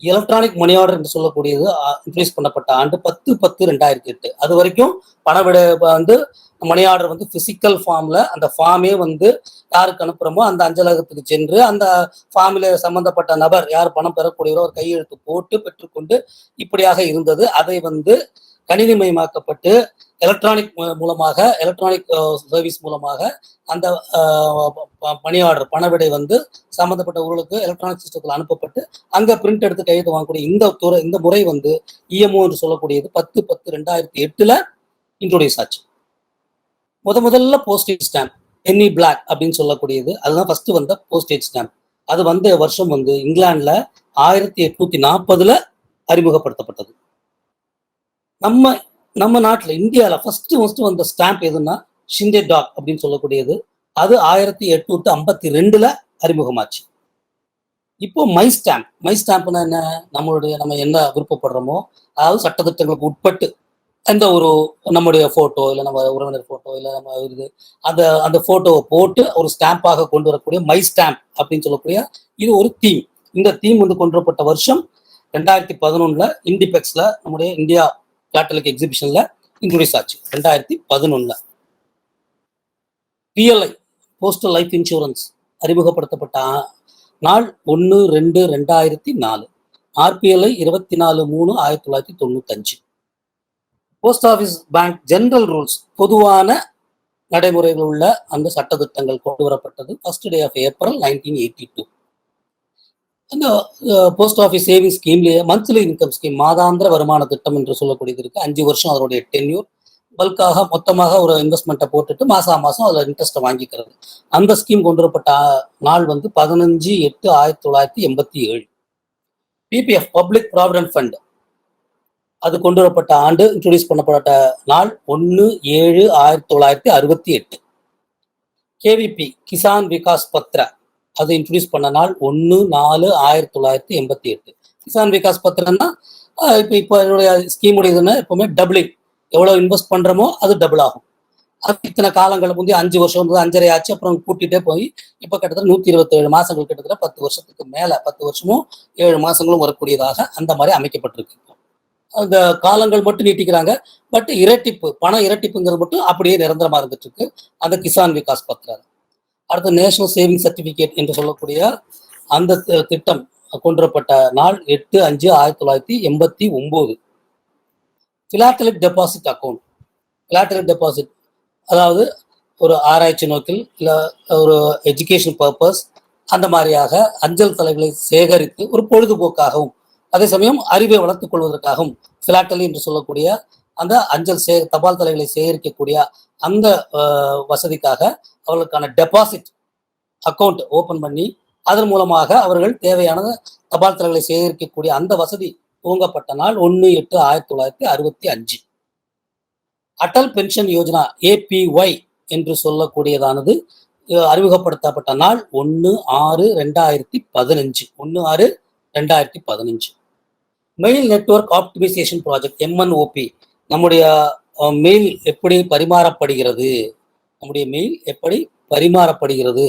எலக்ட்ரானிக் மணி ஆர்டர் என்று சொல்லக்கூடியது இன்ட்ரடியூஸ் பண்ணப்பட்ட ஆண்டு 10/10/2008. அது வரைக்கும் பணவிட வந்து மணி ஆர்டர் வந்து பிசிக்கல் ஃபார்ம்ல அந்த ஃபார்மே வந்து யாருக்கு அனுப்புறோமோ அந்த அஞ்சலகத்துக்கு சென்று அந்த ஃபார்மில் சம்பந்தப்பட்ட நபர் யார் பணம் பெறக்கூடியவரோ ஒரு கையெழுத்து போட்டு பெற்றுக்கொண்டு இப்படியாக இருந்தது. அதை வந்து கணினிமயமாக்கப்பட்டு எலக்ட்ரானிக் சர்வீஸ் மூலமாக அந்த மணி ஆர்டர் பணவிடை வந்து சம்பந்தப்பட்ட ஊர்களுக்கு எலக்ட்ரானிக் சிஸ்டத்தில் அனுப்பப்பட்டு அங்க பிரிண்ட் எடுத்து கையெழுத்து வாங்கக்கூடிய இந்த முறை வந்து இஎம்ஓ என்று சொல்லக்கூடியது 10/10/2008 இன்ட்ரோடியூஸ் ஆச்சு. முதல்ல போஸ்டேஜ் ஸ்டாம்ப், பென்னி பிளாக் அப்படின்னு சொல்லக்கூடியது, அதுதான் ஃபர்ஸ்ட் வந்த போஸ்டேஜ் ஸ்டாம்ப். அது வந்த வருஷம் வந்து இங்கிலாந்துல 1840 அறிமுகப்படுத்தப்பட்டது. நம்ம நாட்டுல இந்தியாவில் ஃபர்ஸ்ட் வந்த ஸ்டாம்ப் எதுன்னா ஷிண்டே டாக் அப்படின்னு சொல்லக்கூடியது. அது 1852 அறிமுகமாச்சு. இப்போ மை ஸ்டாம்ப்னா என்ன? நம்ம என்ன விருப்பப்படுறோமோ, அதாவது சட்டத்திட்டங்களுக்கு உட்பட்டு எந்த ஒரு நம்முடைய போட்டோ இல்லை நம்ம உறவினர் போட்டோ இல்லை நம்ம இது அந்த போட்டோவை போட்டு ஒரு ஸ்டாம்பாக கொண்டு வரக்கூடிய மை ஸ்டாம்ப் அப்படின்னு சொல்லக்கூடிய இது ஒரு தீம். இந்த தீம் வந்து கொண்டு வரப்பட்ட வருஷம் 2011 இண்டிபெக்ஸ்ல நம்முடைய இந்தியா கேட்டலிக் எக்ஸிபிஷன்ல இன்ட்ரோடியூஸ் ஆச்சு 2011. பிஎல்ஐ போஸ்டல் லைஃப் இன்சூரன்ஸ் அறிமுகப்படுத்தப்பட்ட நாள் 1/2/2004. RPLI 24/3/1995. Post office bank general rules, பொதுவான நடைமுறைகள் உள்ள அந்த சட்டத்திட்டங்கள் கொண்டு வரப்பட்டது ஃபர்ஸ்ட் டே ஆஃப் ஏப்ரல் 1982. அந்த போஸ்ட் ஆஃபீஸ் சேவிங் ஸ்கீம்லேயே மந்த்லி இன்கம் ஸ்கீம், மாதாந்திர வருமான திட்டம் என்று சொல்லக்கூடியது இருக்கு. 5 வருஷம் அதனுடைய டென்யூர். பல்காக மொத்தமாக ஒரு இன்வெஸ்ட்மெண்ட்டை போட்டுட்டு மாசம் அதில் இன்ட்ரெஸ்ட்டை வாங்கிக்கிறது. அந்த ஸ்கீம் கொண்டு வரப்பட்ட நாள் வந்து 15/8/1987. பிபிஎஃப் பப்ளிக் ப்ராவிடன்ட் ஃபண்ட் அது கொண்டு வரப்பட்ட ஆண்டு, இன்ட்ரோடியூஸ் பண்ணப்பட்ட நாள் 1/7/1968. கேவிபி கிசான் விகாஸ் பத்ரா அது இன்ட்ரோடியூஸ் பண்ண நாள் 1/4/1988. கிசான் விகாஸ் பத்ரன்னா இப்போ என்னுடைய ஸ்கீமுடைய இதுன்னா எப்பவுமே டபுளிங், எவ்வளவு இன்வெஸ்ட் பண்றோமோ அது டபுள் ஆகும். அது இத்தனை காலங்கள் முந்தைய 5 வருஷம் 5.5 ஆச்சு, அப்புறம் கூட்டிகிட்டே போய் இப்போ கிட்டத்தட்ட 127 மாசங்கள், கிட்டத்தட்ட 10 வருஷத்துக்கு மேல, 10 வருஷமும் 7 மாசங்களும் வரக்கூடியதாக அந்த மாதிரி அமைக்கப்பட்டிருக்கு. அந்த காலங்கள் மட்டும் நீட்டிக்கிறாங்க, பட் இரட்டிப்பு பணம் இரட்டிப்புங்கிறது மட்டும் அப்படியே நிரந்தரமா இருந்துட்டு இருக்கு அந்த கிசான் விகாஸ் பத்ரா. அடுத்து நேஷனல் சேவிங் சர்டிபிகேட் என்று சொல்லக்கூடிய அந்த திட்டம் கொண்டுவரப்பட்ட நாள் 8/5/1989. Philatelic deposit account, philatelic deposit அதாவது ஒரு ஆராய்ச்சி நோக்கில் இல்லை ஒரு எஜுகேஷன் பர்பஸ் அந்த மாதிரியாக அஞ்சல் தலைகளை சேகரித்து ஒரு பொழுதுபோக்காகவும் அதே சமயம் அறிவை வளர்த்துக் கொள்வதற்காகவும் பிலாட்டலி என்று சொல்லக்கூடிய அந்த அஞ்சல் தபால் தலைகளை சேகரிக்கக்கூடிய அந்த வசதிக்காக அவர்களுக்கான டெபாசிட் அக்கௌண்ட் ஓபன் பண்ணி அதன் மூலமாக அவர்கள் தேவையான தபால் தலைகளை சேகரிக்கக்கூடிய அந்த வசதி துவங்கப்பட்ட நாள் 1/8/1965. அடல் பென்ஷன் யோஜனா APY என்று சொல்லக்கூடியதானது அறிமுகப்படுத்தப்பட்ட நாள் 1/6/2015. 1/6/2015. Mail network optimisation project MNOP, நம்முடைய மெயில் எப்படி பரிமாறப்படுகிறது, நம்முடைய மெயில் எப்படி பரிமாறப்படுகிறது,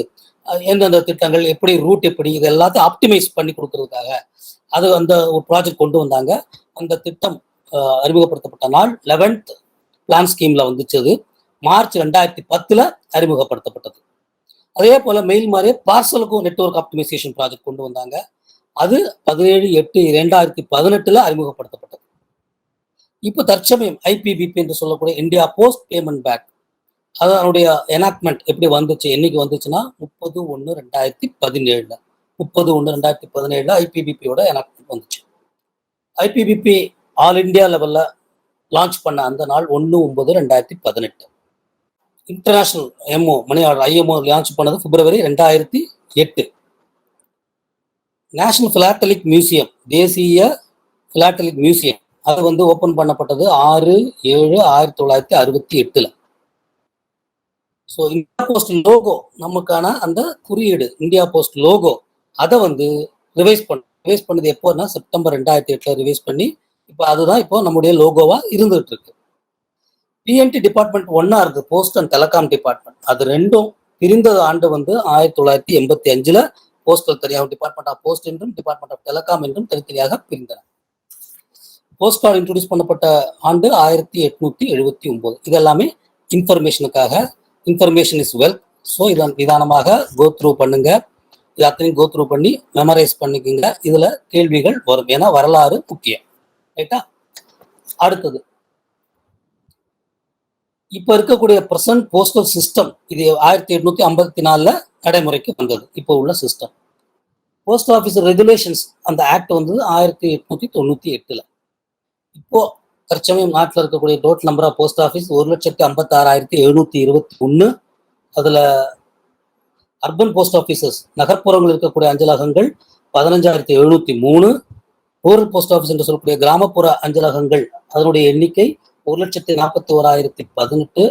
எந்தெந்த திட்டங்கள் எப்படி, ரூட் எப்படி, இது எல்லாத்தையும் ஆப்டிமைஸ் பண்ணி கொடுக்கறதுக்காக அது அந்த ஒரு ப்ராஜெக்ட் கொண்டு வந்தாங்க. அந்த திட்டம் அறிமுகப்படுத்தப்பட்ட நாள் 11th பிளான் ஸ்கீம்ல வந்துச்சு. மார்ச் 2010 அறிமுகப்படுத்தப்பட்டது. அதே போல மெயில் மாதிரியே பார்சலுக்கும் நெட்வொர்க் ஆப்டிமைசேஷன் ப்ராஜெக்ட் கொண்டு வந்தாங்க. அது 17/8/2018 அறிமுகப்படுத்தப்பட்டது. இப்போ தற்சமயம் IPBP என்று சொல்லக்கூடிய இந்தியா போஸ்ட் பேமெண்ட் பேங்க், அதனுடைய எனாக்ட்மெண்ட் எப்படி வந்துச்சு, என்னைக்கு வந்துச்சுன்னா 30/1/2017. 30/1/2017 IPBPயோட எனாக்ட்மெண்ட் வந்துச்சு. IPBP ஆல் இந்தியா லெவல்ல லான்ச் பண்ண அந்த நாள் 1/9/2018. International MO money order IMO launch பண்ணது February 2008. நேஷனல் பிலாட்டலிக் மியூசியம், தேசிய பிலாட்டலிக் மியூசியம், அது ஓபன் பண்ணப்பட்டது 6/7/1968. ஸோ இந்தியா போஸ்ட் லோகோ, நமக்கான அந்த குறியீடு இந்தியா போஸ்ட் லோகோ, அதை ரிவைஸ் பண்ணது எப்போன்னா செப்டம்பர் 2008 ரிவைஸ் பண்ணி இப்போ அதுதான் இப்போ நம்முடைய லோகோவா இருந்துட்டு இருக்கு. PNT டிபார்ட்மெண்ட் ஒன்னா இருக்கு, போஸ்ட் அண்ட் டெலிகாம் டிபார்ட்மெண்ட். அது ரெண்டும் பிரிந்த ஆண்டு 1985 போஸ்டல் தனியாக டிபார்ட்மெண்ட் ஆஃப் போஸ்ட் என்றும் டிபார்ட்மெண்ட் ஆஃப் டெலிகாம் என்றும் தனித்தனியாக பிரிந்தன. போஸ்ட் கார்டு இன்ட்ரோடியூஸ் பண்ணப்பட்ட ஆண்டு 1879. இதெல்லாமே இன்ஃபர்மேஷனுக்காக. Information is wealth. ஸோ இதை நிதானமாக கோத்ரூ பண்ணுங்க, இது அத்தனையும் கோத்ரூ பண்ணி மெமரைஸ் பண்ணிக்கோங்க. இதுல கேள்விகள் வரும், ஏன்னா வரலாறு முக்கியம். ரைட்டா? அடுத்தது இப்ப இருக்கக்கூடிய பிரசன்ட் போஸ்டல் சிஸ்டம், இது 1854 நடைமுறைக்கு வந்தது. இப்போ உள்ள சிஸ்டம் போஸ்ட் ஆஃபீஸ் ரெகுலேஷன்ஸ், அந்த ஆக்ட் 1898. இப்போ தற்சமயம் நாட்டில் இருக்கக்கூடிய total number of post office 1,56,721. அதுல அர்பன் போஸ்ட் ஆஃபீஸஸ், நகர்ப்புறங்கள் இருக்கக்கூடிய அஞ்சலகங்கள் 15,703. ரூரல் போஸ்ட் ஆஃபீஸ் என்று சொல்லக்கூடிய கிராமப்புற அஞ்சலகங்கள், அதனுடைய எண்ணிக்கை 1,41,018.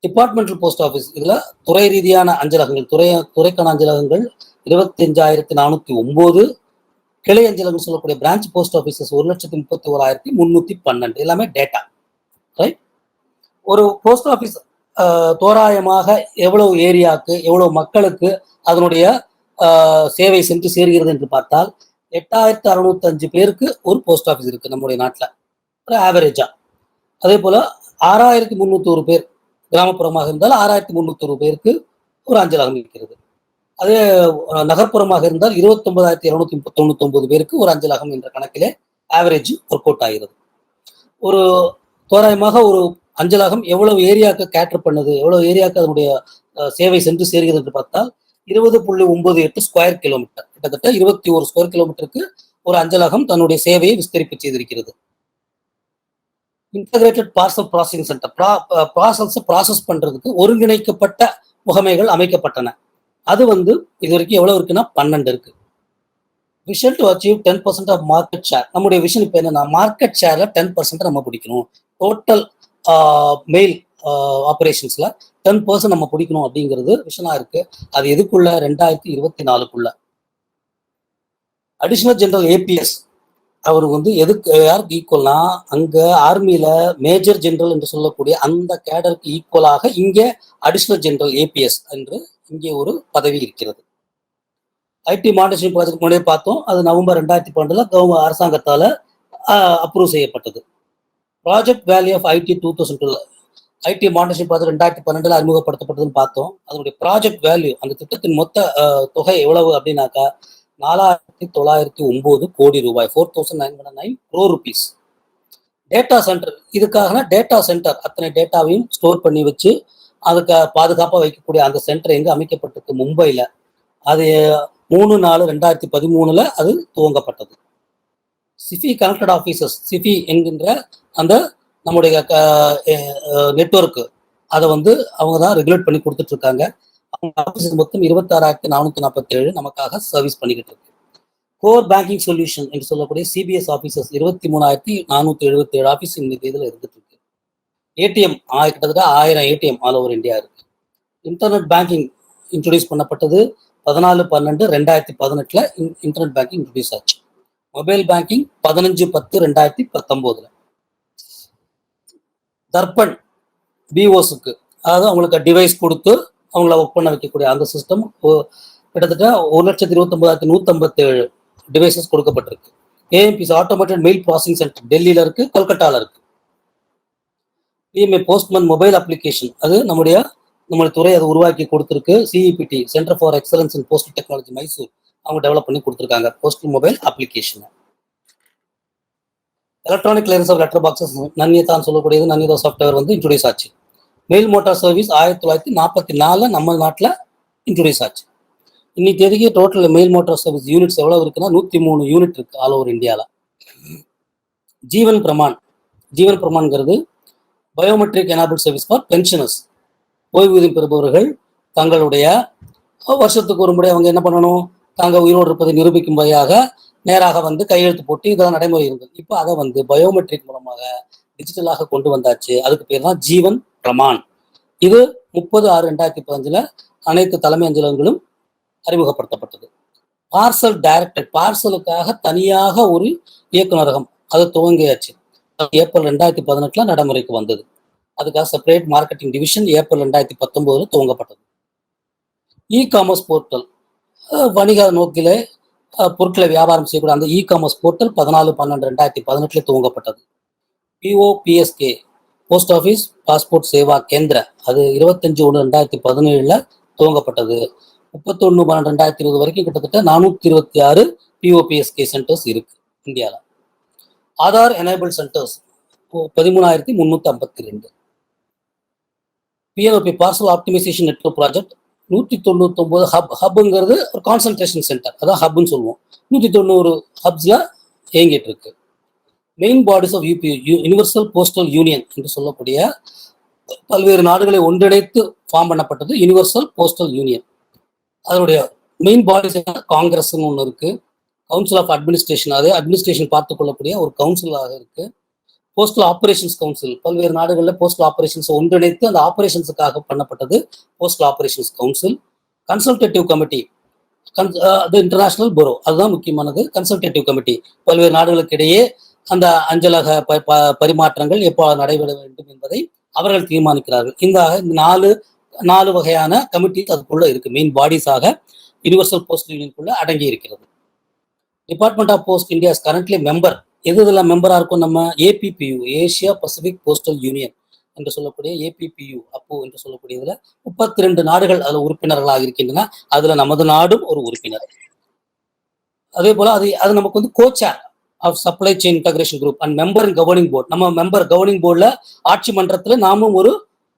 டிபார்ட்மெண்டல் போஸ்ட் ஆஃபீஸ், இதுல துறை ரீதியான அஞ்சலகங்கள், துறைக்கான அஞ்சலகங்கள் 25,409. கிளை அஞ்சலகம் சொல்லக்கூடிய பிரான்ச் போஸ்ட் ஆஃபீஸஸ் 1,31,312. எல்லாமே டேட்டா. ரைட்? ஒரு போஸ்ட் ஆஃபீஸ் தோராயமாக எவ்வளவு ஏரியாவுக்கு, எவ்வளவு மக்களுக்கு அதனுடைய சேவை சென்று சேர்கிறது என்று பார்த்தால் 8,605 பேருக்கு ஒரு போஸ்ட் ஆஃபீஸ் இருக்கு நம்முடைய நாட்டில், ஒரு ஆவரேஜா. அதே போல 6,301 பேர் கிராமப்புறமாக இருந்தால் 6,301 பேருக்கு ஒரு அஞ்சலகம் இருக்கிறது. அதே நகர்ப்புறமாக இருந்தால் 29,299 பேருக்கு ஒரு அஞ்சலகம் என்ற கணக்கிலே ஆவரேஜ் ஒர்க் அவுட் ஆகிறது. ஒரு தோராயமாக ஒரு அஞ்சலகம் எவ்வளவு ஏரியாவுக்கு கேட்டர் பண்ணுது, எவ்வளவு ஏரியாவுக்கு அதனுடைய சேவை சென்று சேர்கிறது என்று பார்த்தால் 20.98 ஸ்கொயர் கிலோமீட்டர், கிட்டத்தட்ட 21 ஸ்கொயர் கிலோமீட்டருக்கு ஒரு அஞ்சலகம் தன்னுடைய சேவையை விஸ்தரிப்பு செய்திருக்கிறது. Integrated parcel processing centre, parcels process பண்றதுக்கு ஒருங்கிணைக்கப்பட்ட முகமைகள் அமைக்கப்பட்டன. அது இது வரைக்கும் எவ்வளவு இருக்குன்னா 12 இருக்கு. Vision to achieve 10% of market share. நம்முடைய விஷன் இப்போ என்னன்னா மார்க்கெட் ஷேர்ல 10% நம்ம பிடிக்கணும். டோட்டல் மெயில் ஆபரேஷன்ஸ்ல 10% நம்ம பிடிக்கணும் அப்படிங்கிறது விஷனா இருக்கு. அது எதுக்குள்ள 2024க்குள்ள. அடிஷனல் ஜெனரல் ஏபிஎஸ் அவர் வந்து எதுக்கு யாருக்கு ஈக்குவல்னா அங்க ஆர்மியில மேஜர் ஜெனரல் என்று சொல்லக்கூடிய அந்த கேடருக்கு ஈக்குவலாக இங்கே அடிஷனல் ஜெனரல் ஏபிஎஸ் என்று இங்கே ஒரு பதவி இருக்கிறது. ஐடி மானிட்டரிங் ப்ராஜெக்ட் முன்னாடியே பார்த்தோம். அது நவம்பர் 2012 அரசாங்கத்தால அப்ரூவ் செய்யப்பட்டது. Project value of IT 2002 IT monitoring project 2012 அறிமுகப்படுத்தப்பட்டதுன்னு பார்த்தோம். அதனுடைய ப்ராஜெக்ட் வேல்யூ அந்த திட்டத்தின் மொத்த தொகை எவ்வளவு அப்படின்னாக்கா 4,909 கோடி ரூபாய், 4,909 crore rupees. டேட்டா சென்டர் இதுக்காக டேட்டா சென்டர் அத்தனை டேட்டாவையும் ஸ்டோர் பண்ணி வச்சு அதுக்கு பாதுகாப்பாக வைக்கக்கூடிய அந்த சென்டர் எங்க அமைக்கப்பட்டிருக்கு மும்பையில். அது 3/4/2013 அது துவங்கப்பட்டது. சிஃபி கனெக்டட் ஆஃபீஸர்ஸ், சிஃபி என்கின்ற அந்த நம்முடைய நெட்வொர்க்கு அதை வந்து அவங்க தான் ரெகுலேட் பண்ணி கொடுத்துட்டு இருக்காங்க. அவங்க ஆஃபீஸஸ் மொத்தம் 26,447 நமக்காக சர்வீஸ் பண்ணிக்கிட்டு இருக்கு. கோர் பேங்கிங் சொல்யூஷன் என்று சொல்லக்கூடிய சிபிஎஸ் ஆஃபீஸர்ஸ் 23,477 ஆஃபீஸ் இன்னைக்கு இதில் இருந்துட்டு இருக்கு. ஏடிஎம் கிட்டத்தட்ட 1000 ஏடிஎம் ஆல் ஓவர் இந்தியா இருக்கு. இன்டர்நெட் பேங்கிங் இன்ட்ரோடியூஸ் பண்ணப்பட்டது 14/12/2018 இன்டர்நெட் பேங்கிங் இன்ட்ரோடியூஸ் ஆச்சு. Mobile banking 15/10/2019. தர்பன் பிஓஸுக்கு அதாவது அவங்களுக்கு டிவைஸ் கொடுத்து அவங்கள ஒர்க் பண்ண வைக்கக்கூடிய அந்த சிஸ்டம் கிட்டத்தட்ட 1,29,157 டிவைசஸ் கொடுக்கப்பட்டிருக்கு. ஏஎம்பிஸ் ஆட்டோமேட்டட் மெயில் ப்ராசஸிங் சென்டர் டெல்லியில இருக்கு, கல்கட்டால இருக்கு. பிஎம்ஏ போஸ்ட்மேன் மொபைல் அப்ளிகேஷன் அது நம்முடைய துறை அதை உருவாக்கி கொடுத்துருக்கு. CEPT centre for excellence in postal technology Mysore அவங்க டெவலப் பண்ணி கொடுத்துருக்காங்க postal mobile application. Electronic clearance of letter boxes நன்யதான் சொல்லக்கூடியது நன்யதா சாஃப்ட்வேர் வந்து இன்ட்ரோடியூஸ் ஆச்சு. மெயில் மோட்டார் சர்வீஸ் 1944 நம்ம நாட்டில் இன்ட்ரோடியூஸ் ஆச்சு. இன்னைக்கு தேதிக்கு total mail motor service units எவ்வளவு இருக்குன்னா 103 யூனிட் இருக்கு ஆல் ஓவர் இந்தியாவில். ஜீவன் பிரமான்ங்கிறது biometric enable service for pensioners. ஓய்வூதியம் பெறுபவர்கள் தங்களுடைய வருஷத்துக்கு ஒரு முறை அவங்க என்ன பண்ணணும், தாங்க உயிரோடு இருப்பதை நிரூபிக்கும் வகையாக நேராக வந்து கையெழுத்து போட்டு இதெல்லாம் நடைமுறை இருந்தது. இப்போ அதை வந்து பயோமெட்ரிக் மூலமாக டிஜிட்டலாக கொண்டு வந்தாச்சு. அதுக்கு பேர் தான் ஜீவன் பிரமான். இது 30/6/2015 அனைத்து தலைமை அஞ்சலகங்களும் அறிமுகப்படுத்தப்பட்டது. பார்சல் டைரக்டர் பார்சலுக்காக தனியாக ஒரு இயக்குநரகம் அது துவங்கியாச்சு. ஏப்ரல் 2018 நடைமுறைக்கு வந்தது. அதுக்காக செப்பரேட் மார்க்கெட்டிங் டிவிஷன் ஏப்ரல் 2019 துவங்கப்பட்டது. இ காமர்ஸ் போர்ட்டல் வணிக நோக்கிலே பொருட்களை வியாபாரம் செய்யக்கூடிய அந்த இ காமர்ஸ் போர்ட்டல் 14/12/2018 துவங்கப்பட்டது. POPSK post office passport Seva Kendra அது 25/1/2017 துவங்கப்பட்டது. 31/12/2020 வரைக்கும் கிட்டத்தட்ட 426 பிஓபிஎஸ்கே சென்டர்ஸ் இருக்கு இந்தியாவில். Aadhaar enable centres 13,352. PNOP parcel optimisation network project 199 ஹப்புங்கிறது ஒரு கான்சன்ட்ரேஷன் சென்டர், அதான் ஹப்னு சொல்லுவோம். 190 ஹப்ஸ்ல இயங்கிட்டு இருக்கு. Main bodies of UPU universal postal union என்று சொல்லக்கூடிய பல்வேறு நாடுகளை ஒன்றிணைத்து ஃபார்ம் பண்ணப்பட்டது யூனிவர்சல் போஸ்டல் யூனியன். அதனுடைய மெயின் பாடிஸ் காங்கிரஸ் ஒன்று இருக்கு, கவுன்சில் ஆஃப் அட்மினிஸ்ட்ரேஷன் அது அட்மினிஸ்ட்ரேஷன் பார்த்து கொள்ளக்கூடிய ஒரு கவுன்சிலாக இருக்கு. போஸ்டல் ஆபரேஷன்ஸ் கவுன்சில் பல்வேறு நாடுகளில் போஸ்டல் ஆபரேஷன்ஸ் ஒன்றிணைத்து அந்த ஆபரேஷன்ஸுக்காக பண்ணப்பட்டது postal operations council. Consultative committee அது இன்டர்நேஷனல் புரோ அதுதான் முக்கியமானது. கன்சல்டேட்டிவ் கமிட்டி பல்வேறு நாடுகளுக்கு இடையே அந்த அஞ்சலக பரிமாற்றங்கள் எப்போ நடைபெற வேண்டும் என்பதை அவர்கள் தீர்மானிக்கிறார்கள். இந்த 4 வகையான கமிட்டி அதுக்குள்ள இருக்கு. மெயின் பாடிஸாக யூனிவர்சல் போஸ்டல் யூனியனுக்குள்ள அடங்கி இருக்கிறது. Department of post India is currently member. எதுல மெம்பரா இருக்கும் நம்ம APPU Asia Pacific postal union என்று சொல்லக்கூடிய ஏபிபியு அப்போ என்று சொல்லக்கூடியதுல 32 நாடுகள் அதுல உறுப்பினர்களாக இருக்கின்றன. அதுல நமது நாடும் ஒரு உறுப்பினர். அதே போல அது நமக்கு வந்து cochair of supply chain integration group and member in governing board. நம்ம மெம்பர் கவர்னிங் போர்டுல ஆட்சி மன்றத்துல நாமும் ஒரு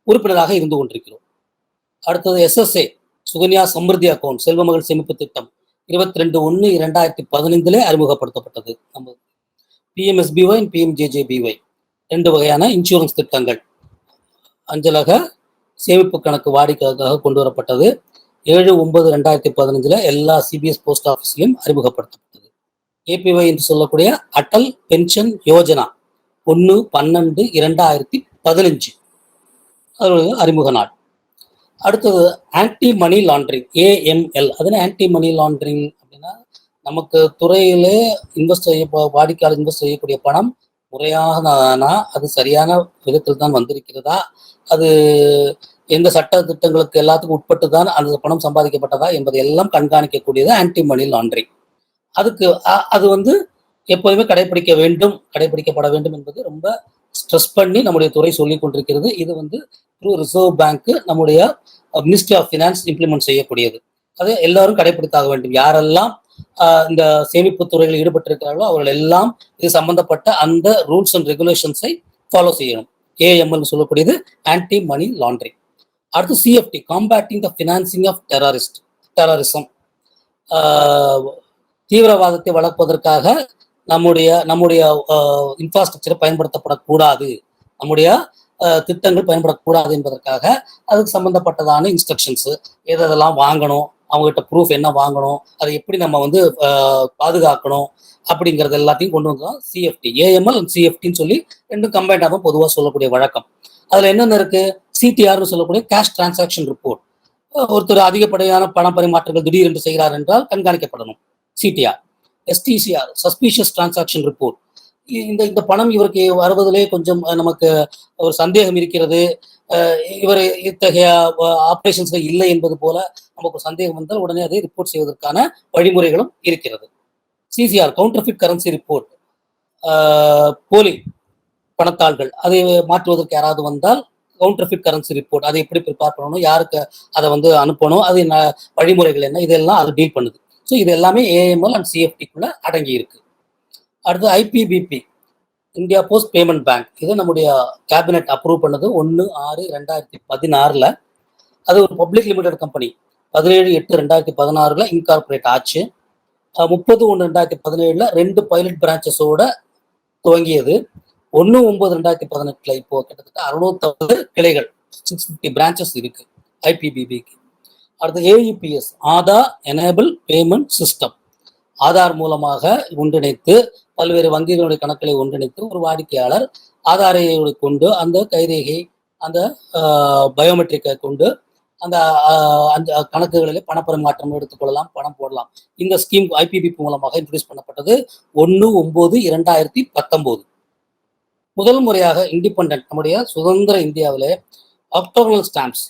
உறுப்பினராக இருந்து கொண்டிருக்கிறோம். அடுத்தது எஸ்எஸ்ஏ சுகன்யா சமிருத்தி அக்கௌண்ட் செல்வ மகள் சேமிப்பு திட்டம் 22/1/2015 அறிமுகப்படுத்தப்பட்டது. நம்ம பிஎம்எஸ்பிஒய் பிஎம்ஜேஜேபிஒய் 2 வகையான இன்சூரன்ஸ் திட்டங்கள் அஞ்சலக சேமிப்பு கணக்கு வாடிக்கைக்காக கொண்டு வரப்பட்டது. 7/9/2015 எல்லா சிபிஎஸ் போஸ்ட் ஆஃபீஸ்லையும் அறிமுகப்படுத்தப்பட்டது. ஏபிஒய் என்று சொல்லக்கூடிய அட்டல் பென்ஷன் யோஜனா 1/12/2015 அதனுடைய அறிமுக நாள். அடுத்தது ஆன்டி மணி லாண்டரிங், AML. அதுனா ஆன்டி மணி லாண்டரிங் அப்படின்னா நமக்கு துறையிலே வாடிக்கையாளர் இன்வெஸ்ட் செய்யக்கூடிய பணம் முறையாக அது சரியான விதத்தில் தான் வந்திருக்கிறதா, அது எந்த சட்ட திட்டங்களுக்கு எல்லாத்துக்கும் உட்பட்டு தான் அந்த பணம் சம்பாதிக்கப்பட்டதா என்பதை எல்லாம் கண்காணிக்கக்கூடியது ஆன்டி மணி லாண்டரிங். அதுக்கு அது எப்போதுமே கடைபிடிக்கப்பட வேண்டும் என்பது ரொம்ப ஸ்ட்ரெஸ் பண்ணி நம்முடைய துறை சொல்லிக் கொண்டிருக்கிறது. இது த்ரூ ரிசர்வ் பேங்க் நம்முடைய மினிஸ்ட்ரி ஆஃப் ஃபினான்ஸ் இம்ப்ளிமெண்ட் செய்யக்கூடியது. அதை எல்லாரும் கடைபிடித்தாக வேண்டும். யாரெல்லாம் இந்த சேமிப்பு துறையில் ஈடுபட்டிருக்கிறார்களோ அவர்கள் எல்லாம் இது சம்பந்தப்பட்ட அந்த ரூல்ஸ் அண்ட் ரெகுலேஷன்ஸை ஃபாலோ செய்யணும். AML சொல்லக்கூடியது ஆன்டி மணி லாண்டரிங். அடுத்து CFT, combating the financing of terrorism. தீவிரவாதத்தை வளர்ப்பதற்காக நம்முடைய இன்ஃப்ராஸ்ட்ரக்சரை பயன்படுத்தப்படக்கூடாது, நம்முடைய திட்டங்கள் பயன்படக்கூடாது என்பதற்காக அதுக்கு சம்பந்தப்பட்டதான இன்ஸ்ட்ரக்ஷன்ஸ், எதெல்லாம் வாங்கணும், அவங்ககிட்ட ப்ரூஃப் என்ன வாங்கணும், அதை எப்படி நம்ம பாதுகாக்கணும் அப்படிங்கிறது எல்லாத்தையும் கொண்டு வந்தோம் CFT. AML அண்ட் CFTன்னு சொல்லி ரெண்டும் கம்பைண்டாக பொதுவாக சொல்லக்கூடிய வழக்கம். அதுல என்னென்ன இருக்கு? CTRன்னு சொல்லக்கூடிய கேஷ் டிரான்சாக்ஷன் ரிப்போர்ட். ஒருத்தர் அதிகப்படியான பண பரிமாற்றங்கள் திடீரென்று செய்கிறார் என்றால் கண்காணிக்கப்படணும், CTR. STCR, suspicious transaction report. இந்த பணம் இவருக்கு வருவதிலே கொஞ்சம் நமக்கு ஒரு சந்தேகம் இருக்கிறது, இவர் இத்தகைய ஆபரேஷன்ஸ்ல இல்லை என்பது போல நமக்கு சந்தேகம் வந்தால் உடனே அதை ரிப்போர்ட் செய்வதற்கான வழிமுறைகளும் இருக்கிறது. CCR, counterfeit currency report. போலி பணத்தாள்கள் அதை மாற்றுவதற்கு யாராவது வந்தால் கவுண்டர்ஃபிட் கரன்சி ரிப்போர்ட், அதை எப்படி ப்ரிப்பேர் பண்ணணும், யாருக்கு அதை அனுப்பணும், அது வழிமுறைகள் என்ன, இதெல்லாம் அது டீல் பண்ணுது. ஸோ இது எல்லாமே AML அண்ட் CFTக்குள்ள அடங்கி இருக்கு. அடுத்து IPBP, India post payment bank. இது நம்முடைய கேபினெட் அப்ரூவ் பண்ணது 1/6/2016. அது ஒரு பப்ளிக் லிமிடெட் கம்பெனி. 17/8/2016 இன்கார்பரேட் ஆச்சு. 30/1/2017 2 பைலட் பிரான்ச்சஸோட துவங்கியது. 1/9/2018 இப்போ கிட்டத்தட்ட 650 கிளைகள், 650 பிரான்ச்சஸ் இருக்கு IPBBக்கு. அடுத்து AEPS, Aadhaar enable payment system. Aadhaar மூலமாக ஒன்றிணைத்து பல்வேறு வங்கிகளுடைய கணக்குகளை ஒன்றிணைத்து ஒரு வாடிக்கையாளர் ஆதாரை கொண்டு அந்த கைரேகை அந்த பயோமெட்ரிக்கை கொண்டு அந்த கணக்குகளில் பணப்பரிமாற்றம் எடுத்துக்கொள்ளலாம், பணம் போடலாம். இந்த ஸ்கீம் IPBP மூலமாக இன்ட்ரோடியூஸ் பண்ணப்பட்டது 1/9/2019. முதல் முறையாக இண்டிபெண்டன்ட் நம்முடைய சுதந்திர இந்தியாவிலே ஆக்டோகனல் ஸ்டாம்ப்ஸ்,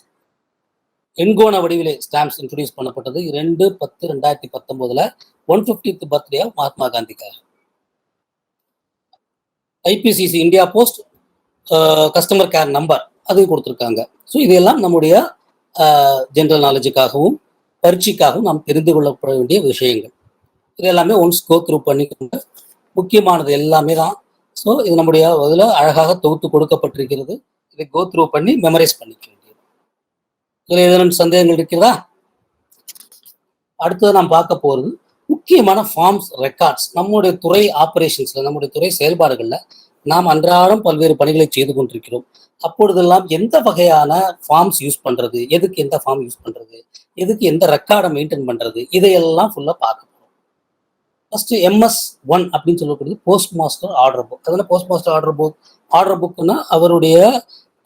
எண்கோண வடிவிலே ஸ்டாம்ப்ஸ் இன்ட்ரோடியூஸ் பண்ணப்பட்டது 2/10/2019 150th பர்த்டே மகாத்மா காந்திக்காக. IPCC, India post customer care number, அது கொடுத்துருக்காங்க. ஸோ இதெல்லாம் நம்முடைய ஜென்ரல் நாலேஜுக்காகவும் பரீட்சைக்காகவும் நாம் தெரிந்து கொள்ளப்பட வேண்டிய விஷயங்கள். இது எல்லாமே ஒன்ஸ் கோ த்ரூ பண்ணிக்கோங்க. முக்கியமானது எல்லாமே தான். ஸோ இது நம்முடைய இதில் அழகாக தொகுத்து கொடுக்கப்பட்டிருக்கிறது. இதை கோ த்ரூ பண்ணி மெமரைஸ் பண்ணிக்க வேண்டியது. இதில் ஏதேனும் சந்தேகங்கள் இருக்கிறதா? அடுத்தது நாம் பார்க்க போகிறது முக்கியமான ஃபார்ம்ஸ், ரெக்கார்ட்ஸ். நம்முடைய துறை ஆபரேஷன்ஸ்ல, நம்முடைய துறை செயல்பாடுகள்ல நாம் அன்றாடம் பல்வேறு பணிகளை செய்து கொண்டிருக்கிறோம். அப்பொழுதெல்லாம் எந்த வகையான ஃபார்ம்ஸ் யூஸ் பண்றது, எதுக்கு எந்த ஃபார்ம் யூஸ் பண்றது, எதுக்கு எந்த ரெக்கார்டை மெயின்டைன் பண்றது, இதையெல்லாம் ஃபுல்லா பார்க்க போறோம். ஃபர்ஸ்ட் MS1 அப்படின்னு சொல்லக்கூடியது போஸ்ட் மாஸ்டர் ஆர்டர் புக். அதனால போஸ்ட் மாஸ்டர் ஆர்டர் புக்னா அவருடைய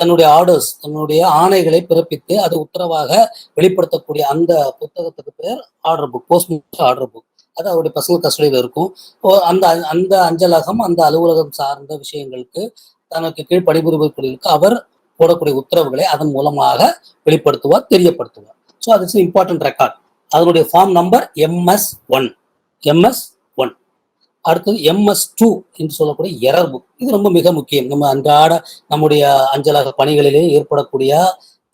தன்னுடைய ஆர்டர்ஸ், தன்னுடைய ஆணைகளை பிறப்பித்து அது உத்தரவாக வெளிப்படுத்தக்கூடிய அந்த புத்தகத்துக்கு பேர் order book, post master order book. அது அவருடைய பர்சனல் கஸ்டடியில் இருக்கும். அந்த அஞ்சலகம் அந்த அலுவலகம் சார்ந்த விஷயங்களுக்கு தனக்கு கீழ் பணிபுரிபவர்களுக்கு அவர் போடக்கூடிய உத்தரவுகளை அதன் மூலமாக வெளிப்படுத்துவார், தெரியப்படுத்துவார். ஸோ அது இம்பார்ட்டன்ட் ரெக்கார்ட். அதனுடைய ஃபார்ம் நம்பர் MS1. அடுத்தது MS2 என்று சொல்லக்கூடிய எரர் புக். இது ரொம்ப மிக முக்கியம். நம்ம அன்றாட நம்முடைய அஞ்சலக பணிகளிலே ஏற்படக்கூடிய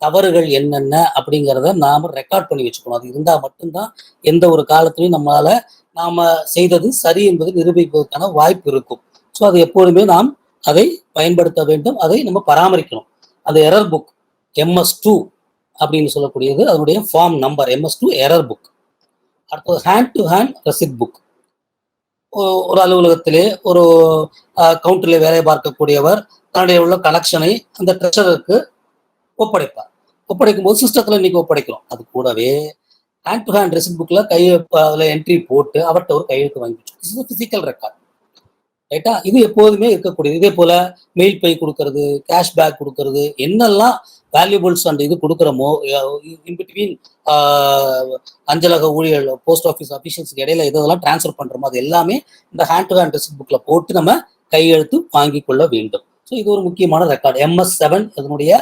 தவறுகள் என்னென்ன அப்படிங்கிறத நாம ரெக்கார்ட் பண்ணி வச்சுக்கணும். அது இருந்தால் மட்டும்தான் எந்த ஒரு காலத்திலையும் நாம செய்தது சரி என்பதை நிரூபிப்பதற்கான வாய்ப்பு இருக்கும். ஸோ அது எப்போதுமே நாம் அதை பயன்படுத்த வேண்டும், அதை நம்ம பராமரிக்கணும். அந்த எரர் புக் MS2 அப்படின்னு சொல்லக்கூடியது அதனுடைய form number MS2 error book. அடுத்தது hand to hand receipt book. ஒரு அலுவலகத்திலே ஒரு கவுண்டர்ல வேலை பார்க்கக்கூடியவர் தன்னுடைய உள்ள கலெக்ஷனை அந்த ட்ரெஷரருக்கு ஒப்படைப்பார். ஒப்படைக்கும் போது சிஸ்டத்துல இன்னைக்கு ஒப்படைக்கிறோம். அது கூடவே ஹேண்ட் டு ஹேண்ட் ரெசிப்ட் புக்ல அதில் என்ட்ரி போட்டு அவர்கிட்ட ஒரு கையெழுத்து வாங்கி வச்சு பிசிக்கல் ரெக்கார்ட். ரைட்டா? இது எப்போதுமே இருக்கக்கூடியது. இதே போல மெயில் பை கொடுக்கறது, கேஷ்பேக் கொடுக்கறது, என்னெல்லாம் வேல்யூபிள்ஸ் அண்ட் இது கொடுக்குறோமோ இன்பிட்வீன் அஞ்சலக ஊழியர்கள் போஸ்ட் ஆஃபீஸ் அஃபிஷியல்ஸ்க்கு இடையில இதெல்லாம் டிரான்ஸ்ஃபர் பண்றோமோ அது எல்லாமே இந்த ஹேண்ட் டு ஹேண்ட் ரெசிப்ட் புக்ல போட்டு நம்ம கையெழுத்து வாங்கி கொள்ள வேண்டும். ஸோ இது ஒரு முக்கியமான ரெக்கார்டு. MS7 இதனுடைய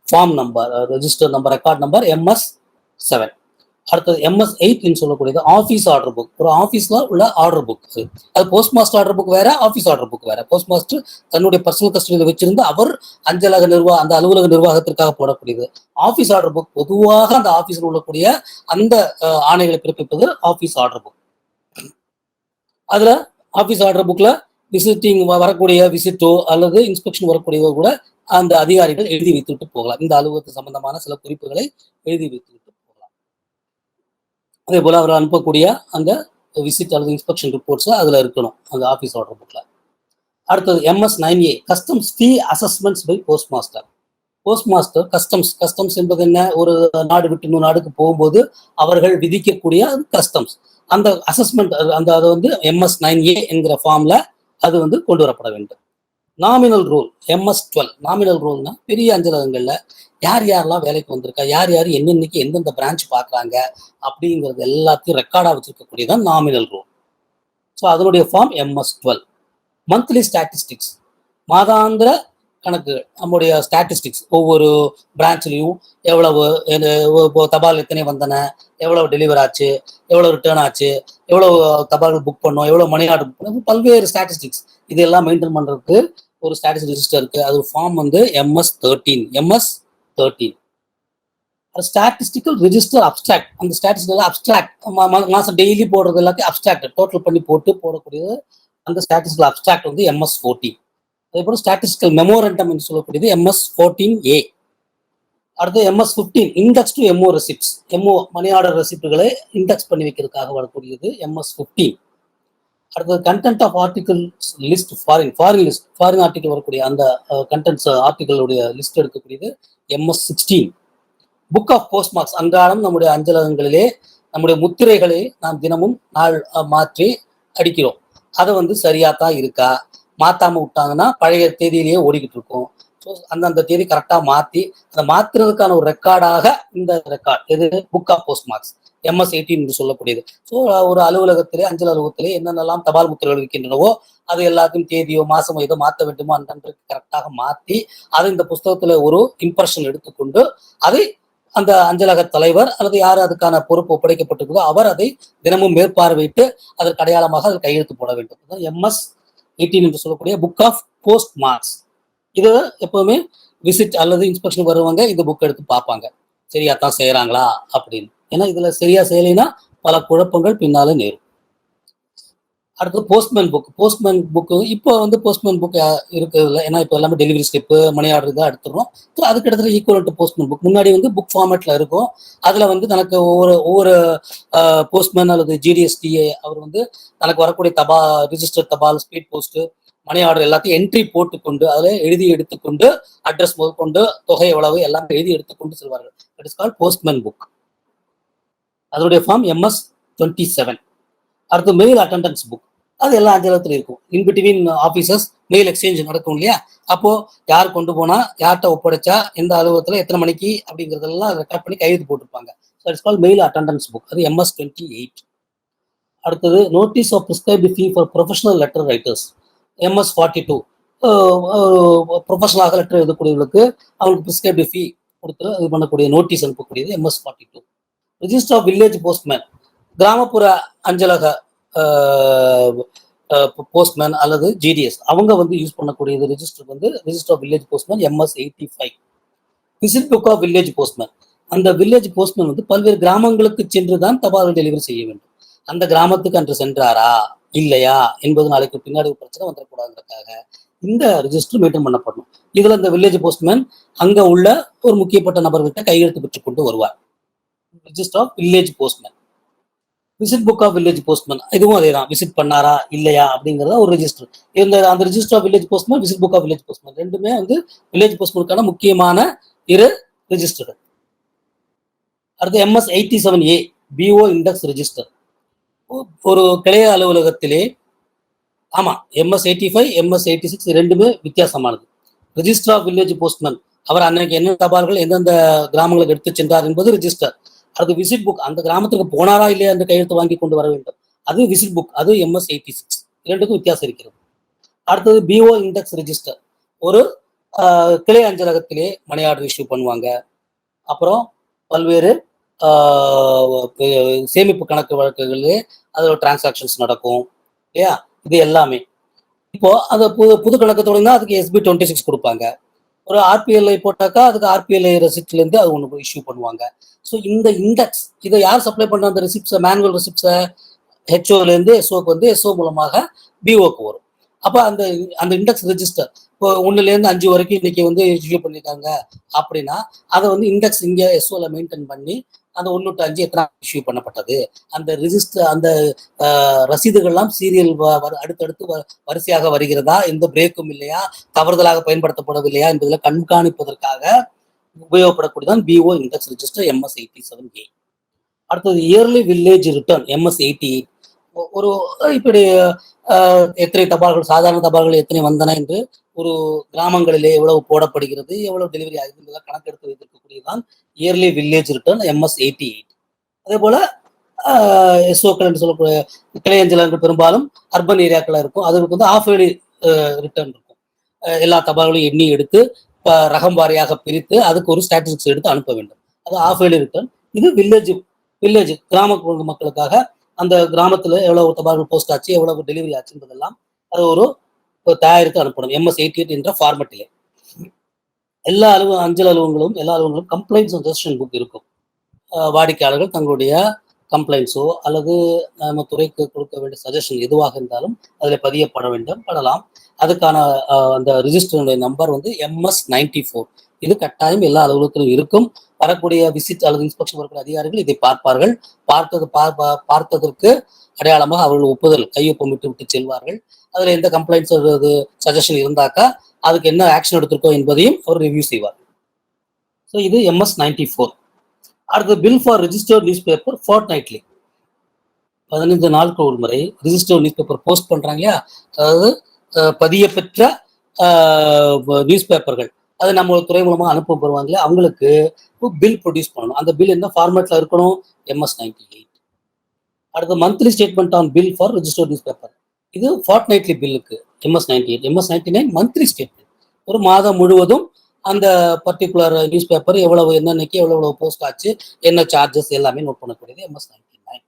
form number, register number, record number MS7. அடுத்தது MS8 சொல்லக்கூடியது ஆஃபீஸ் ஆர்டர் புக். ஒரு ஆஃபீஸ்ல உள்ள ஆர்டர் புக். அது போஸ்ட் மாஸ்டர் ஆர்டர் புக் வேற, ஆஃபீஸ் ஆர்டர் புக் வேற. போஸ்ட் மாஸ்டர் தன்னுடைய பர்சனல் கஸ்டடியில் வச்சிருந்து அவர் அஞ்சலக அந்த அலுவலக நிர்வாகத்திற்காக போடக்கூடியது. ஆஃபீஸ் ஆர்டர் புக் பொதுவாக அந்த ஆஃபீஸில் உள்ளக்கூடிய அந்த ஆணைகளை பிறப்பிப்பது ஆஃபீஸ் ஆர்டர் புக். அதுல ஆஃபீஸ் ஆர்டர் புக்ல விசிட்டிங் வரக்கூடிய விசிட்டோ அல்லது இன்ஸ்பெக்ஷன் வரக்கூடியவோ கூட அந்த அதிகாரிகள் எழுதி வைத்துவிட்டு போகலாம். இந்த அலுவலகத்து சம்பந்தமான சில குறிப்புகளை எழுதி வைத்துவிட்டு போகலாம். அதே போல அவர் அனுப்பக்கூடிய அந்த விசிட் அல்லது இன்ஸ்பெக்ஷன் ரிப்போர்ட்ஸ் அதுல இருக்கணும் அந்த ஆஃபீஸ் ஆர்டர் புக்ல. அடுத்தது MS9A customs fee assessments by post master. Post master customs என்பது என்ன? ஒரு நாடு விட்டு இன்னொரு நாடுக்கு போகும்போது அவர்கள் விதிக்கக்கூடிய கஸ்டம்ஸ், அந்த அசஸ்மெண்ட் அந்த அதை வந்து MS9A என்கிற ஃபார்ம்ல அது வந்து கொண்டு வரப்பட வேண்டும். Nominal role MS12. நாமினல் ரோல்னா பெரிய அஞ்சலகங்கள்ல யார் யாரெல்லாம் வேலைக்கு வந்திருக்கா, யார் யார் என்னென்னைக்கு எந்தெந்த பிரான்ச் பார்க்குறாங்க அப்படிங்கிறது எல்லாத்தையும் ரெக்கார்டாக வச்சிருக்கக்கூடியதான் நாமினல் ரோல். ஸோ அதனுடைய ஃபார்ம் MS12. மந்த்லி ஸ்டாட்டிஸ்டிக்ஸ் மாதாந்திர கணக்கு, நம்முடைய ஸ்டாட்டிஸ்டிக்ஸ் ஒவ்வொரு பிரான்ச்லையும் எவ்வளவு தபால் எத்தனை வந்தன, எவ்வளவு டெலிவர் ஆச்சு, எவ்வளவு ரிட்டர்ன் ஆச்சு, எவ்வளவு தபால் புக் பண்ணோம், எவ்வளவு மணி ஆர்டர் புக் பண்ணோம், பல்வேறு ஸ்டாட்டிஸ்டிக்ஸ் இதெல்லாம் மெயின்டைன் பண்றதுக்கு ஒரு ஸ்டாட்டிஸ்டிக் ரிஜிஸ்டர் இருக்கு. அது ஃபார்ம் வந்து MS13. Statistical register abstract. அந்த ஸ்டாட்டிஸ்டிக்கல் அப்ஸ்ட்ராக்ட் மாசம் டெய்லி போடுறது எல்லாத்தையும் அப்ஸ்ட்ராக்ட் டோட்டல் பண்ணி போடக்கூடியது அந்த ஸ்டாட்டிஸ்டிக்கல் அப்ஸ்ட்ராக்ட் வந்து MS14. அதே போல ஸ்டாட்டிஸ்டிக்கல் மெமோரண்டம் என்று சொல்லக்கூடியது MS14A. அடுத்து MS15 index to MO receipts. MO money order ரெசிப்ட்களை இண்டெக்ஸ் பண்ணி வைக்கிறதுக்காக வரக்கூடியது MS15. அடுத்தது content of article list foreign list, foreign article வரக்கூடிய அந்த கண்டென்ட்ஸ் ஆர்டிகளுடைய லிஸ்ட் எடுக்கக்கூடியது MS16. Book of post marks அன்றாடம் நம்முடைய அஞ்சலகங்களிலே நம்முடைய முத்திரைகளை நாம் தினமும் நாள் மாற்றி அடிக்கிறோம். அதை வந்து சரியா தான் இருக்கா, மாத்தாம விட்டாங்கன்னா பழைய தேதியிலேயே ஓடிக்கிட்டு இருக்கும். ஸோ அந்தந்த தேதி கரெக்டாக மாற்றி அதை மாத்துறதுக்கான ஒரு ரெக்கார்டாக இந்த ரெக்கார்ட் இது book of post marks MS18 என்று சொல்லக்கூடியது. ஸோ ஒரு அலுவலகத்திலே அஞ்சல் அலுவலகத்திலே என்னென்னலாம் தபால் முத்திரைகள் இருக்கின்றனவோ அது எல்லாத்தையும் தேதியோ மாசமோ ஏதோ மாற்ற வேண்டுமோ அன்றன்றைக்கு கரெக்டாக மாற்றி அதை இந்த புஸ்தகத்துல ஒரு இம்ப்ரெஷன் எடுத்துக்கொண்டு அதை அந்த அஞ்சலக தலைவர் அல்லது யார் அதுக்கான பொறுப்பு ஒப்படைக்கப்பட்டிருக்கிறதோ அவர் அதை தினமும் மேற்பார்வையிட்டு அதற்கு அடையாளமாக அதில் கையெழுத்து போட வேண்டும். MS18 என்று சொல்லக்கூடிய புக் ஆஃப் போஸ்ட் மார்க்ஸ். இது எப்பவுமே விசிட் அல்லது இன்ஸ்பெக்ஷன் வருவாங்க, இந்த புக் எடுத்து பார்ப்பாங்க சரியா தான் செய்யறாங்களா அப்படின்னு. ஏன்னா இதுல சரியா செய்யலைன்னா பல குழப்பங்கள் பின்னால நேரும். அடுத்து போஸ்ட்மேன் புக் இப்போ வந்து போஸ்ட்மேன் புக் இருக்கிறதுல, ஏன்னா இப்போ எல்லாமே டெலிவரி ஸ்லிப்பு மணி ஆர்டர் தான் எடுத்துடுறோம். ஸோ அதுக்கு இடத்துல ஈக்குவல் டு போஸ்ட்மேன் புக் முன்னாடி வந்து புக் ஃபார்மேட்ல இருக்கும். அதுல வந்து தனக்கு ஒவ்வொரு போஸ்ட்மேன் அல்லது GDSTA அவர் வந்து தனக்கு வரக்கூடிய ரிஜிஸ்டர் தபால், ஸ்பீட் போஸ்ட், மணி ஆர்டர் எல்லாத்தையும் என்ட்ரி போட்டுக்கொண்டு அதில் எழுதி எடுத்துக்கொண்டு அட்ரஸ் முதற்கொண்டு தொகை எவ்வளவு எல்லாம் எழுதி எடுத்துக்கொண்டு செல்வார்கள். That is called postman book. அதனுடைய ஃபார்ம் MS27. அடுத்து மெயில் அட்டெண்டன்ஸ் புக். அது எல்லா அஞ்சலகத்திலும் இருக்கும். இன்பிட்வீன் ஆஃபீஸர்ஸ் மெயில் எக்ஸ்சேஞ்ச் நடக்கும் இல்லையா, அப்போ யார் கொண்டு போனா, யார்கிட்ட ஒப்படைச்சா, எந்த அலுவலகத்துல எத்தனை மணிக்கு அப்படிங்கிறதெல்லாம் ரெக்கார்ட் பண்ணி கையெழுத்து போட்டிருப்பாங்க. So it's called mail attendance book. அது MS28. அடுத்தது notice of prescribed fee for professional letter writers MS42. ப்ரொஃபஷனலாக லெட்டர் எழுதக்கூடியவர்களுக்கு அவங்களுக்கு பிரிஸ்கிரைப்டு ஃபீ கொடுத்து இது பண்ணக்கூடிய நோட்டீஸ் அனுப்பக்கூடியது MS42. Register of village postman. கிராமப்புற அஞ்சலக போஸ்ட்மேன் அல்லது GDS அவங்க வந்து யூஸ் பண்ணக்கூடியது ரிஜிஸ்டர் வந்து register of village postman MS85. Visit book of village postman. அந்த வில்லேஜ் போஸ்ட்மேன் வந்து பல்வேறு கிராமங்களுக்கு சென்று தான் தபால் டெலிவரி செய்ய வேண்டும். அந்த கிராமத்துக்கு அன்று சென்றாரா இல்லையா என்பது நாளைக்கு பின்னாடி பிரச்சனை வந்துடக்கூடாதுக்காக இந்த ரிஜிஸ்டர் மெயின்டைன் பண்ணப்படணும். இதுல இந்த வில்லேஜ் போஸ்ட்மேன் அங்க உள்ள ஒரு முக்கியப்பட்ட நபர்கிட்ட கையெழுத்து பெற்றுக் கொண்டு வருவார். Register of village postman. Visit book of village postman இதுவும் அதே தான். விசிட் பண்ணாரா இல்லையா அப்படிங்கிறத ஒரு ரிஜிஸ்டர். அந்த register of village postman, visit book of village postman ரெண்டுமே வந்து வில்லேஜ் போஸ்ட்மேனுக்கான முக்கியமான இரு ரிஜிஸ்டர்கள். அடுத்து MS87A பிஓ இண்டெக்ஸ் ரெஜிஸ்டர். ஒரு கிளைய அலுவலகத்திலே ஆமா MS-85 MS-86 ரெண்டுமே வித்தியாசமானது. ரிஜிஸ்டர் ஆஃப் வில்லேஜ் போஸ்ட்மேன் அவர் அன்னைக்கு என்ன தபால்கள் எந்தெந்த கிராமங்களுக்கு எடுத்து சென்றார் என்பது ரிஜிஸ்டர். அது விசிட் புக், அந்த கிராமத்துக்கு போனாரா இல்லையா என்று கையெழுத்து வாங்கி கொண்டு வர வேண்டும், அது விசிட் புக், அது MS-86. இரண்டுக்கும் வித்தியாசம் இருக்கிறது. அடுத்தது பிஓ இண்டெக்ஸ் ரெஜிஸ்டர். ஒரு கிளை அஞ்சலகத்திலே மணி ஆர்டர் இஷ்யூ பண்ணுவாங்க. அப்புறம் பல்வேறு சேமிப்பு கணக்கு வழக்குகளிலே அதோட டிரான்சாக்ஷன்ஸ் நடக்கும் இல்லையா, இது எல்லாமே. இப்போ அந்த புது கணக்கு தொடங்கினா அதுக்கு SB-26 கொடுப்பாங்க. ஒரு RPLI போட்டாக்கா அதுக்கு RPLI ரெசிப்ட்ல இருந்து அது ஒன்று இஷ்யூ பண்ணுவாங்க. ஸோ இந்த இண்டெக்ஸ் இதை யார் சப்ளை பண்ற அந்த ரெசிப்ட்ஸை, மேனுவல் ரெசிப்ட்ஸை HOல இருந்து SOக்கு வந்து SO மூலமாக BOக்கு வரும். அப்போ அந்த அந்த இண்டெக்ஸ் ரெஜிஸ்டர் இப்போ 1லேருந்து 5 வரைக்கும் இன்னைக்கு வந்து இஷ்யூ பண்ணியிருக்காங்க அப்படின்னா அதை வந்து இண்டெக்ஸ் இங்கே SOல மெயின்டைன் பண்ணி அந்த 1 to 5 எத்தனை இஷ்யூ பண்ணப்பட்டது, அந்த ரிஜிஸ்டர் அந்த ரசீதுகள்லாம் சீரியல் அடுத்தடுத்து வரிசையாக வருகிறதா, எந்த பிரேக்கும் இல்லையா, தவறுதலாக பயன்படுத்தப்படவில்லையா என்பதில் கண்காணிப்பதற்காக உபயோகப்படக்கூடியதான் பிஓ இண்டெக்ஸ் ரெஜிஸ்டர் MS-87A. அடுத்தது இயர்லி வில்லேஜ் ரிட்டர்ன் MS-88. ஒரு இப்படி எத்தனை தபால்கள், சாதாரண தபால்கள் எத்தனை வந்தன என்று ஒரு கிராமங்களிலே எவ்வளவு போடப்படுகிறது, எவ்வளவு டெலிவரி ஆகுது என்பதை கணக்கெடுத்து வைத்திருக்கக்கூடியதான் இயர்லி வில்லேஜ் ரிட்டர்ன் MS-88. அதே போல SOக்கள் என்று சொல்லக்கூடிய கிளை அஞ்சலகங்கள் பெரும்பாலும் அர்பன் ஏரியாக்கள் இருக்கும். அதுக்கு வந்து ஆஃப் இயர்லி ரிட்டர்ன் இருக்கும். எல்லா தபால்களையும் எண்ணி எடுத்து ரகம் வாரியாக பிரித்து அதுக்கு ஒரு ஸ்டாட்டிஸ்டிக்ஸ் எடுத்து அனுப்ப வேண்டும். அது ஆஃப் இயர்லி ரிட்டர்ன். இது வில்லேஜ் கிராம மக்களுக்காக அந்த கிராமத்துல எவ்வளவு தபால்கள் போஸ்ட் ஆச்சு, எவ்வளவு டெலிவரி ஆச்சு என்பதெல்லாம் அது ஒரு தயாரித்து அனுப்பணும் MS-88 என்ற ஃபார்மட்டிலே. எல்லா அஞ்சல் அலுவலகங்களும் எல்லா அலுவலகங்களும் கம்ப்ளைண்ட்ஸ் அண்ட் சஜஷன் புக் இருக்கும். வாடிக்கையாளர்கள் தங்களுடைய கம்ப்ளைண்ட்ஸோ அல்லது நம்ம துறைக்கு கொடுக்க வேண்டிய சஜஷன் எதுவாக இருந்தாலும் அதில் பதியப்பட வேண்டும், படலாம். அதுக்கான அந்த ரிஜிஸ்டருடைய நம்பர் வந்து MS-94. இது கட்டாயம் எல்லா அலுவலகத்திலும் இருக்கும். வரக்கூடிய விசிட் அல்லது இன்ஸ்பெக்ஷன் வரக்கூடிய அதிகாரிகள் இதை பார்ப்பார்கள். பார்த்ததற்கு அடையாளமாக அவர்கள் ஒப்புதல் கையொப்பமிட்டு விட்டு செல்வார்கள். அதுல எந்த கம்ப்ளைண்ட்ஸ் சஜஷன் இருந்தாக்கா அதுக்கு என்ன ஆக்ஷன் எடுத்திருக்கோம் என்பதையும் அவர் ரிவ்யூ செய்வார்கள். ஸோ இது MS-94. அடுத்து bill for registered newspaper fortnightly. 15 நாட்கள் ஒரு முறை ரிஜிஸ்டர்ட் நியூஸ் பேப்பர் போஸ்ட் பண்றாங்க இல்லையா, அதாவது பதிய பெற்ற நியூஸ் பேப்பர்கள் அது நம்ம துறை மூலமாக அனுப்பப்படுவாங்க. அவங்களுக்கு பில் ப்ரொடியூஸ் பண்ணணும். அந்த பில் என்ன ஃபார்மேட்ல இருக்கணும், MS-98. அடுத்து monthly statement on bill for registered news paper. இது ஃபார்ட்நைட்லி பில்லுக்கு MS-98. MS-99 monthly statement. ஒரு மாதம் முழுவதும் அந்த பர்டிகுலர் நியூஸ் பேப்பர் எவ்வளவு என்னன்னைக்கு எவ்வளவு போஸ்ட் ஆச்சு, என்ன சார்ஜஸ் எல்லாமே நோட் பண்ணக்கூடியது MS-99.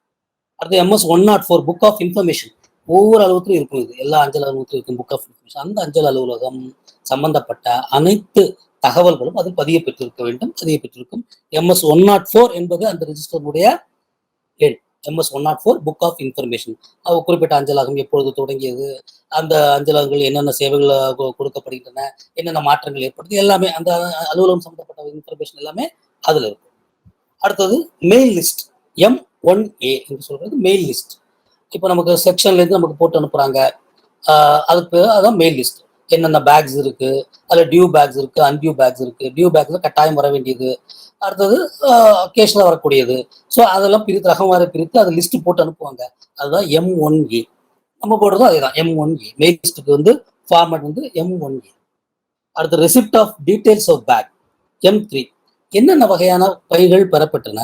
அடுத்து MS-104 புக் ஆஃப் இன்ஃபர்மேஷன். ஒவ்வொரு அலுவலகத்திலும் இருக்கும். இது எல்லா அஞ்சல் அலுவலகத்திலும் இருக்கும் புக் ஆஃப் இன்ஃபர்மேஷன். அந்த அஞ்சல் அலுவலகம் சம்பந்தப்பட்ட அனைத்து தகவல்களும் அது பதிய பெற்றிருக்கும். MS-104 என்பது அந்த ரெஜிஸ்டருடைய எண். MS-104 book of information. குறிப்பிட்ட அஞ்சலகம் எப்பொழுது தொடங்கியது, அந்த அஞ்சலகங்கள் என்னென்ன சேவைகள் கொடுக்கப்படுகின்றன, என்னென்ன மாற்றங்கள் ஏற்படுது, எல்லாமே அந்த அலுவலகம் சம்பந்தப்பட்ட இன்ஃபர்மேஷன் எல்லாமே அதுல இருக்கும். அடுத்தது மெயில் லிஸ்ட் M1A என்று சொல்றது மெயில் லிஸ்ட். இப்போ நமக்கு செக்ஷன்ல இருந்து நமக்கு போட்டு அனுப்புறாங்க, அதுக்கு அதான் மெயில் லிஸ்ட். என்னென்ன பேக்ஸ் இருக்கு, அதில் டியூ பேக்ஸ் இருக்கு, அன்டியூ பேக்ஸ் இருக்கு. டியூ பேக்ஸ்ல கட்டாயம் வர வேண்டியது, அடுத்தது கேஷ்ல வரக்கூடியது. ஸோ அதெல்லாம் ரகம் வர பிரித்து அதை லிஸ்ட் போட்டு அனுப்புவாங்க. அதுதான் M1A. நம்ம போடுறதும் அதேதான் M1A. மெயில் லிஸ்ட்டுக்கு வந்து ஃபார்மேட் வந்து M1A. அடுத்து receipt of details of bag M3. என்னென்ன வகையான பைகள் பெறப்பட்டன,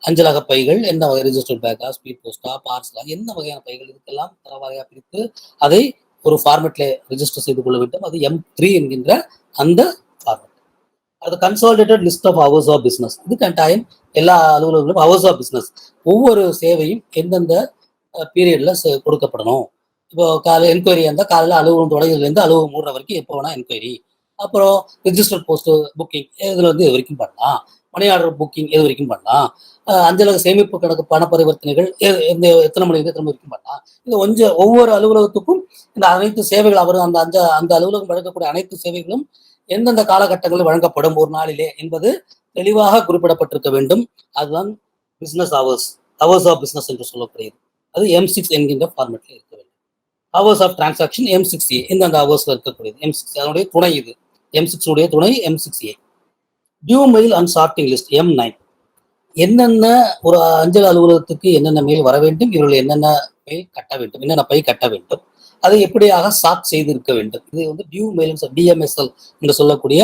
அஞ்சலக பைகள் என்ன வகை, ரிஜிஸ்டர்ட் பேக்கா, ஸ்பீட் போஸ்டா, பார்சலா, என்ன வகையான பைகள், இதுக்கெல்லாம் தர வகையாக பிரித்து அதை ஒரு ஃபார்மேட்ல ரெஜிஸ்டர் செய்து கொள்ள வேண்டும். அது M3 என்கின்ற அந்த ஃபார்மேட். அது consolidated list of hours of business. இது கட்டாயம் எல்லா அலுவலகங்களும் ஹவர்ஸ் ஆஃப் பிசினஸ், ஒவ்வொரு சேவையும் எந்தெந்த பீரியட்ல கொடுக்கப்படணும். இப்போ காலை என்கொயரி இருந்தால் காலையில் அலுவலகம் தொடங்கிலேருந்து அலுவலகம் மூடுற வரைக்கும் எப்போ வேணா என்கொயரி. அப்புறம் ரிஜிஸ்டர்ட் போஸ்ட் புக்கிங் இதுல வந்து இது வரைக்கும் பண்ணலாம். மணி ஆர்டர் புக்கிங் எது வரைக்கும் பண்ணலாம். அஞ்சலக சேமிப்பு கணக்கு பண பரிவர்த்தனைகள் எத்தனை மணிக்கு எத்தனை வரைக்கும் பண்ணலாம். இது ஒவ்வொரு அலுவலகத்துக்கும் இந்த அனைத்து சேவைகள் அவர் அந்த அலுவலகம் வழங்கக்கூடிய அனைத்து சேவைகளும் எந்தெந்த காலகட்டங்களில் வழங்கப்படும் ஒரு நாளிலே என்பது தெளிவாக குறிப்பிடப்பட்டிருக்க வேண்டும். அதுதான் பிசினஸ் ஹவர்ஸ் ஆஃப் பிசினஸ் என்று சொல்லக்கூடியது. அது M6 என்கின்ற ஃபார்மேட்ல இருக்க வேண்டும். Hours of transaction M6A. எந்தெந்த ஹவர்ஸ்ல இருக்கக்கூடியது M6. அதனுடைய துணை இது M6 உடைய துணை M6A. Due mail and sorting list M9. என்னென்ன ஒரு அஞ்சல் அலுவலகத்துக்கு என்னென்ன மெயில் வர வேண்டும், இவர்கள் என்னென்ன மெயில் கட்ட வேண்டும், என்னென்ன பை கட்ட வேண்டும், அதை எப்படியாக சார்ட் செய்திருக்க வேண்டும். இது வந்து டியூ மெயில் டிஎம்எஸ்எல் என்று சொல்லக்கூடிய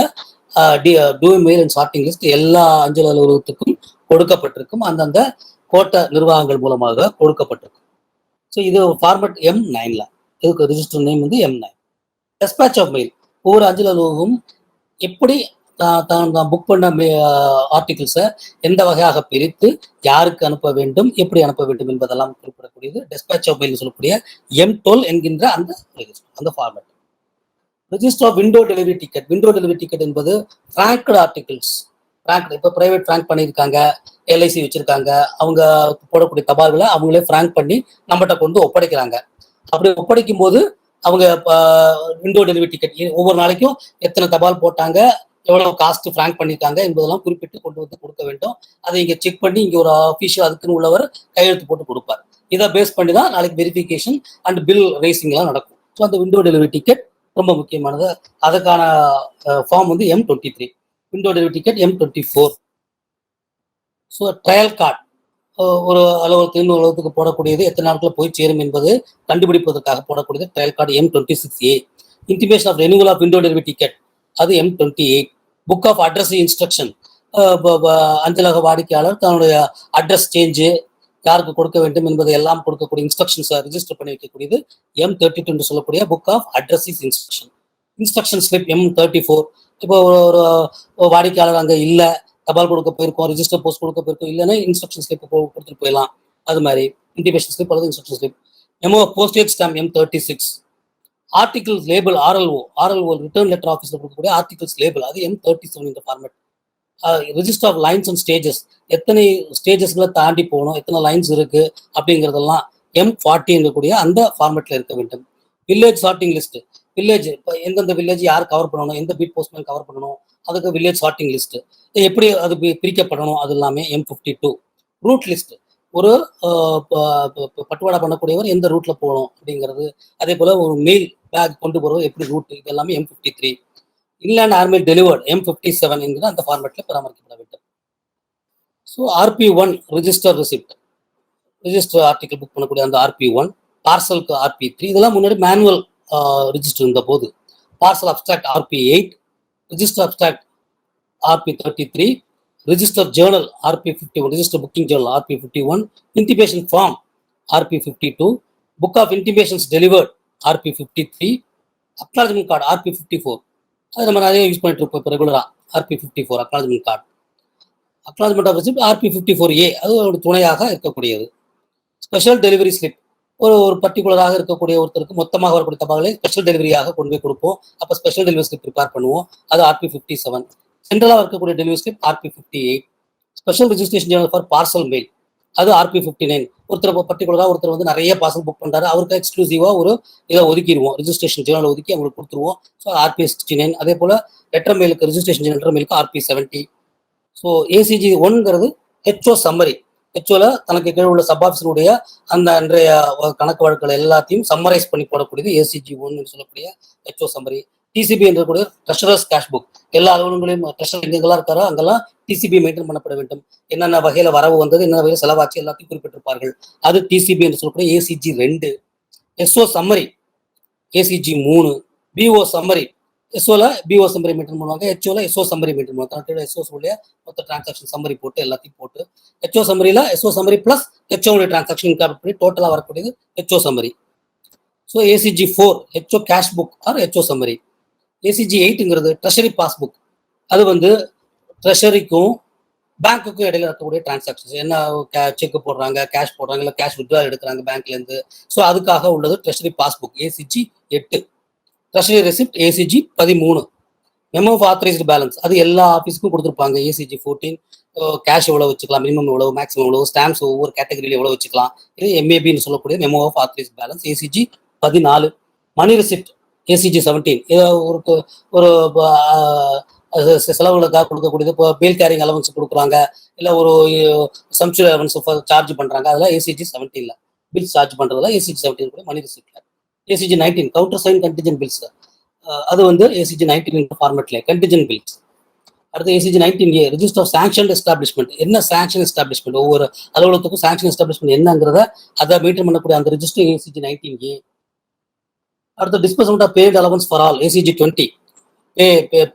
due mail and sorting list எல்லா அஞ்சல் அலுவலகத்துக்கும் கொடுக்கப்பட்டிருக்கும். அந்தந்த கோட்ட நிர்வாகங்கள் மூலமாக கொடுக்கப்பட்டிருக்கும். ஸோ இது ஃபார்மட் M9ல இதுக்கு ரிஜிஸ்டர் நேம் வந்து M9. டெஸ்பேச் ஆஃப் மெயில் ஒவ்வொரு அஞ்சல் அலுவலகம் எப்படி தான் புக் பண்ண ஆர்டிகிள்ஸை எந்த வகையாக பிரித்து யாருக்கு அனுப்ப வேண்டும், எப்படி அனுப்ப வேண்டும் என்பதெல்லாம் குறிப்பிடக்கூடியது டெஸ்பேச் ஆஃப் மெயில் சொல்லக்கூடிய M12 என்கின்ற அந்த ரெஜிஸ்டர், அந்த format. Register of window delivery ticket. Window delivery ticket என்பது ஃப்ராங்க்டு ஆர்டிகிள்ஸ். ஃப்ராங்க் இப்போ பிரைவேட் ஃப்ராங்க் பண்ணியிருக்காங்க, எல்ஐசி வச்சிருக்காங்க, அவங்க போடக்கூடிய தபால்களை அவங்களே ஃப்ராங்க் பண்ணி நம்மகிட்ட கொண்டு ஒப்படைக்கிறாங்க. அப்படி ஒப்படைக்கும் போது அவங்க விண்டோ டெலிவரி டிக்கெட் ஒவ்வொரு நாளைக்கும் எத்தனை தபால் போட்டாங்க, எவ்வளவு காஸ்ட் ஃப்ராங்க் பண்ணியிருக்காங்க என்பதெல்லாம் குறிப்பிட்டு கொண்டு வந்து கொடுக்க வேண்டும். அதை இங்கே செக் பண்ணி இங்கே ஒரு அஃபீஷியல் அதுக்குன்னு உள்ளவர் கையெழுத்து போட்டு கொடுப்பார். இதை பேஸ் பண்ணி தான் நாளைக்கு வெரிஃபிகேஷன் அண்ட் பில் ரைசிங்லாம் நடக்கும். ஸோ அந்த விண்டோ டெலிவரி டிக்கெட் ரொம்ப முக்கியமானது. அதுக்கான ஃபார்ம் வந்து M23. Window delivery ticket M24. So trial card ஒரு அலுவலகத்தில் இன்னொரு அலுவலகத்துக்கு போடக்கூடியது எத்தனை நாட்களில் போய் சேரும் என்பது கண்டுபிடிப்பதற்காக போடக்கூடியது trial card M26A. Intimation of renewal of window delivery ticket அது M28. Book of address instruction அஞ்சலக வாடிக்கையாளர் தன்னுடைய அட்ரஸ் சேஞ்சு யாருக்கு கொடுக்க வேண்டும் என்பதை எல்லாம் கொடுக்கக்கூடிய இன்ஸ்ட்ரக்ஷன்ஸை ரிஜிஸ்டர் பண்ணி வைக்கக்கூடியது M32 என்று சொல்லக்கூடிய book of addresses instruction. Instruction slip M34. இப்போ ஒரு வாடிக்கையாளர் அங்கே இல்லை, தபால் கொடுக்க போயிருக்கோம், ரிஜிஸ்டர் போஸ்ட் கொடுக்க போயிருக்கோம், இல்லைன்னா இன்ஸ்ட்ரக்ஷன் ஸ்லிப் கொடுத்துட்டு போயிடலாம். அது மாதிரி இன்டிமேஷன் ஸ்லிப் அல்லது instruction slip. Memo postage stamp M36. Articles label RLO return letter ஆஃபீஸில் கொடுக்கக்கூடிய ஆர்டிகிள்ஸ் லேபிள் அது M37 இந்த format. Register of lines and stages எத்தனை ஸ்டேஜஸ்ல தாண்டி போகணும், எத்தனை லைன்ஸ் இருக்கு அப்படிங்கிறதெல்லாம் M40 இருக்கக்கூடிய அந்த ஃபார்மேட்ல இருக்க வேண்டும். Village sorting list. வில்லேஜ் இப்போ எந்தெந்த வில்லேஜ் யார் கவர் பண்ணணும், எந்த பீட் போஸ்ட்மேன் கவர் பண்ணணும், அதுக்கு வில்லேஜ் சார்ட்டிங் லிஸ்ட் எப்படி அது பிரிக்கப்படணும், அது எல்லாமே M52. ரூட் லிஸ்ட் ஒரு பட்டுவாடா பண்ணக்கூடியவர் எந்த ரூட்ல போகணும் அப்படிங்கிறது, அதே போல ஒரு மெயில் பேக் கொண்டு போறவர் எப்படி ரூட், இது எல்லாமே M53. இன்லேண்ட் ஆர்மெயில் டெலிவர்ட் M57 என்கிற அந்த ஃபார்மேட்ல பராமரிக்கப்பட வேண்டும். So RP1 register receipt, register article book பண்ணக்கூடிய அந்த RP1, பார்சலுக்கு RP3, இதெல்லாம் முன்னாடி மேனுவல் ரிஜிஸ்டர் இருந்த போது. Parcel abstract RP8, register abstract RP33, register journal RP51, register booking journal RP51, intimation form RP52, book of intimations delivered RP53, acknowledgement card RP54. அது நம்ம நிறைய use பண்ணிட்டு இருப்போம் இப்போ ரெகுலரா. RP54 acknowledgement card. Acknowledgement of receipt RP54A அது ஒரு துணையாக இருக்கக்கூடியது. ஸ்பெஷல் டெலிவரி ஸ்லிப் ஒரு பர்டிகுலராக இருக்கக்கூடிய ஒருத்தருக்கு மொத்தமாக வரக்கூடிய தபால்களை ஸ்பெஷல் டெலிவரியாக கொண்டு போய் கொடுப்போம். அப்போ ஸ்பெஷல் டெலிவரி ஸ்லிப் ப்ரிப்பேர் பண்ணுவோம், அது RP57. சென்ட்ரலாக இருக்கக்கூடிய delivery slip RP58. Special registration Journal for parcel mail அது RP59. ஒருத்தர் பர்டிகுலராக ஒருத்தர் வந்து நிறைய பார்சல் புக் பண்ணுறாரு, அவருக்கு எக்ஸ்க்ளூசிவாக ஒரு இதை ஒதுக்கிடுவோம், ரிஜிஸ்ட்ரேஷன் ஜேர்னல் ஒதுக்கி அவங்களுக்கு கொடுத்துருவோம். So RP69. அதே போல் லெட்டர் மெயிலுக்கு ரிஜிஸ்ட்ரேஷன் லெட்டர் மெயிலுக்கு RP70. ஸோ ACG 1ங்கிறது HO சம்மரி. HOல தனக்கு கீழே உள்ள சப் ஆஃபீஸருடைய அந்த அன்றைய கணக்கு வழக்குகள் எல்லாத்தையும் சம்மரைஸ் பண்ணி போடக்கூடியது ACG 1 சொல்லக்கூடிய HO சம்மரி. TCB என்றக்கூடிய ட்ரெஷரர்ஸ் கேஷ் புக், எல்லா அலுவலகங்களையும் ட்ரெஷர் எங்கெல்லாம் இருக்காரோ அங்கெல்லாம் TCB மெயின்டைன் பண்ணப்பட வேண்டும். என்னென்ன வகையில வரவு வந்தது, என்னென்ன வகையில் செலவாச்சு எல்லாத்தையும் குறிப்பிட்டிருப்பார்கள். அது TCB என்று சொல்லக்கூடிய ACG 2. SO summary ACG 3. BO summary SOல BO சம்மரி மெயின்டைன் பண்ணுவாங்க, HOல SO சம்மரி மெயின்டைன் பண்ணுவாங்க. SO உடைய மொத்த டிரான்சாக்ஷன் சம்மரி போட்டு எல்லாத்தையும் போட்டு HO சம்மரியில SO சம்மரி பிளஸ் HO உடைய டிரான்சாக்ஷன் இன்கார்பரேட் பண்ணி டோட்டலா வரக்கூடியது HO summary. So ACG 4 HO cash book or HO summary. ACG 8ங்கிறது ட்ரெஷரி பாஸ்புக். அது வந்து ட்ரெஷரிக்கும் பேங்க்குக்கும் இடையில இருக்கக்கூடிய டிரான்சாக்ஷன்ஸ், என்ன செக் போடுறாங்க, கேஷ் போடுறாங்க, இல்லை கேஷ் வித்ட்ரா எடுக்கிறாங்க பேங்க்ல இருந்து. ஸோ அதுக்காக உள்ளது treasury passbook ACG 8. Treasury receipt ACG 13. Memo of authorised balance அது எல்லா ஆஃபீஸுக்கும் கொடுத்துருப்பாங்க. ACG 14. கேஷ் எவ்வளோ வச்சுக்கலாம், மினிமம் எவ்வளோ, மேக்ஸிமம் எவ்வளோ, ஸ்டாம்ப்ஸ் ஒவ்வொரு கேட்டகரியில் எவ்வளோ வச்சுக்கலாம், இது MABன்னு சொல்லக்கூடிய memo of authorised balance ACG 14. Money receipt ACG 17. ஒரு செலவுகளுக்காக கொடுக்கக்கூடியது. இப்போ பில் கேரிங் அலவன்ஸ் கொடுக்குறாங்க, இல்லை ஒரு சம்சுரி அலவன்ஸ் சார்ஜ் பண்ணுறாங்க, அதெல்லாம் ACG 17ல பில் சார்ஜ் பண்ணுறதுல ACG 17 கூட மணி ரெசிப்ட்ல. ACG 19 counter sign contingent bills, அது வந்து ACG 19 ஃபார்மேட்ல கண்டிஜென்ட் பில்ஸ். அடுத்து ACG 19A register of sanction establishment. என்ன சாங்ஷன் எஸ்டாப்ளிஷ்மெண்ட், ஒவ்வொரு அலுவலகத்துக்கும் சாங்ஷன் எஸ்டாப்ளிஷ்மெண்ட் என்னங்கிறத அதை மெயின்டைன் பண்ணக்கூடிய அந்த ரிஜிஸ்டர் ஏசிஜி 19A. அடுத்து disbursement of paid allowance for all ACG 20.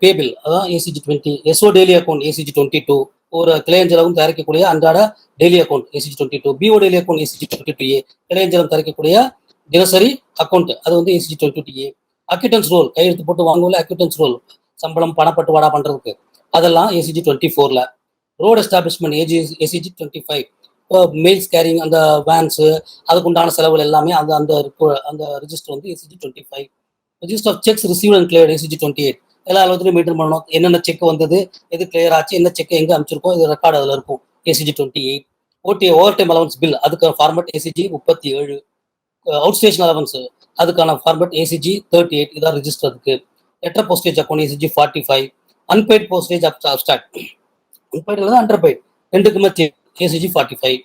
Pay bill அதான் ACG 20. SO daily account ACG 22. ஒரு கிளையஞ்சலவும் தயாரிக்கக்கூடிய அன்றாட daily account ACG 22. BO daily account ACG 22A. கிளையஞ்சலம் தயாரிக்கக்கூடிய தினசரி அக்கௌண்ட் அது வந்து ஏசிஜி 22A. அக்யூட்டன்ஸ் ரோல், கையெழுத்து போட்டு வாங்குவோம்ல அக்யூட்டன்ஸ் ரோல், சம்பளம் பணப்பட்டுவாடா பண்றதுக்கு, அதெல்லாம் ஏசிஜி 24ல. Road establishment ACG 25. Mails carrying அந்த வேன்ஸ் அதுக்கு உண்டான செலவுகள் எல்லாமே அந்த அந்த அந்த ரிஜிஸ்டர் வந்து ACG 25. Register of cheques receive and clear ACG 28. எல்லா அலுவலகத்திலையும் மெயின்டைன் பண்ணணும், என்னென்ன செக் வந்தது, எது கிளியர் ஆச்சு, என்ன செக் எங்க அமைச்சிருக்கோம், இது ரெக்கார்டு அதில் இருக்கும் ACG 28. Overtime allowance bill அதுக்கு format ACG 37. Outstation allowance அதுக்கான ஃபார்மட் ஏசிஜி 38. இதான் ரிஜிஸ்டர் இருக்கு. Letter postage account ACG 45. Unpaid postage abstract, unpaid அல்லது அண்டர்பெய்ட் ரெண்டுக்குமே ACG 45.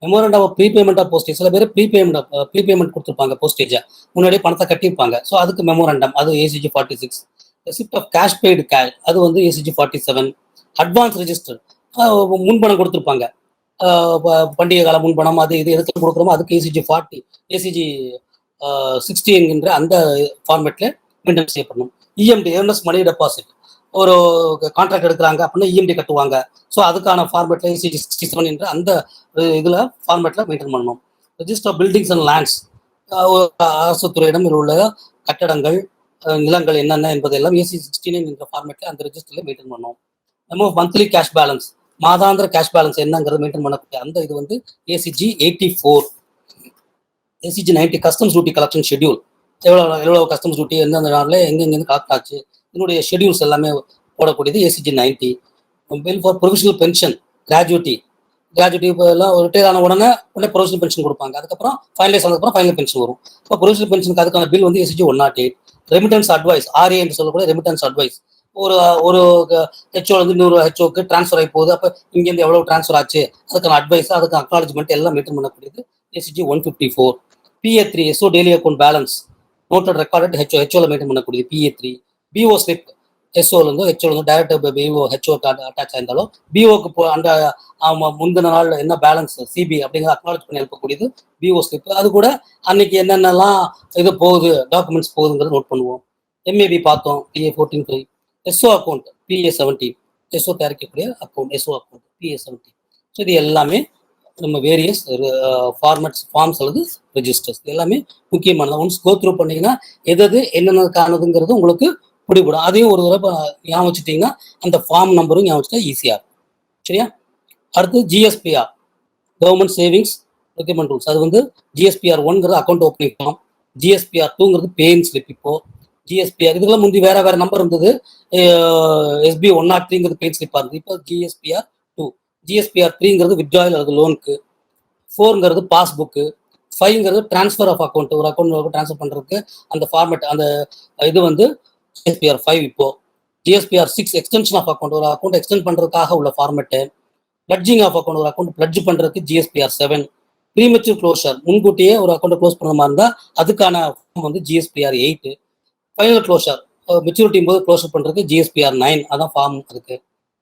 Memorandum of prepayment of postage, சில பேர் ப்ரீபேமெண்ட் கொடுத்துருப்பாங்க போஸ்டேஜை, முன்னாடியே பணத்தை கட்டியிருப்பாங்க, ஸோ அதுக்கு மெமோரண்டம் அது ACG 46. Receipt of cash paid cash அது வந்து ஏசிஜி 47. அட்வான்ஸ் ரெஜிஸ்டர் முன்பணம் கொடுத்துருப்பாங்க, பண்டிகை கால முன்பணம் அது இது எதுக்கு கொடுக்குறோமோ அதுக்கு ஏசிஜி 40. ஏசிஜி 60 என்கின்ற அந்த ஃபார்மேட்ல மெயின்டைன் செய்யப்படணும். இஎம்டி ஏர்னஸ் மணி டெபாசிட், ஒரு கான்ட்ராக்ட் எடுக்கிறாங்க அப்படின்னா இஎம்டி கட்டுவாங்க, ஸோ அதுக்கான ஃபார்மேட்ல ஏசிஜி 67 என்ற அந்த இதில் ஃபார்மேட்ல மெயின்டைன் பண்ணணும். Register of buildings and lands, அரசு துறையிடம் உள்ள கட்டடங்கள் நிலங்கள் என்னென்ன என்பதெல்லாம் ஏசி 69 என்ற ஃபார்மேட்ல அந்த ரெஜிஸ்டர்ல மெயின்டைன் பண்ணணும். நம்ம மந்த்லி கேஷ் பேலன்ஸ், மாதாந்திர கேஷ் பேலன்ஸ் என்னங்கிறது மெயின்டைன் பண்ணக்கூடிய அந்த இது வந்து ACG 84. ACG 90 customs duty collection schedule, எவ்வளோ கஸ்டம்ஸ் டியூட்டி எந்தெந்த நாளில் எங்கெங்கேருந்து கலெக்ட் ஆச்சு, இதனுடைய ஷெட்யூல்ஸ் எல்லாமே போடக்கூடியது ACG 90. Bill for provisional pension, gratuity இப்போ எல்லாம் ரிட்டையர் ஆன உடனே ப்ரொவிஷனல் பென்ஷன் கொடுப்பாங்க, அதுக்கப்புறம் ஃபைனலைஸ் ஆனதுக்கப்புறம் ஃபைனல் பென்ஷன் வரும். இப்போ ப்ரொவிஷனல் பென்ஷனுக்கு அதுக்கான பில் வந்து ஏசிஜி 108. ரெமிட்டன்ஸ் அட்வைஸ், ஆர்ஏ என்று சொல்லக்கூடிய ரெமிட்டன்ஸ் அட்வைஸ், ஒரு ஹெச்ஓ வந்து இன்னொரு ஹெச்ஓக்கு டிரான்ஸ்ஃபர் ஆகி போகுது, அப்போ இங்கேருந்து எவ்வளோ டிரான்ஸ்ஃபர் ஆச்சு அதுக்கான அட்வைஸ் அதுக்கு அக்னாலஜ்மெண்ட் எல்லாம் மெயின்டைன் பண்ணக்கூடியது ACG 154. PA3 SO daily account balance noted recorded ஹெச்ஓல மெயின்டைன் பண்ணக்கூடியது PA3. பிஓ ஸ்லிப் எஸ்ஓல இருந்து ஹெச்ஓல இருந்து டைரக்ட் பிஓ ஹெச்ஓ அட்டாச் ஆயிருந்தாலும் பிஓக்கு அந்த முந்தின நாள் என்ன பேலன்ஸ் சிபி அப்படிங்கிற அக்னாலஜ் பண்ணி எழுப்பக்கூடியது பிஓ ஸ்லிப். அது கூட அன்னைக்கு என்னென்னலாம் இது போகுது டாக்குமெண்ட்ஸ் போகுதுங்கிறத நோட் பண்ணுவோம். எம்ஏபி பார்த்தோம் PA14(5). SO account PA17, SO தயாரிக்கக்கூடிய account SO account PA17. So இது எல்லாமே நம்ம வேரியஸ் ஃபார்ம்ஸ் அல்லது ரெஜிஸ்டர்ஸ் எல்லாமே முக்கியமானது. ஒன்ஸ் கோ த்ரூ பண்ணீங்கன்னா எது என்னென்னக்கானதுங்கிறது உங்களுக்கு பிடிபடும். அதையும் ஒரு தடவை ஞாபகம் வச்சுட்டீங்கன்னா அந்த ஃபார்ம் நம்பரும் ஞாபகம் வச்சுட்டா ஈஸியாக இருக்கும். சரியா? அடுத்து GSPR government savings recommend rules, அது வந்து GSPR 1ங்கிறது அக்கௌண்ட் ஓப்பனிங் ஃபார்ம், GSPR 2ங்கிறது பேயின் ஸ்லிப். இப்போ GSPR இதுக்கெல்லாம் முந்தி வேற நம்பர் இருந்தது, SB 103ங்கிறது பெயின் ஸ்லிப்பாக இருந்தது, இப்போ GSPR 2. GSPR 3ங்கிறது வித்ட்ராயல் அல்லது லோனுக்கு, 4ங்கிறது பாஸ்புக்கு, 5ங்கிறது டிரான்ஸ்ஃபர் ஆஃப் அக்கௌண்ட், ஒரு அக்கௌண்ட் டிரான்ஸ்ஃபர் பண்ணுறதுக்கு அந்த ஃபார்மேட் அந்த இது வந்து GSPR 5. இப்போ GSPR 6 எக்ஸ்டென்ஷன் ஆஃப் அக்கௌண்ட், ஒரு அக்கௌண்ட் எக்ஸ்டென்ட் பண்ணுறதுக்காக உள்ள ஃபார்மேட்டு. பிளட்ஜிங் ஆஃப் அக்கௌண்ட், ஒரு அக்கௌண்ட் பிளட்ஜ் பண்ணுறதுக்கு GSPR 7. ப்ரீமெச்சூர் க்ளோஷர், முன்கூட்டியே ஒரு அக்கௌண்ட்டை க்ளோஸ் பண்ண மாதிரி இருந்தால் அதுக்கான ஃபார்ம் வந்து GSPR 8. ஃபைனல் க்ளோஷர், மெச்சூரிட்டி போது க்ளோஷர் பண்ணுறதுக்கு GSPR 9, அதான் ஃபார்ம் அதுக்கு.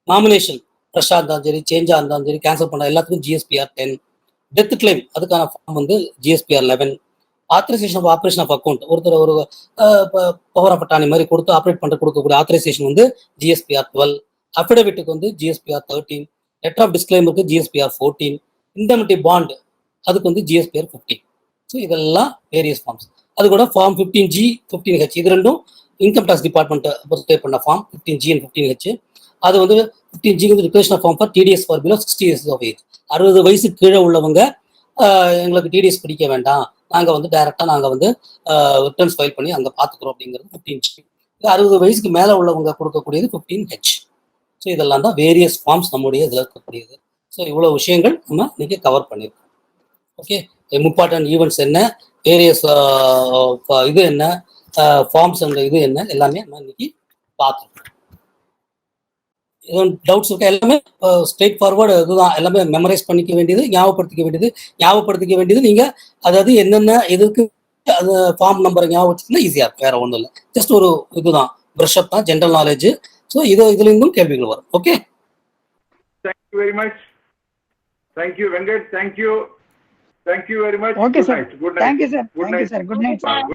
நாமினேஷன் ஃப்ரெஷ்ஷாக இருந்தாலும் சரி சேஞ்சாக இருந்தாலும் சரி கேன்சல் பண்ண எல்லாத்துக்கும் GSPR 10. டெத் கிளைம் அதுக்கான ஃபார்ம் வந்து GSPR 11. Authorisation of operation of account, ஒருத்தர் ஒரு பவர் ஆஃப் அட்டானி மாதிரி கொடுத்து ஆப்ரேட் பண்ணுற கொடுக்கக்கூடிய ஆத்தரைசேஷன் வந்து GSPR 12. அஃபிடவிட்டுக்கு வந்து GSPR 13. லெட்டர் ஆஃப் டிஸ்க்ளைமருக்கு GSPR 14. இண்டெமிட்டி பாண்ட் அதுக்கு வந்து GSPR 15. ஸோ இதெல்லாம் வேரியஸ் ஃபார்ம்ஸ். அது கூட ஃபார்ம் 15G 15H, இது ரெண்டும் இன்கம் டேக்ஸ் டிபார்ட்மெண்ட் ப்ரிப்பேர் பண்ண ஃபார்ம் 15G and 15H. அது வந்து 15G வந்து declaration of form for TDS for below 60 years of age. 60 வயசுக்கு கீழே உள்ளவங்க எங்களுக்கு TDS பிடிக்க வேண்டாம், நாங்கள் வந்து டைரெக்டாக நாங்கள் வந்து ரிட்டர்ன்ஸ் ஃபைல் பண்ணி அங்கே பார்த்துக்குறோம் அப்படிங்கிறது 15G. 60 வயசுக்கு மேலே உள்ளவங்க கொடுக்கக்கூடியது 15H. ஸோ இதெல்லாம் தான் வேரியஸ் ஃபார்ம்ஸ் நம்முடைய இதில் இருக்கக்கூடியது. ஸோ இவ்வளோ விஷயங்கள் நம்ம இன்னைக்கு கவர் பண்ணியிருக்கோம். ஓகே, இம்பார்ட்டன்ட் ஈவெண்ட்ஸ் என்ன, வேரியஸ் இது என்ன, ஃபார்ம்ஸ் அந்த இது என்ன, எல்லாமே நம்ம இன்னைக்கு பார்த்துருக்கோம். எதுவும் டவுட்ஸ் இருக்கா? எல்லாமே ஸ்ட்ரெயிட் ஃபார்வர்டு இதுதான், எல்லாமே மெமரைஸ் பண்ணிக்க வேண்டியது, ஞாபகப்படுத்திக்க வேண்டியது நீங்கள், அதாவது என்னென்ன எதுக்கு அது ஃபார்ம் நம்பரை ஞாபகம் வச்சுன்னா ஈஸியாக இருக்கும், வேற ஒன்றும் இல்லை. ஜஸ்ட் ஒரு இதுதான் ப்ரஷ்அப் தான், ஜென்ரல் நாலேஜ். ஸோ இதுல இருந்தும் கேள்விகள் வரும். Okay, thank you very much. Thank you Venkat. Thank you very much. Okay, Good sir. night. Good night. Thank you, sir. Good Thank you, night. sir. Good night, sir. Good